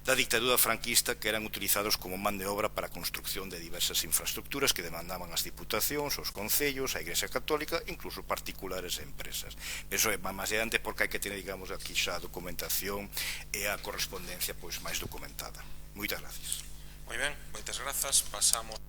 da dictadura franquista, que eran utilizados como man de obra para a construcción de diversas infraestructuras que demandaban as diputacións, os concellos, a Igrexa Católica, incluso particulares e empresas. Eso é máis adiante porque hai que tener, digamos, aquí xa a documentación e a correspondencia máis documentada. Moitas gracias. Moi ben, moitas grazas. Pasamos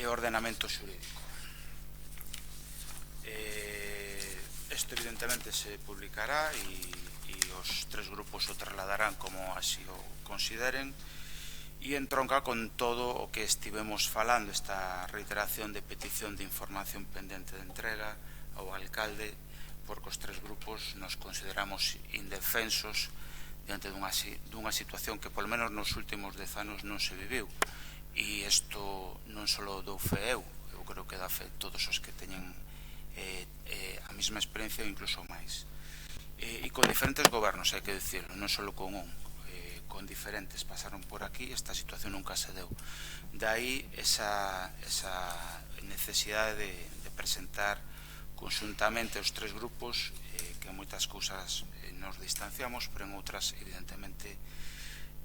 ordenamento xurídico. Isto evidentemente se publicará e os tres grupos o trasladarán como así o consideren, e entronca con todo o que estivemos falando, esta reiteración de petición de información pendente de entrega ao alcalde, porque os tres grupos nos consideramos indefensos diante dunha situación que polo menos nos últimos 10 anos non se viviu. E isto non só dou fe eu creo que dá fe todos os que teñen a mesma experiencia ou incluso máis. E con diferentes gobernos, hai que dicirlo, non só con un, con diferentes pasaron por aquí, esta situación nunca se deu. Daí esa necesidade de presentar conxuntamente os tres grupos, que en moitas cousas nos distanciamos, pero en outras evidentemente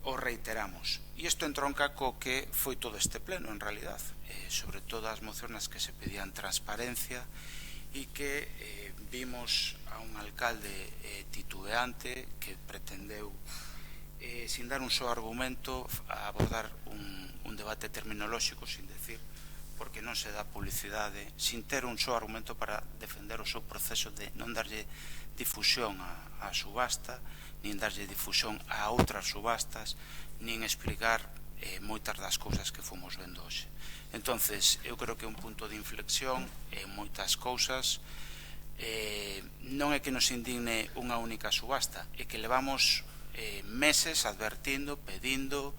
o reiteramos. E isto entronca co que foi todo este pleno, en realidad, sobre todo as mocións nas que se pedían transparencia e que vimos a un alcalde titubeante que pretendeu, sin dar un só argumento, abordar un debate terminolóxico, sin decir porque non se dá publicidade sin ter un só argumento para defender o seu proceso de non darlle difusión á subasta, nin darlle difusión a outras subastas, nin explicar moitas das cousas que fomos vendo hoxe. Entonces, eu creo que é un punto de inflexión en moitas cousas. Non é que nos indigne unha única subasta, é que levamos meses advertindo, pedindo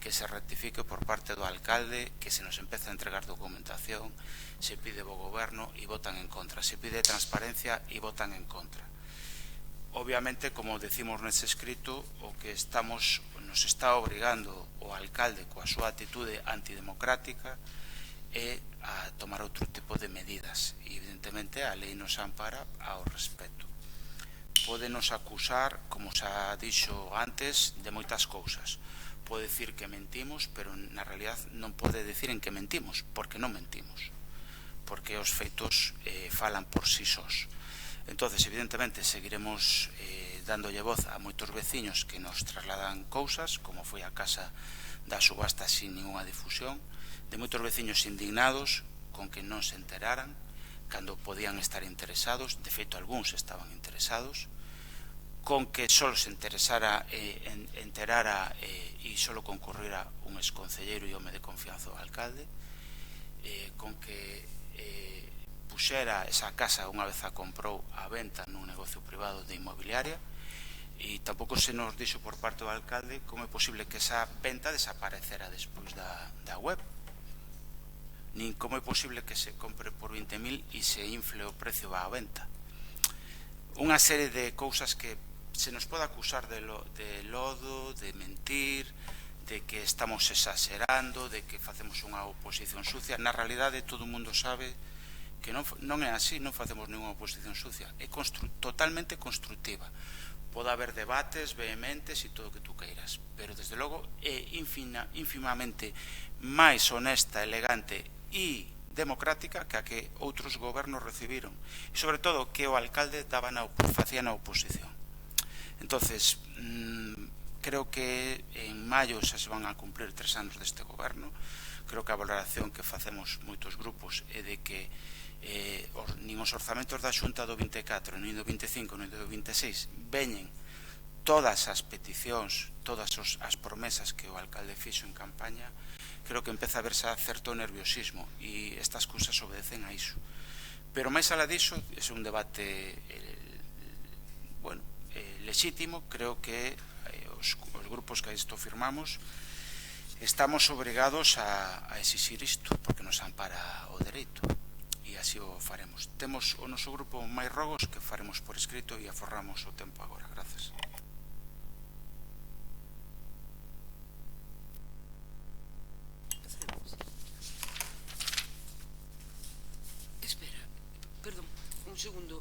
que se rectifique por parte do alcalde, que se nos empeza a entregar documentación, se pide ao goberno e votan en contra, se pide transparencia e votan en contra. Obviamente, como decimos nese escrito, o que nos está obrigando o alcalde coa súa atitude antidemocrática é a tomar outro tipo de medidas. E, evidentemente, a lei nos ampara ao respeto. Pódenos acusar, como xa dixo antes, de moitas cousas. Pode decir que mentimos, pero na realidad non pode decir en que mentimos, porque non mentimos, porque os feitos falan por sí sós. Entonces, evidentemente, seguiremos dándolle voz a moitos veciños que nos trasladan cousas, como foi a casa da subasta sin ninguna difusión, de moitos veciños indignados con que non se enteraran cando podían estar interesados, de feito algúns estaban interesados, con que só se enterara e só concurrira un exconcelleiro e home de confianza ao alcalde, con que puxera esa casa unha vez a comprou a venta nun negocio privado de inmobiliaria, e tampouco se nos dixo por parte do alcalde como é posible que esa venta desaparecera despois da web, nin como é posible que se compre por 20.000 e se infle o precio á venta. Unha serie de cousas que se nos pode acusar de lodo, de mentir, de que estamos exagerando, de que facemos unha oposición sucia. Na realidade, todo o mundo sabe que non é así, non facemos ninguna oposición sucia. É totalmente constructiva. Pode haber debates vehementes e todo o que tú queiras, pero, desde logo, é ínfimamente máis honesta, elegante e democrática que a que outros gobernos recibiron. E, sobre todo, que o alcalde facía na oposición. Entonces, creo que en maio xa se van a cumplir 3 anos deste goberno. Creo que a valoración que facemos moitos grupos é de que nin os orzamentos da Xunta do 24, nin do 25, nin do 26 veñen todas as peticións, todas as promesas que o alcalde fixo en campaña. Creo que empeza a verse certo nerviosismo e estas cousas obedecen a iso. Pero máis alá diso, é un debate lexítimo. Creo que os grupos que a isto firmamos estamos obrigados a exixir isto, porque nos ampara o dereito, e así o faremos. Temos o noso grupo máis rogos que faremos por escrito e aforramos o tempo agora. Grazas. Espera, perdón, un segundo.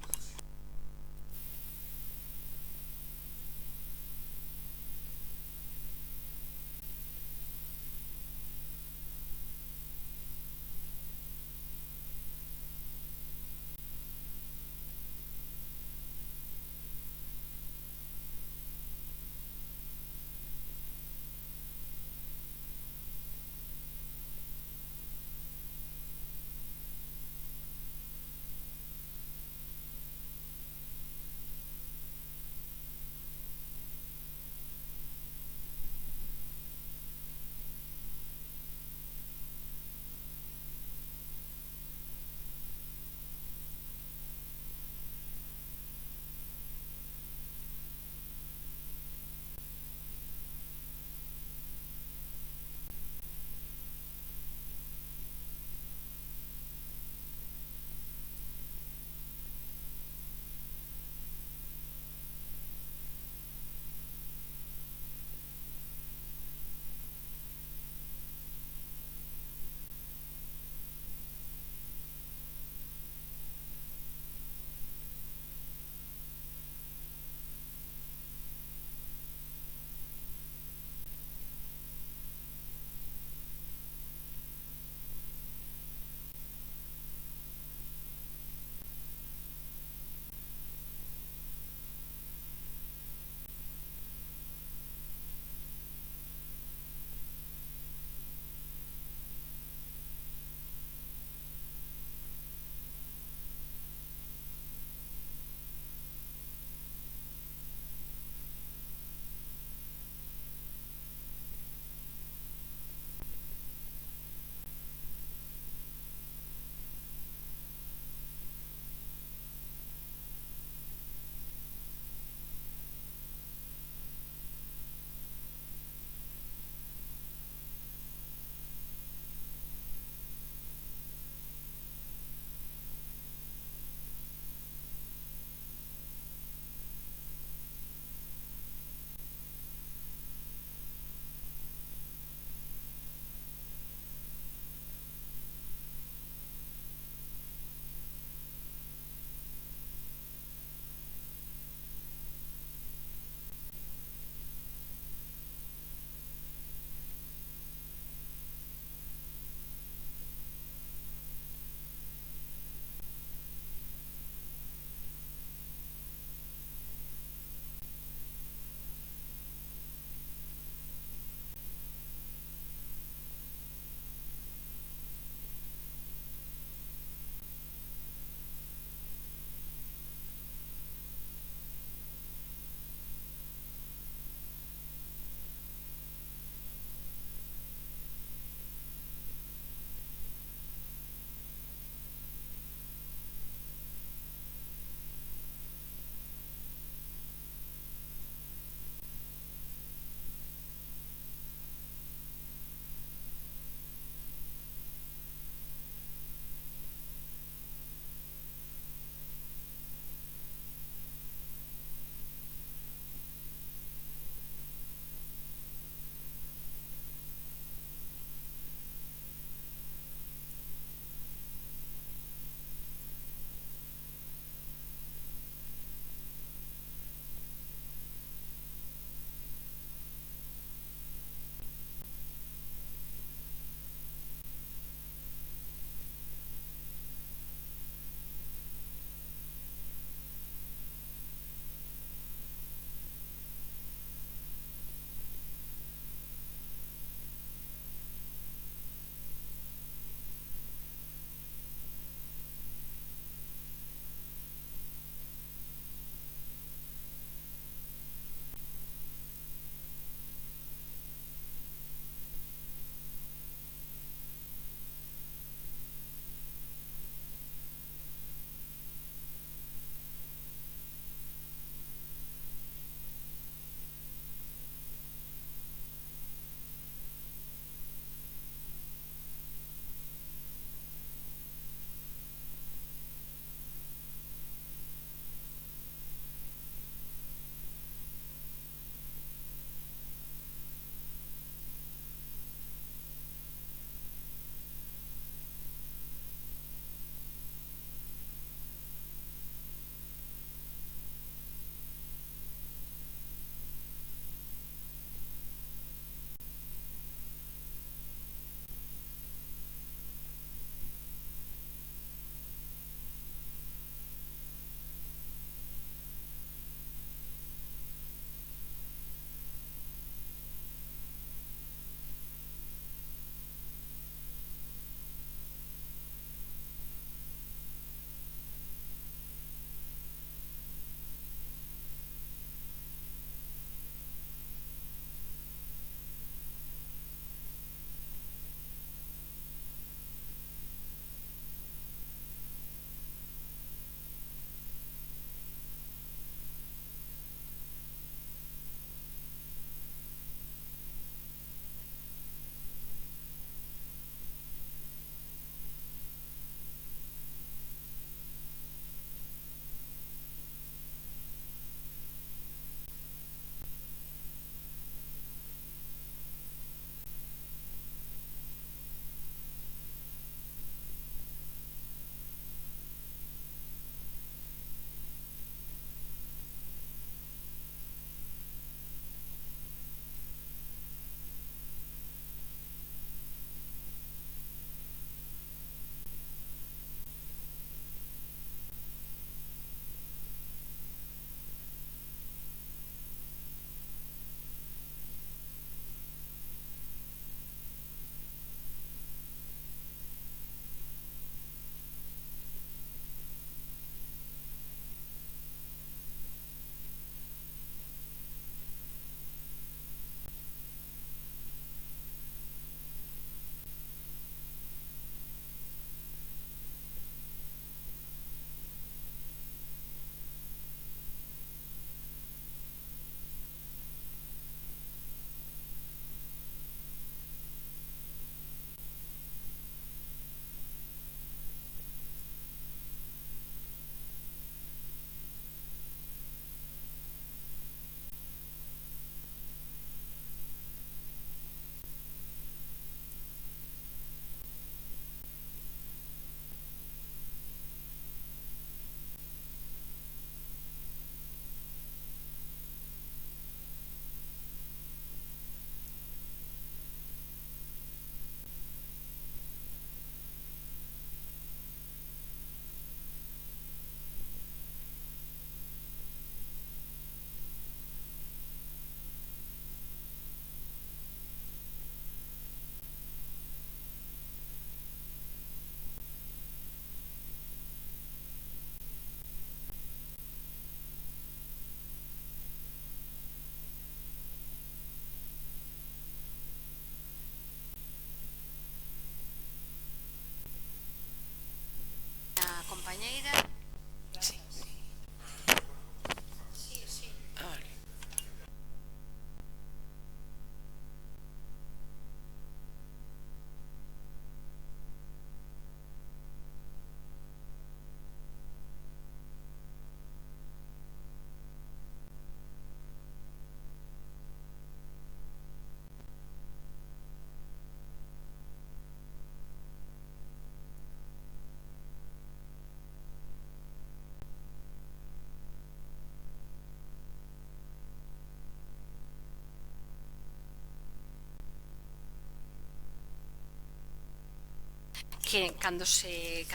que cando se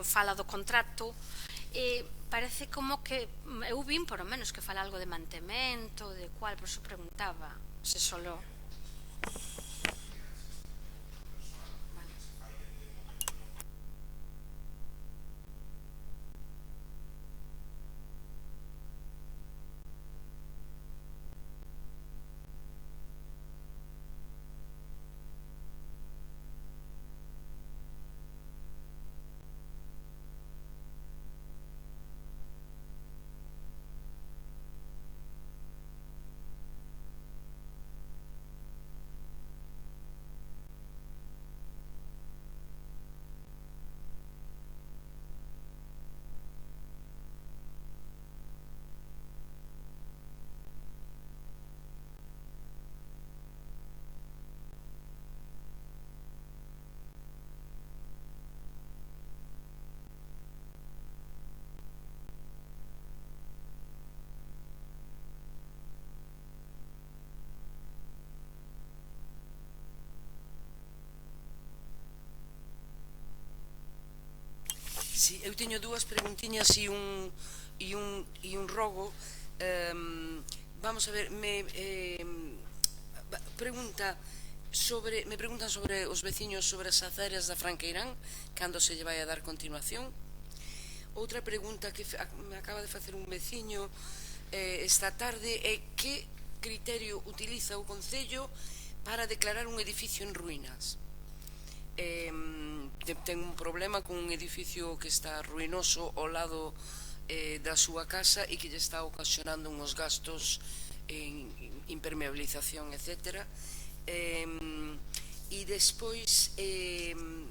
fala do contrato parece como que eu vin por lo menos que fala algo de mantemento, de cual, por eso preguntaba se solo... Sí, eu teño dúas preguntiñas e un rogo. Vamos a ver, me preguntan sobre os veciños sobre as aceras da Franqueirán, cando se lle vai a dar continuación. Outra pregunta que me acaba de facer un veciño esta tarde é que criterio utiliza o Concello para declarar un edificio en ruínas. Ten un problema con un edificio que está ruinoso ao lado da súa casa e que lle está ocasionando uns gastos en impermeabilización, etc. E despois en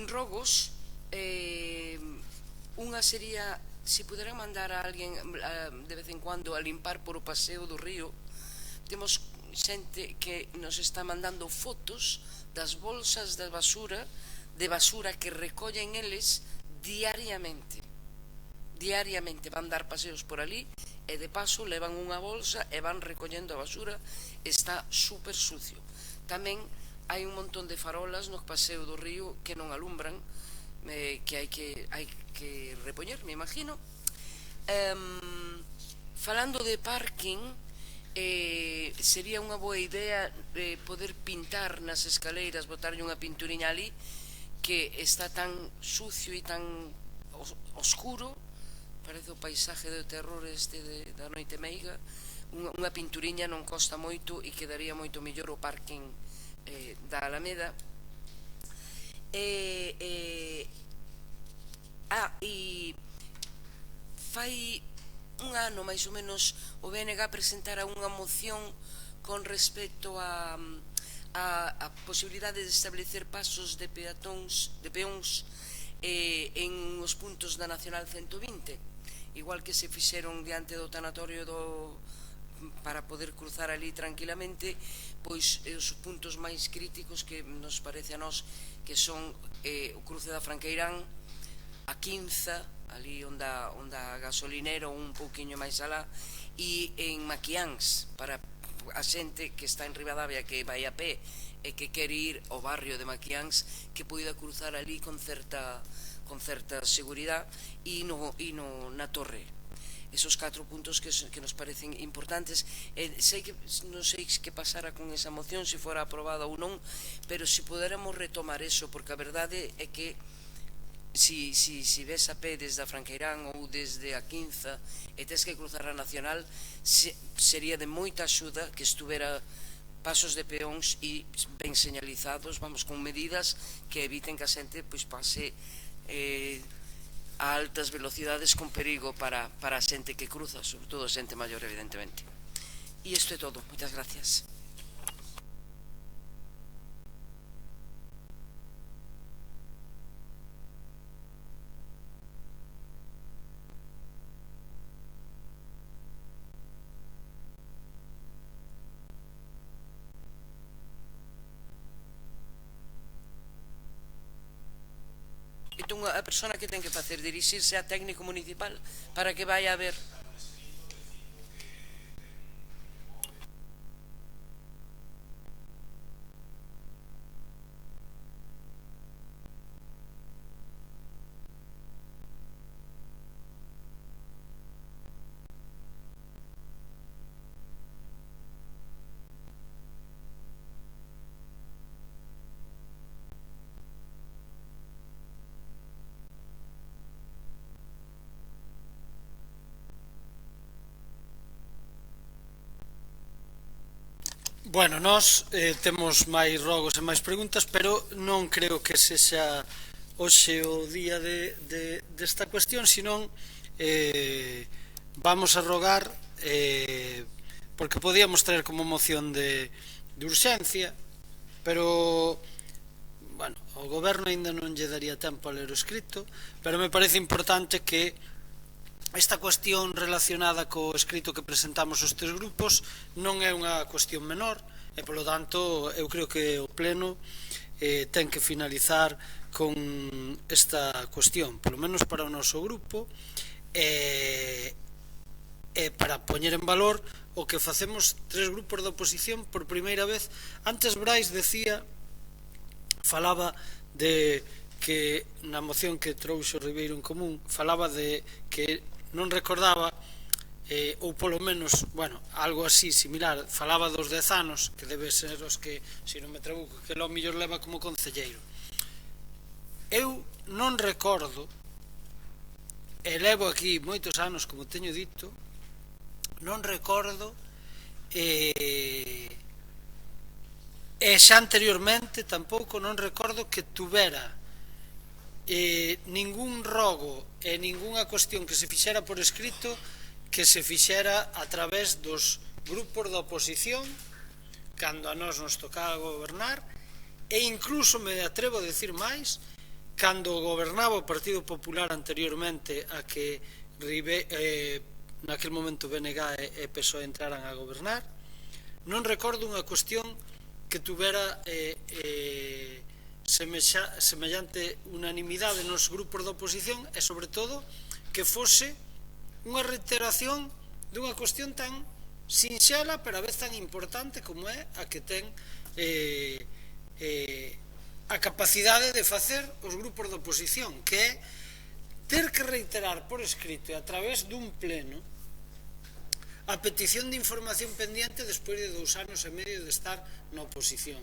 rogos unha sería se puderan mandar a alguén de vez en cuando a limpar por o paseo do río. Temos xente que nos está mandando fotos das bolsas de basura que recollen eles diariamente van dar paseos por ali e de paso levan unha bolsa e van recollendo a basura. Está super sucio. Tamén hai un montón de farolas no paseo do río que non alumbran, que hai que repoñer, me imagino. Falando de parking, sería unha boa idea poder pintar nas escaleiras, botarlle unha pinturiña ali, que está tan sucio e tan oscuro, parece o paisaje de terror da noite meiga. Unha pinturiña non costa moito e quedaría moito mellor o parking da Alameda. E fai un ano máis ou menos o BNG presentara unha moción con respecto a posibilidade de establecer pasos de peóns en os puntos da Nacional 120, igual que se fixeron diante do tanatorio para poder cruzar ali tranquilamente, pois os puntos máis críticos que nos parece a nós que son o cruce da Franqueirán, a Quinza, ali onde a gasolinero un pouquiño máis alá, e en Maquiáns, para a xente que está en Ribadavia, que vai a pé e que quere ir ao barrio de Maquiáns, que poida cruzar ali con certa seguridade, e na torre. Esos 4 puntos que nos parecen importantes. Non sei que pasara con esa moción, se fora aprobada ou non, pero se poderamos retomar eso, porque a verdade é que si ves a pé desde a Franqueirán ou desde a Quinza e tes que cruzar a Nacional, sería de moita axuda que estuvera pasos de peóns e ben señalizados, vamos, con medidas que eviten que a xente pase a altas velocidades con perigo para a xente que cruza, sobre todo a xente maior, evidentemente. E isto é todo, moitas gracias. Entón a persona que ten que facer dirixirse a técnico municipal para que vai a ver. Bueno, nós temos máis rogos e máis preguntas, pero non creo que sexa hoxe o día desta cuestión, senón vamos a rogar, porque podíamos traer como moción de urxencia, pero bueno, o goberno aínda non lle daría tempo a ler o escrito, pero me parece importante que esta cuestión relacionada co escrito que presentamos os tres grupos non é unha cuestión menor e, polo tanto, eu creo que o pleno ten que finalizar con esta cuestión, polo menos para o noso grupo, e para poñer en valor o que facemos tres grupos de oposición por primeira vez. Antes Brais falaba de que na moción que trouxe o Ribeiro en Común falaba de que non recordaba, ou polo menos, bueno, algo así similar, falaba dos 10 anos, que debe ser os que, se non me trabuco, que lo mellor leva como concelleiro. Eu non recordo, e levo aquí moitos anos, como teño dito, non recordo, e xa anteriormente tampouco non recordo que tuvera ningún rogo e ningunha cuestión que se fixera por escrito que se fixera a través dos grupos da oposición cando a nós nos tocaba gobernar, e incluso me atrevo a decir máis, cando gobernaba o Partido Popular anteriormente a que naquel momento BNG e PSOE entraran a gobernar, non recordo unha cuestión que tuvera semellante unanimidade nos grupos da oposición, e sobre todo que fose unha reiteración dunha cuestión tan sinxela pero a vez tan importante como é a que ten a capacidade de facer os grupos da oposición, que é ter que reiterar por escrito e a través dun pleno a petición de información pendiente despois de 2 anos e medio de estar na oposición.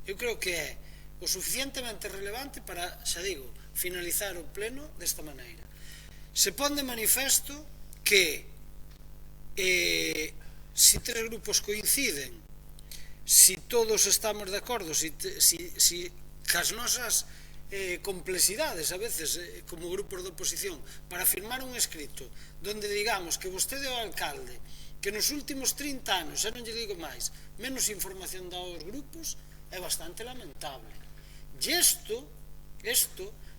Eu creo que é o suficientemente relevante para, xa digo, finalizar o pleno desta maneira. Se pon de manifesto que se tres grupos coinciden, se todos estamos de acordo, se cas nosas complexidades a veces como grupos de oposición para firmar un escrito donde digamos que vostede é o alcalde que nos últimos 30 anos, xa non lle digo máis, menos información dá aos grupos, é bastante lamentable. E isto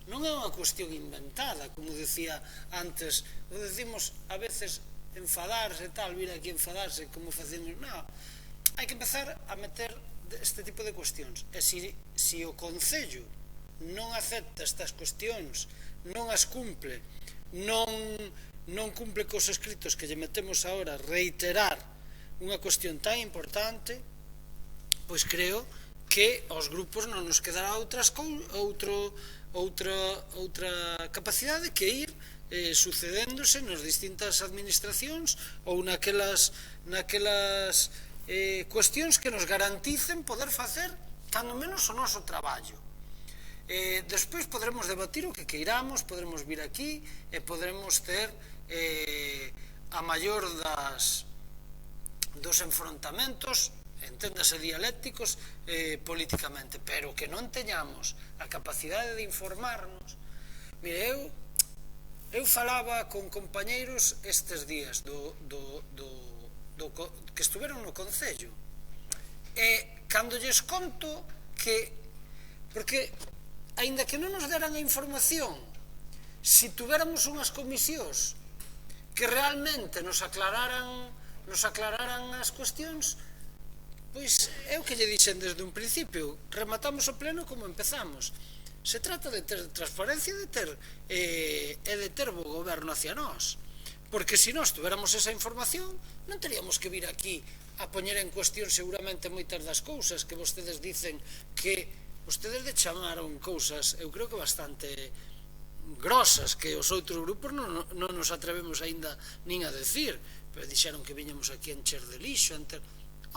non é unha cuestión inventada, como decía antes, o decimos a veces enfadarse e tal, vir aquí enfadarse como facemos, non, hai que empezar a meter este tipo de cuestións, e se o Concello non acepta estas cuestións, non as cumple, non cumple cos escritos que lle metemos agora, reiterar unha cuestión tan importante, pois creo que aos grupos non nos quedará outra capacidade que ir sucedéndose nas distintas administracións ou naquelas cuestións que nos garanticen poder facer cando menos o noso traballo. Despois poderemos debatir o que queiramos, poderemos vir aquí e poderemos ter a maior dos enfrontamentos, enténdase dialécticos políticamente, pero que non teñamos a capacidade de informarnos. Mire, eu falaba con compañeiros estes días que estuveron no Concello, e cando lles conto que, porque aínda que non nos deran a información, se tuveramos unhas comisións que realmente nos aclararan as cuestións, pois é o que lle dixen desde un principio, rematamos o pleno como empezamos. Se trata de ter transparencia e de ter bo goberno hacia nós, porque se nós tuveramos esa información non teríamos que vir aquí a poñer en cuestión seguramente moitas das cousas que vostedes dicen que vostedes de chamaron cousas, eu creo que bastante grosas, que os outros grupos non nos atrevemos aínda nin a decir, pero dixeron que viñamos aquí a encher de lixo,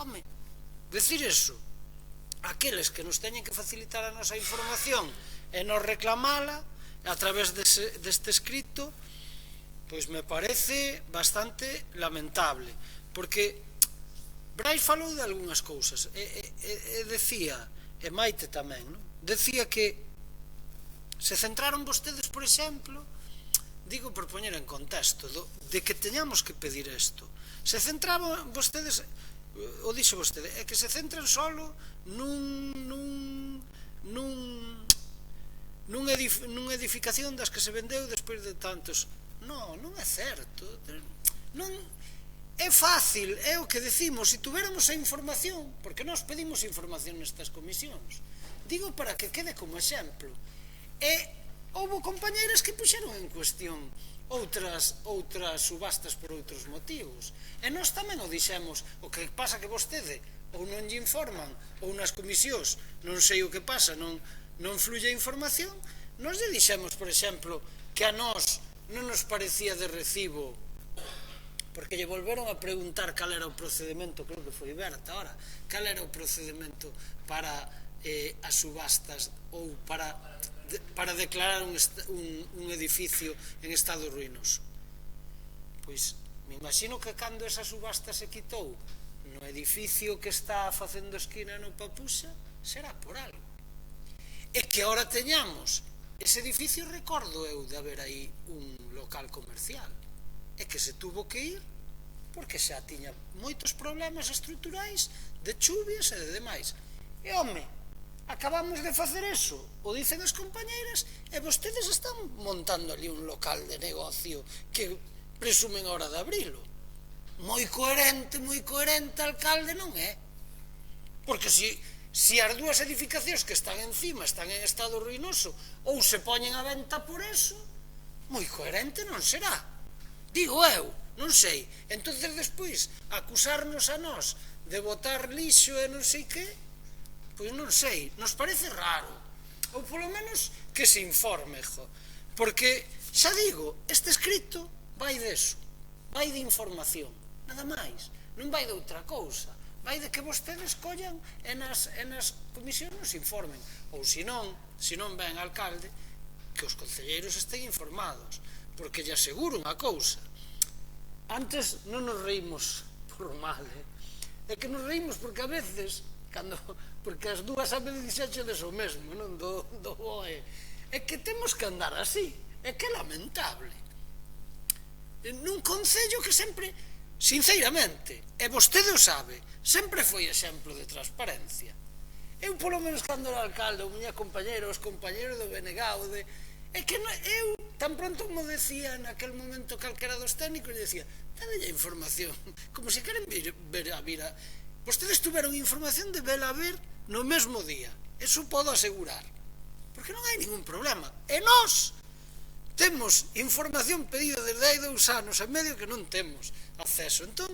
home, decir eso, aqueles que nos teñen que facilitar a nosa información e nos reclamala a través deste escrito, pois me parece bastante lamentable, porque Brais falou de algunhas cousas e decía, e Maite tamén, non? Decía que se centraron vostedes, por exemplo, digo por poñer en contexto, de que teñamos que pedir isto. Se centraban vostedes, o dixo vostede, é que se centran solo nunha edificación das que se vendeu despois de tantos. Non é certo. Non é fácil, é o que decimos, se tuviéramos a información, porque nós pedimos información nestas comisións, digo para que quede como exemplo. E houve compañeiras que puxeron en cuestión outras subastas por outros motivos, e nós tamén o dixemos. O que pasa que vostede ou non lle informan, ou nas comisións non sei o que pasa, non fluye a información. Nós lle dixemos, por exemplo, que a nós non nos parecía de recibo, porque lle volveron a preguntar cal era o procedimento, creo que foi Berta ahora, cal era o procedimento para as subastas ou para declarar un edificio en estado ruinoso. Pois me imagino que cando esa subasta se quitou no edificio que está facendo esquina no Papuxa, será por algo. E que ahora teñamos ese edificio, recordo eu de haber aí un local comercial, e que se tuvo que ir porque xa tiña moitos problemas estruturais de chuvias e de demais. E home, acabamos de facer eso, o dicen as compañeiras, e vostedes están montando ali un local de negocio que presumen ahora de abrilo. Moi coherente, alcalde non é. Porque se as dúas edificacións que están encima están en estado ruinoso ou se poñen a venta por eso, moi coherente non será. Digo eu, non sei. Entonces despois acusarnos a nós de botar lixo e non sei que, pois non sei, nos parece raro. Ou polo menos que se informe, porque xa digo, este escrito vai deso, vai de información, nada máis, non vai de outra cousa, vai de que vostedes collan e nas comisións nos informen, ou se non ven alcalde, que os concelleiros estén informados, porque lle aseguro unha cousa. Antes non nos reímos por mal, é que nos reímos porque a veces, porque as dúas a veces dixéchedes o mesmo, non do BOE, é que temos que andar así, é que é lamentable. Nun concello que sempre, sinceramente, e vostede o sabe, sempre foi exemplo de transparencia. Eu, polo menos, cando era alcalde, ou miña compañera, os compañeros do BNG, é que eu, tan pronto como decía naquel momento calquera dos técnicos, decía, dade a información, como se queren ver a vira. Vostedes tuveron información de vela a ver no mesmo día, eso podo asegurar, porque non hai ningún problema. E nós temos información pedida desde hai 2 anos e medio que non temos acceso. Entón,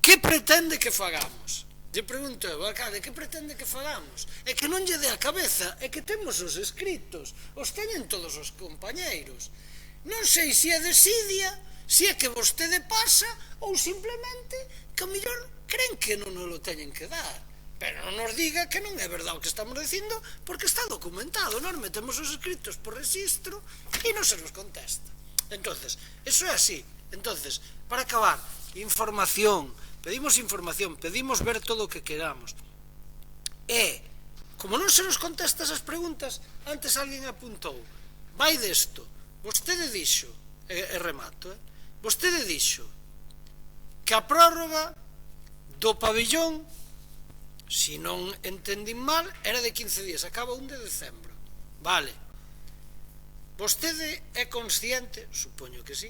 que pretende que fagamos? Lle pregunto eu, alcalde, que pretende que fagamos? É que non lle dé a cabeza, é que temos os escritos, os teñen todos os compañeiros. Non sei se é desidia, se é que vostede pasa, ou simplemente que ao mellor creen que non nos lo teñen que dar. Pero non nos diga que non é verdade o que estamos dicindo, porque está documentado. Nós metemos os escritos por registro e non se nos contesta. Entonces, eso é así. Entonces, para acabar, información. Pedimos información, pedimos ver todo o que queramos. E, como non se nos contesta esas preguntas, antes alguén apuntou, vai desto, vostede dixo, e remato, vostede dixo que a prórroga do pabellón, se non entendín mal, era de 15 días, acaba 1 de decembro. Vale. Vostede é consciente, supoño que sí,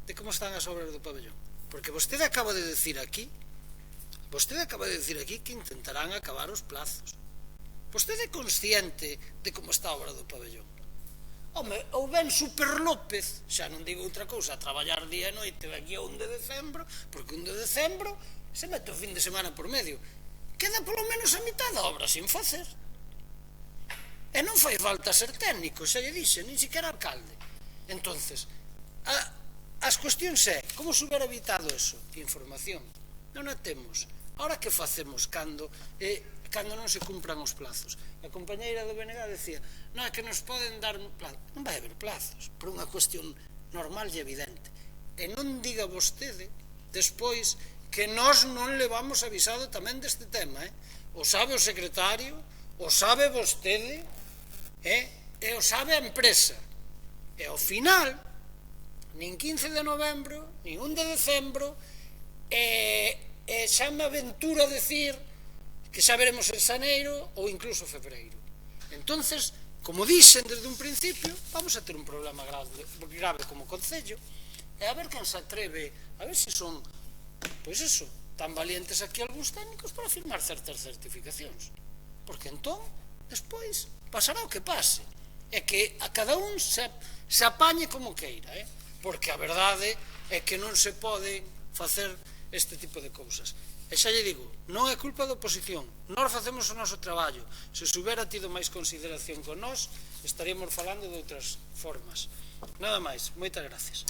de como están as obras do pabellón. Porque vostede acaba de decir aquí que intentarán acabar os plazos. Vostede é consciente de como está a obra do pabellón. Home, ou ben Super López, xa non digo outra cousa, a traballar día e noite de aquí a 1 de decembro, porque 1 de decembro se mete o fin de semana por medio. Queda polo menos a mitad da obra sin facer. E non fai falta ser técnico, xa lle dixe, nin siquiera alcalde. Entonces, as cuestións é, como se hubiera evitado eso? Información. Non a temos. Ahora que facemos cando non se cumpran os plazos? A compañeira do BNG decía, non é que nos poden dar plazos. Non vai haber plazos, por unha cuestión normal e evidente. E non diga vostede, despois, que nós non levamos avisado tamén deste tema, o sabe o secretario, o sabe vostede, e o sabe a empresa, e ao final nin 15 de novembro, nin 1 de decembro, e xa me aventuro a decir que xa veremos en xaneiro ou incluso febreiro. Entonces, como dixen desde un principio, vamos a ter un problema grave como Concello, e a ver quen se atreve, a ver se son, pois eso, tan valientes aquí algúns técnicos para firmar certas certificacións. Porque entón, despois, pasará o que pase, é que a cada un se apañe como queira, porque a verdade é que non se pode facer este tipo de cousas. E xa lle digo, non é culpa da oposición, nós facemos o noso traballo. Se se hubiera tido máis consideración con nós, estaríamos falando de outras formas. Nada máis, moitas gracias.